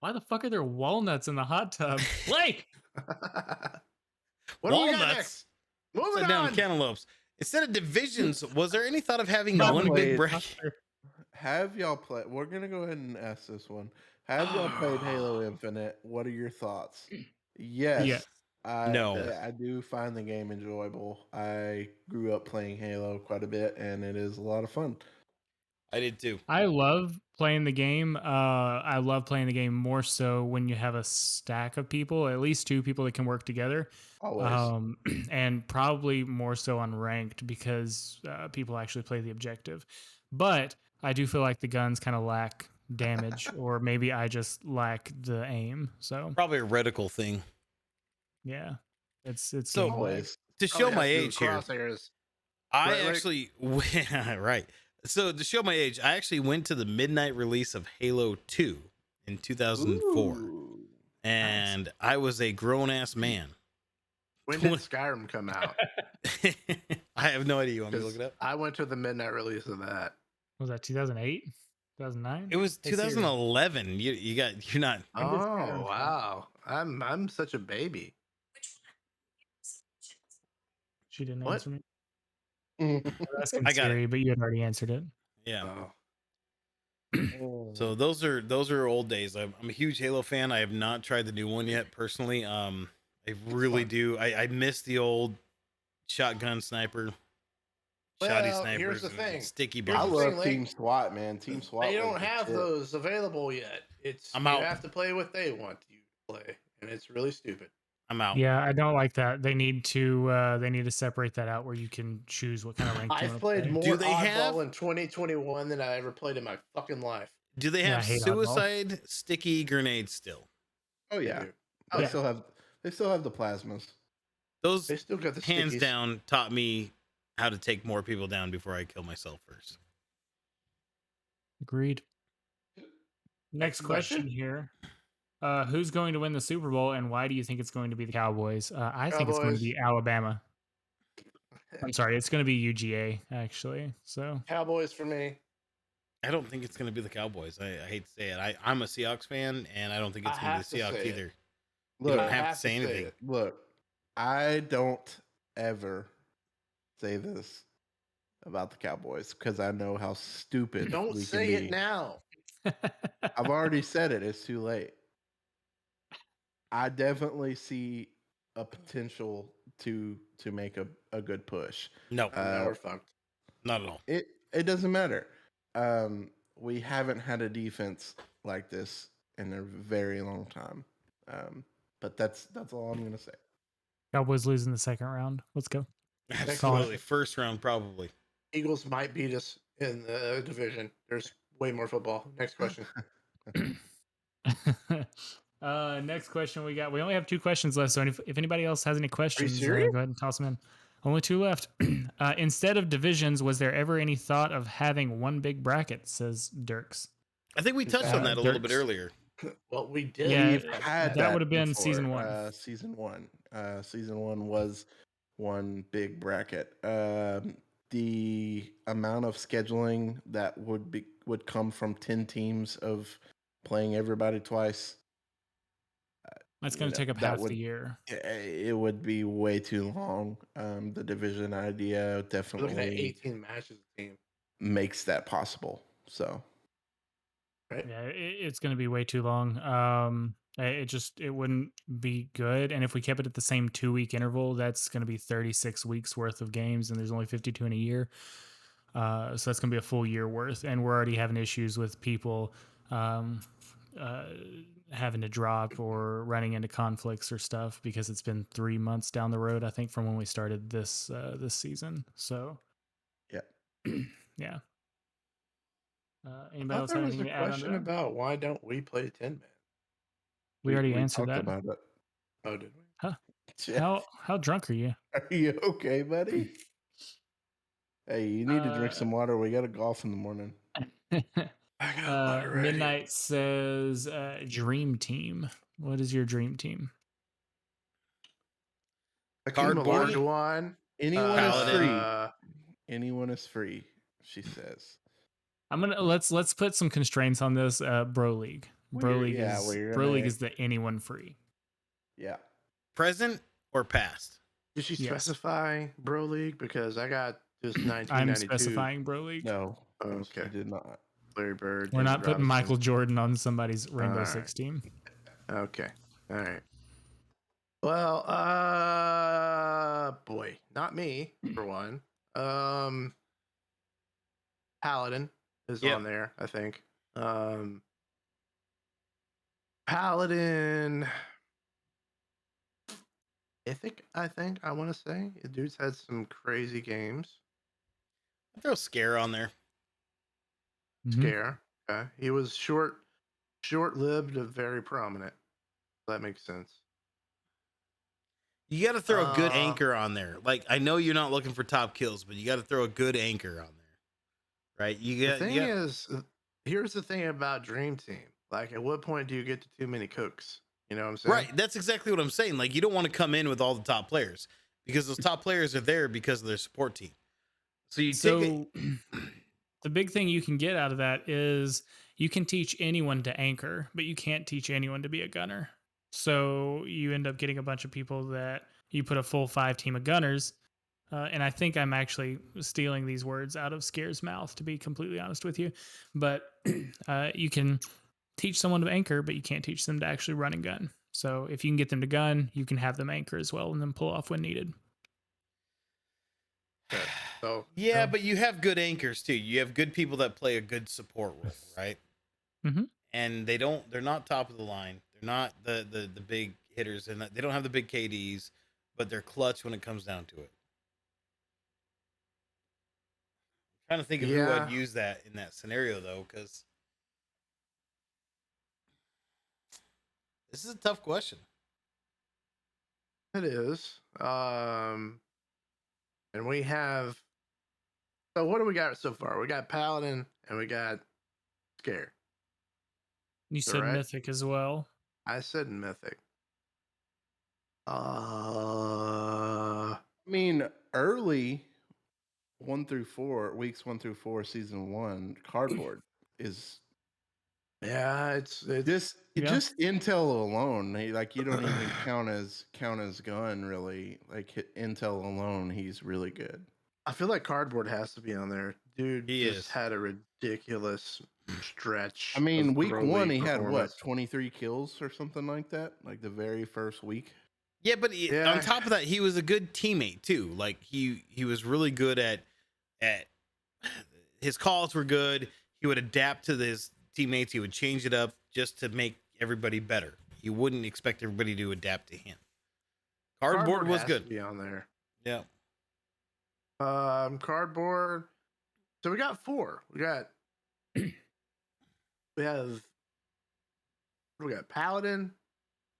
Why the fuck are there walnuts in the hot tub? Blake! What do we got Walnuts. next? Moving Upside down on. cantaloupes. Instead of divisions, was there any thought of having Not one played. big break? Have y'all played? We're gonna go ahead and ask this one. Have y'all played Halo Infinite? What are your thoughts? Yes. Yes. No. I do find the game enjoyable. I grew up playing Halo quite a bit, and it is a lot of fun. I did too. I love playing the game. I love playing the game more so when you have a stack of people, at least two people that can work together. Always. And probably more so on ranked because people actually play the objective. But I do feel like the guns kind of lack damage, or maybe I just lack the aim. So Probably a reticle thing. yeah, it's So- game lag. Always. To show my age here, Crosshairs. I Right, Rick? actually right. So to show my age, I actually went to the midnight release of Halo 2 in 2004, Ooh. and I was a grown ass man. When did Skyrim come out? I have no idea. You want me to 'Cause look it up? I went to the midnight release of that. Was that 2008, 2009? It was Hey, Siri. 2011. You're not. When did Skyrim Oh come out? wow, I'm such a baby. She didn't What? answer me. I was asking I got Siri, but you had already answered it. Yeah. Oh. So those are old days. I'm a huge Halo fan. I have not tried the new one yet personally. I really do. I miss the old shotgun sniper, shoddy Well, snipers, here's the and thing. sticky Here's I the bombs. thing, love Link. Team SWAT, man. Team SWAT. They was don't the have shit. those available yet. It's I'm you out. have to play what they want you to play, and it's really stupid. I'm out. Yeah, I don't like that. They need to separate that out where you can choose what kind of rank you I've want to played play. more Do they oddball have- in 2021 than I ever played in my fucking life. Do they Yeah, I have hate oddball. suicide sticky grenades still? Oh yeah. Dude. They Yeah. still have. They still have the plasmas. Those They still got the hands stickies. down taught me how to take more people down before I kill myself first. Agreed. Next question question? here. Who's going to win the Super Bowl, and why do you think it's going to be the Cowboys? I think it's going to Cowboys. be Alabama. I'm sorry, it's going to be UGA actually. So Cowboys for me. I don't think it's going to be the Cowboys. I hate to say it. I'm a Seahawks fan, and I don't think it's I going to have be to the Seahawks say it. either. Look, don't I have to say anything. it. look. I don't ever say this about the Cowboys because I know how stupid. Don't we say can it be. now. I've already said it. It's too late. I definitely see a potential to make a good push. No, Now we're fucked. not at all. It doesn't matter. We haven't had a defense like this in a very long time. But that's all I'm gonna say. Cowboys losing the second round. Let's go. Absolutely. First round, probably. Eagles might beat us in the division. There's way more football. Next question. Next question we got. We only have 2 questions left, so if anybody else has any questions, go serious? ahead and toss them in. Only 2 left. Instead of divisions, was there ever any thought of having one big bracket? Says Dirks. I think we touched on that a little bit Dirks. earlier. Well, we did. Yeah, We've had that would have been before, season 1. Season one. Season one was one big bracket. The amount of scheduling that would come from 10 teams of playing everybody twice. That's going you to know, take up that half would- the year. It would be way too long. The division idea We're looking at definitely 18 matches a team. makes that possible. So Right? Yeah, it's going to be way too long. It wouldn't be good. And if we kept it at the same 2-week interval, that's going to be 36 weeks worth of games, and there's only 52 in a year. So that's going to be a full year worth. And we're already having issues with people having to drop or running into conflicts or stuff because it's been 3 months down the road, I think, from when we started this season. So yeah. yeah. I Anybody thought else there have was anything a to add on to question that? about why don't we play 10 man? We already talked answered that. about it. Oh, did we? Jeff, How drunk are you? are you okay, buddy? Hey, you need to drink some water. We got to golf in the morning. I got water ready. Midnight says dream team. What is your dream team? Cardboard. One. Anyone is Paladin. free. Anyone is free, she says. I'm gonna let's put some constraints on this. Bro League. Bro League is the anyone free. Yeah. Present or past? Did she Yes. specify Bro League? Because I got just 1992. I'm specifying Bro League. No. Okay. I did not. Larry Bird. We're not David putting Robinson. Michael Jordan on somebody's Rainbow All Six team. Okay. All right. Well, boy, not me for one. Paladin. is Yep. on there, I think. Paladin. I want to say the dude's had some crazy games. Throw Scare on there. Mhm. Scare. Okay. He was short-lived, but very prominent. That makes sense. You got to throw a good Uh, anchor on there. Like, I know you're not looking for top kills, but you got to throw a good anchor on there, right? The thing is, here's the thing about Dream Team. Like, at what point do you get to too many cooks? You know what I'm saying? right. That's exactly what I'm saying. Like, you don't want to come in with all the top players because those top players are there because of their support team. So you take it. So the big thing you can get out of that is you can teach anyone to anchor, but you can't teach anyone to be a gunner. So you end up getting a bunch of people that you put a full 5 team of gunners. And I think I'm actually stealing these words out of Scare's mouth, to be completely honest with you. But you can teach someone to anchor, but you can't teach them to actually run and gun. So if you can get them to gun, you can have them anchor as well and then pull off when needed. Okay. So Yeah, but you have good anchors too. You have good people that play a good support role, right? Mhm. And they're not top of the line. They're not the big hitters, and they don't have the big KDs, but they're clutch when it comes down to it. I'm trying to think of who I'd Yeah. use that in that scenario though, because this is a tough question. It is. And we have. So what do we got so far? We got Paladin and we got Scare. You that said right? Mythic as well. I said Mythic. I mean, early 1 through 4 weeks, 1 through 4, season 1, cardboard is Yeah, it's just Yeah. just intel alone. Like you don't even count as gun really. Like intel alone, he's really good. I feel like Cardboard has to be on there. Dude He just is. had a ridiculous stretch. I mean, of week Pro 1 League he had what, performance. 23 kills or something like that. Like the very first week. Yeah, but Yeah. on top of that, he was a good teammate too. Like he was really good at his calls were good. He would adapt to his teammates. He would change it up just to make everybody better. He wouldn't expect everybody to adapt to him. Cardboard was has good. to be on there. Yeah. Cardboard. So we got 4. We have Paladin,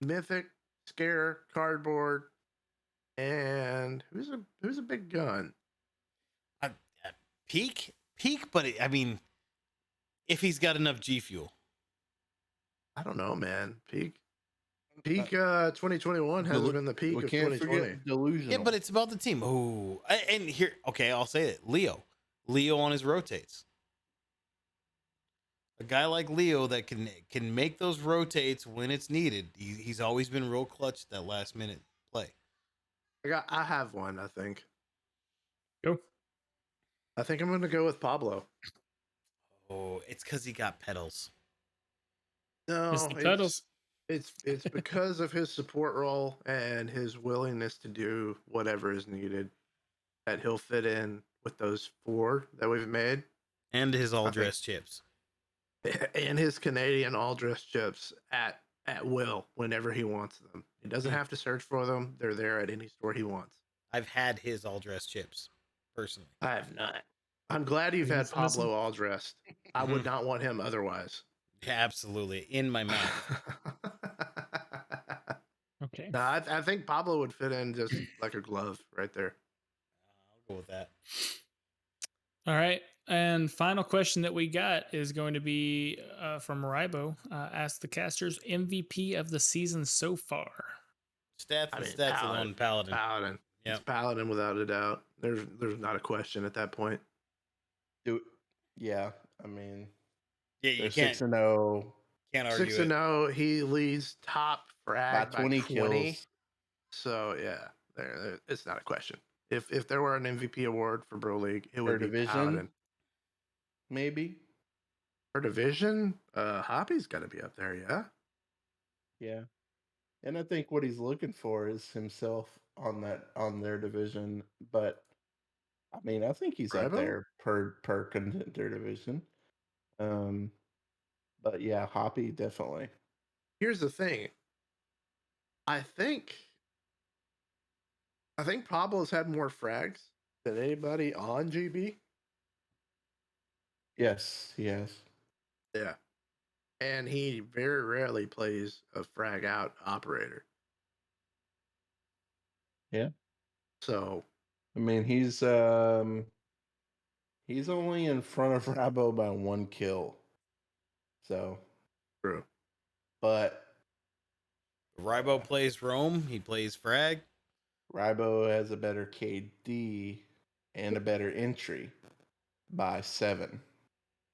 Mythic, Scare, Cardboard, and who's a big gun? Peak, but I mean, if he's got enough G Fuel. I don't know, man. Peak 2021 hasn't been the peak We of can't 2020. forget delusional. Yeah, but it's about the team. Oh, and here, okay, I'll say it. Leo on his rotates. A guy like Leo that can make those rotates when it's needed. He's always been real clutch that last minute play. I have one, I think. Go. I think I'm gonna go with Pablo. Oh, it's because he got pedals. No, It's the pedals. It's because of his support role and his willingness to do whatever is needed that he'll fit in with those 4 that we've made. And his all think- dressed chips. And his Canadian all dressed chips at will whenever he wants them. He doesn't have to search for them. They're there at any store he wants. I've had his all dressed chips personally. I have not. I'm glad you've had Pablo all dressed. I would not want him otherwise. Absolutely. In my mouth. Okay. No, I think Pablo would fit in just like a glove right there. I'll go with that. All right. And final question that we got is going to be from Ribo. Ask the casters MVP of the season so far. Stats Paladin. alone, Paladin. Paladin. Yep. It's Paladin without a doubt. There's not a question at that point. Yeah, I mean, Yeah, you they're can't 6-0 argue 6-0. He leads top by frag by 20 20. kills. So yeah, there it's not a question. If there were an MVP award for Bro League, it Per would be division? Paladin. Maybe. Per division, Hoppy's got to be up there. Yeah. Yeah. And I think what he's looking for is himself on their division. But I mean, I think he's up Ribo? there per contender division. But yeah, Hoppy definitely. Here's the thing. I think Pablo's had more frags than anybody on GB. Yes, he has. Yeah. And he very rarely plays a frag out operator. Yeah. So I mean, he's only in front of Rabo by 1 kill. So, true. but Rybo plays Roam. He plays Frag. Rabo has a better KD and a better entry by 7.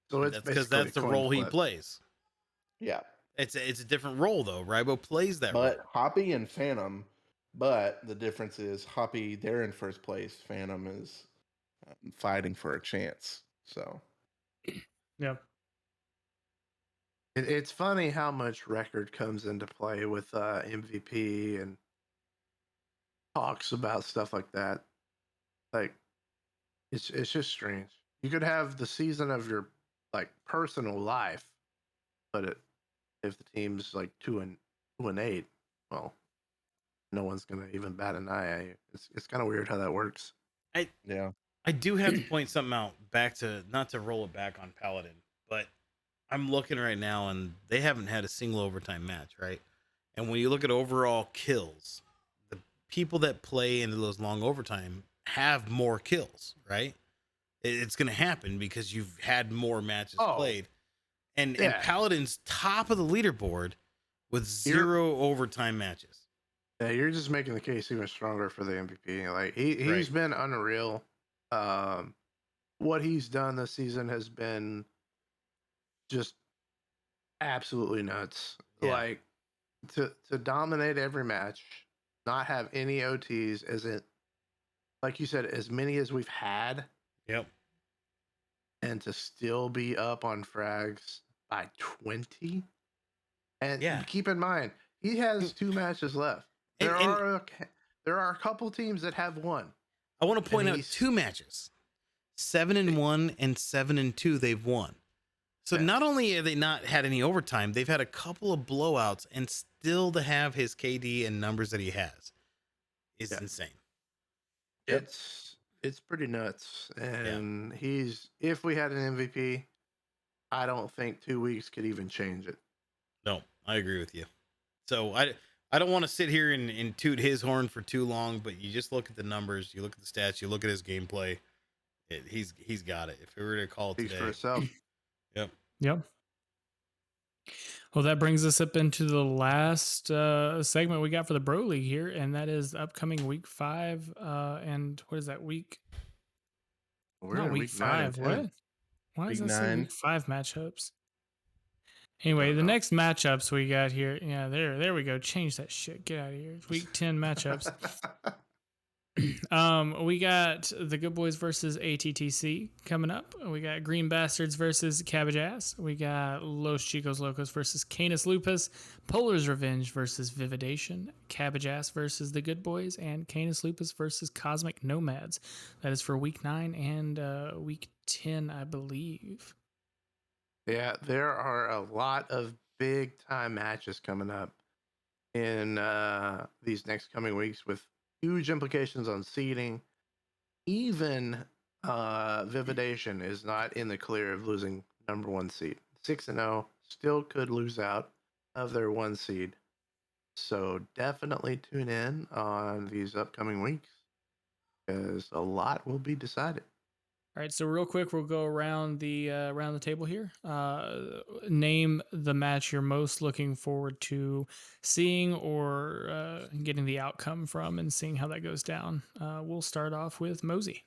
So it's That's because basically that's a the coin role he flip. plays. Yeah. It's a different role though. Rybo plays that But role. Hoppy and Phantom, but the difference is Hoppy, they're in first place. Phantom is fighting for a chance. So, Yep. It's funny how much record comes into play with MVP and talks about stuff like that. Like, it's just strange. You could have the season of your like personal life, but if the team's like 2-8, well, no one's gonna even bat an eye. It's kind of weird how that works. yeah. I do have to point something out back to not to roll it back on Paladin, but I'm looking right now and they haven't had a single overtime match, right? And when you look at overall kills, the people that play into those long overtime have more kills, right? It's going to happen because you've had more matches played. And Paladin's top of the leaderboard with 0 overtime matches. Yeah, you're just making the case even stronger for the MVP. Like he's Right. been unreal. What he's done this season has been just absolutely nuts. Yeah. Like to dominate every match, not have any OTs, isn't like you said, as many as we've had. Yep. And to still be up on frags by 20. And keep in mind, he has 2 matches left. There are a couple teams that have 1. I want to point out 2 matches. 7-1 and 7-2 they've won. So not only have they not had any overtime, they've had a couple of blowouts, and still to have his KD and numbers that he has is insane. It's pretty nuts. And if we had an MVP, I don't think 2 weeks could even change it. No, I agree with you. So I don't want to sit here and toot his horn for too long, but you just look at the numbers, you look at the stats, you look at his gameplay. He's got it. If we were to call it Speaks today, for itself. Yep. Well, that brings us up into the last segment we got for the Bro League here, and that is upcoming week 5. And what is that week? We're Not in week week 9 and 5. 10. What? Why Week does that say 9. week 5 matchups? Anyway, the next matchups we got here. Yeah, there we go. Change that shit. Get out of here. It's week 10 matchups. We got the Good Boys versus ATTC coming up. We got Green Bastards versus Cabbage Ass. We got Los Chicos Locos versus Canis Lupus. Polar's Revenge versus Vividation. Cabbage Ass versus the Good Boys. And Canis Lupus versus Cosmic Nomads. That is for week 9 and week 10, I believe. Yeah, there are a lot of big time matches coming up in these next coming weeks with huge implications on seeding. Even Vividation is not in the clear of losing number 1 seed. 6-0 still could lose out of their 1 seed. So definitely tune in on these upcoming weeks because a lot will be decided. All right, so real quick, we'll go around the table here. Name the match you're most looking forward to seeing or getting the outcome from, and seeing how that goes down. We'll start off with Mosey.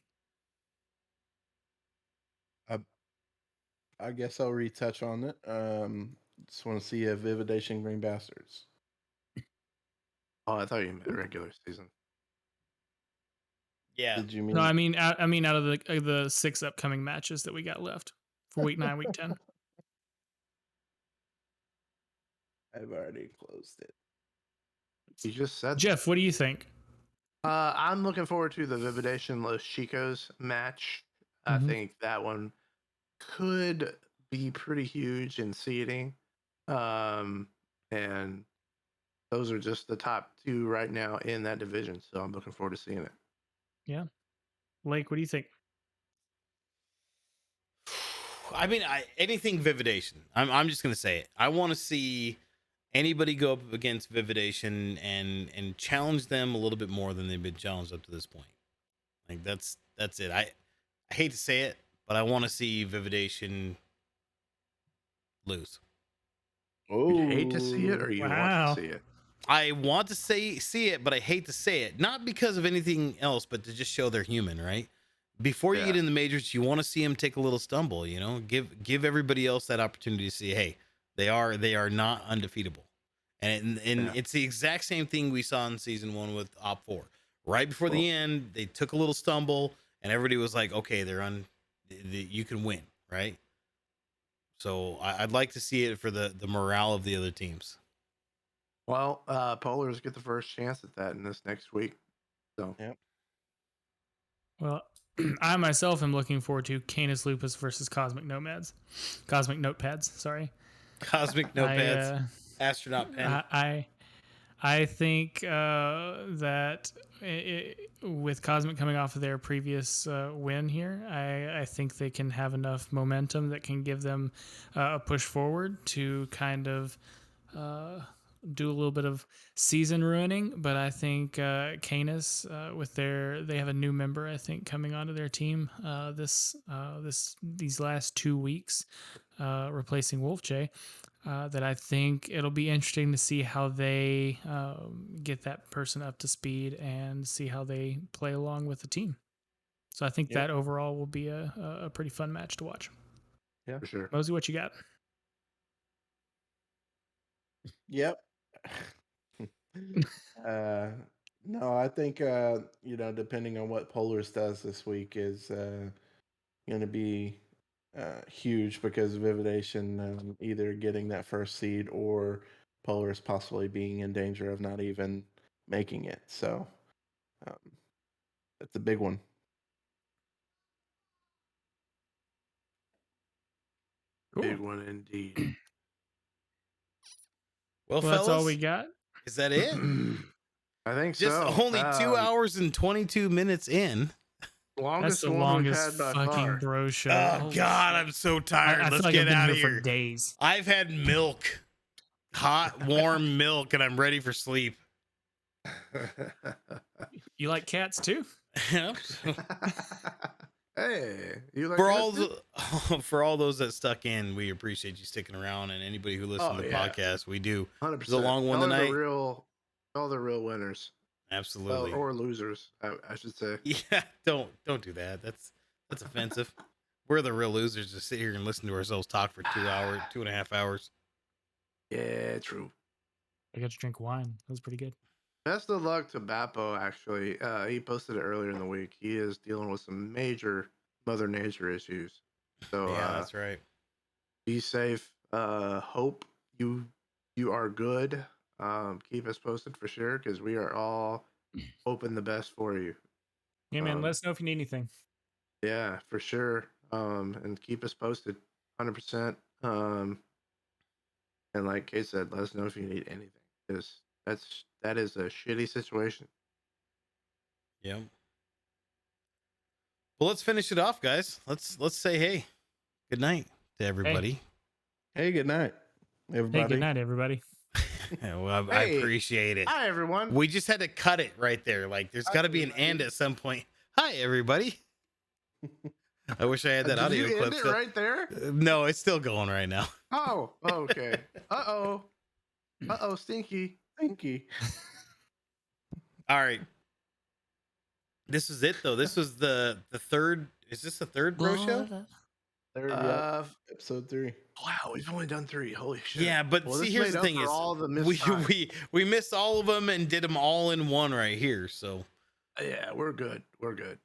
I guess I'll retouch on it. Just want to see a Vividation Green Bastards. Oh, I thought you meant regular season. Yeah. Did you mean? No, I mean out of the 6 upcoming matches that we got left for week 9, week 10. I've already closed it. You just said Jeff, what do you think? I'm looking forward to the Vividation Los Chicos match. I think that one could be pretty huge in seeding. And those are just the top two right now in that division. So I'm looking forward to seeing it. Yeah. Blake, what do you think? I mean, anything Vividation. I'm just gonna say it. I want to see anybody go up against Vividation and challenge them a little bit more than they've been challenged up to this point. Like that's it. I hate to say it, but I want to see Vividation lose. You hate to see it, or you Wow. want to see it? I want to see it, but I hate to say it. Not because of anything else, but to just show they're human, right? Before you Yeah. get in the majors, you want to see them take a little stumble. You know, give everybody else that opportunity to see, hey, they are not undefeatable, and Yeah. it's the exact same thing we saw in season 1 with Op4. Right before the end, they took a little stumble, and everybody was like, okay, you can win, right? So I'd like to see it for the morale of the other teams. Well, Polars get the first chance at that in this next week. So Well, I myself am looking forward to Canis Lupus versus Cosmic Nomads. Cosmic Notepads, sorry. Cosmic Notepads, Astronaut Pen. I think that with Cosmic coming off of their previous win here, I think they can have enough momentum that can give them a push forward to kind of do a little bit of season ruining. But I think Canis, they have a new member, I think, coming onto their team these last 2 weeks, replacing Wolf J. That I think it'll be interesting to see how they get that person up to speed and see how they play along with the team. So I think that overall will be a pretty fun match to watch. yeah, for sure. Mosey, what you got? Yep. No, I think depending on what Polars does this week is going to be huge because of Vividation either getting that first seed or Polars possibly being in danger of not even making it. So that's a big one. Cool. Big one indeed. Well, Well, that's all fellas, we got. is that it? I think Just so. only 2 hours and 22 minutes in. That's Longest the one longest we've had by fucking far. bro show. Oh Holy God, shit. I'm so tired. I feel Let's like get I've been out of here here. for days. I've had milk, hot, warm milk, and I'm ready for sleep. You like cats too? Yep. Hey, you like For that all too? for all those that stuck in, we appreciate you sticking around, and anybody who listens to the podcast, we do. 100%. It's a long one Y'all are tonight. All the real winners. Absolutely. Or losers, I should say. Yeah, don't do that. That's offensive. We're the real losers to sit here and listen to ourselves talk for 2.5 hours. Yeah, true. I got to drink wine. That was pretty good. Best of luck to Bappo, actually. He posted it earlier in the week. He is dealing with some major Mother Nature issues. So Yeah, that's right. be safe. Hope you are good. Keep us posted for sure, because we are all hoping the best for you. Yeah, man. Let us know if you need anything. Yeah, for sure. And keep us posted, 100%. And like Kate said, let us know if you need anything, because that is a shitty situation. Yep. Well, let's finish it off, guys. Let's say hey, good night to everybody. Hey, good night, everybody. Hey, good night, everybody. Well, I Hey, appreciate it. Hi, everyone. We just had to cut it right there. Like, there's got to be an end at some point. Hi, everybody. I wish I had that Did audio you clip. end it still. right there? No, it's still going right now. Oh, okay. Uh-oh, stinky. All right. This is it, though. This was the third. Is this the third bro show? There, episode 3. Wow, we've only done 3. Holy shit. Yeah, but Well, see, this here's made the up thing: for is all the missed time. we missed all of them and did them all in one right here. So Yeah, we're good. We're good.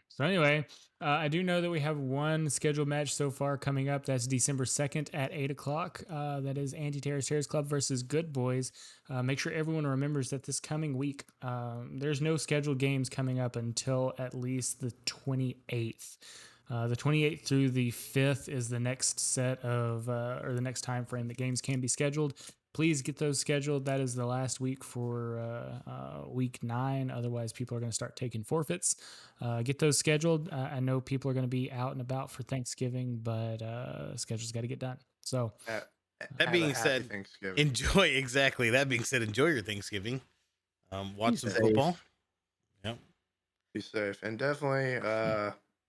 So anyway, I do know that we have one scheduled match so far coming up. That's December 2nd at 8 o'clock. That is Anti-Terrorist Club versus Good Boys. Make sure everyone remembers that this coming week, there's no scheduled games coming up until at least the 28th. The 28th through the 5th is the next set of, or the next time frame that games can be scheduled. Please get those scheduled. That is the last week for week 9. Otherwise, people are going to start taking forfeits. Get those scheduled. I know people are going to be out and about for Thanksgiving, but schedules got to get done. So That Have a being happy said, Thanksgiving. enjoy. Exactly. That being said, enjoy your Thanksgiving. Watch some safe. football. Yep. Be safe, and definitely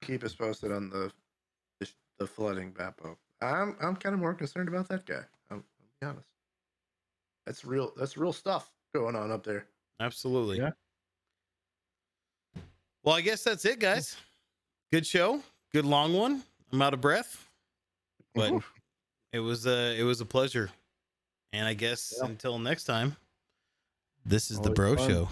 keep us posted on the flooding Bappo. I'm kind of more concerned about that guy. I'll be honest. That's real stuff going on up there. Absolutely. Yeah. Well, I guess that's it, guys. Good show. Good long one. I'm out of breath, but it was a pleasure. And I guess until next time, this is the Always Bro fun. Show.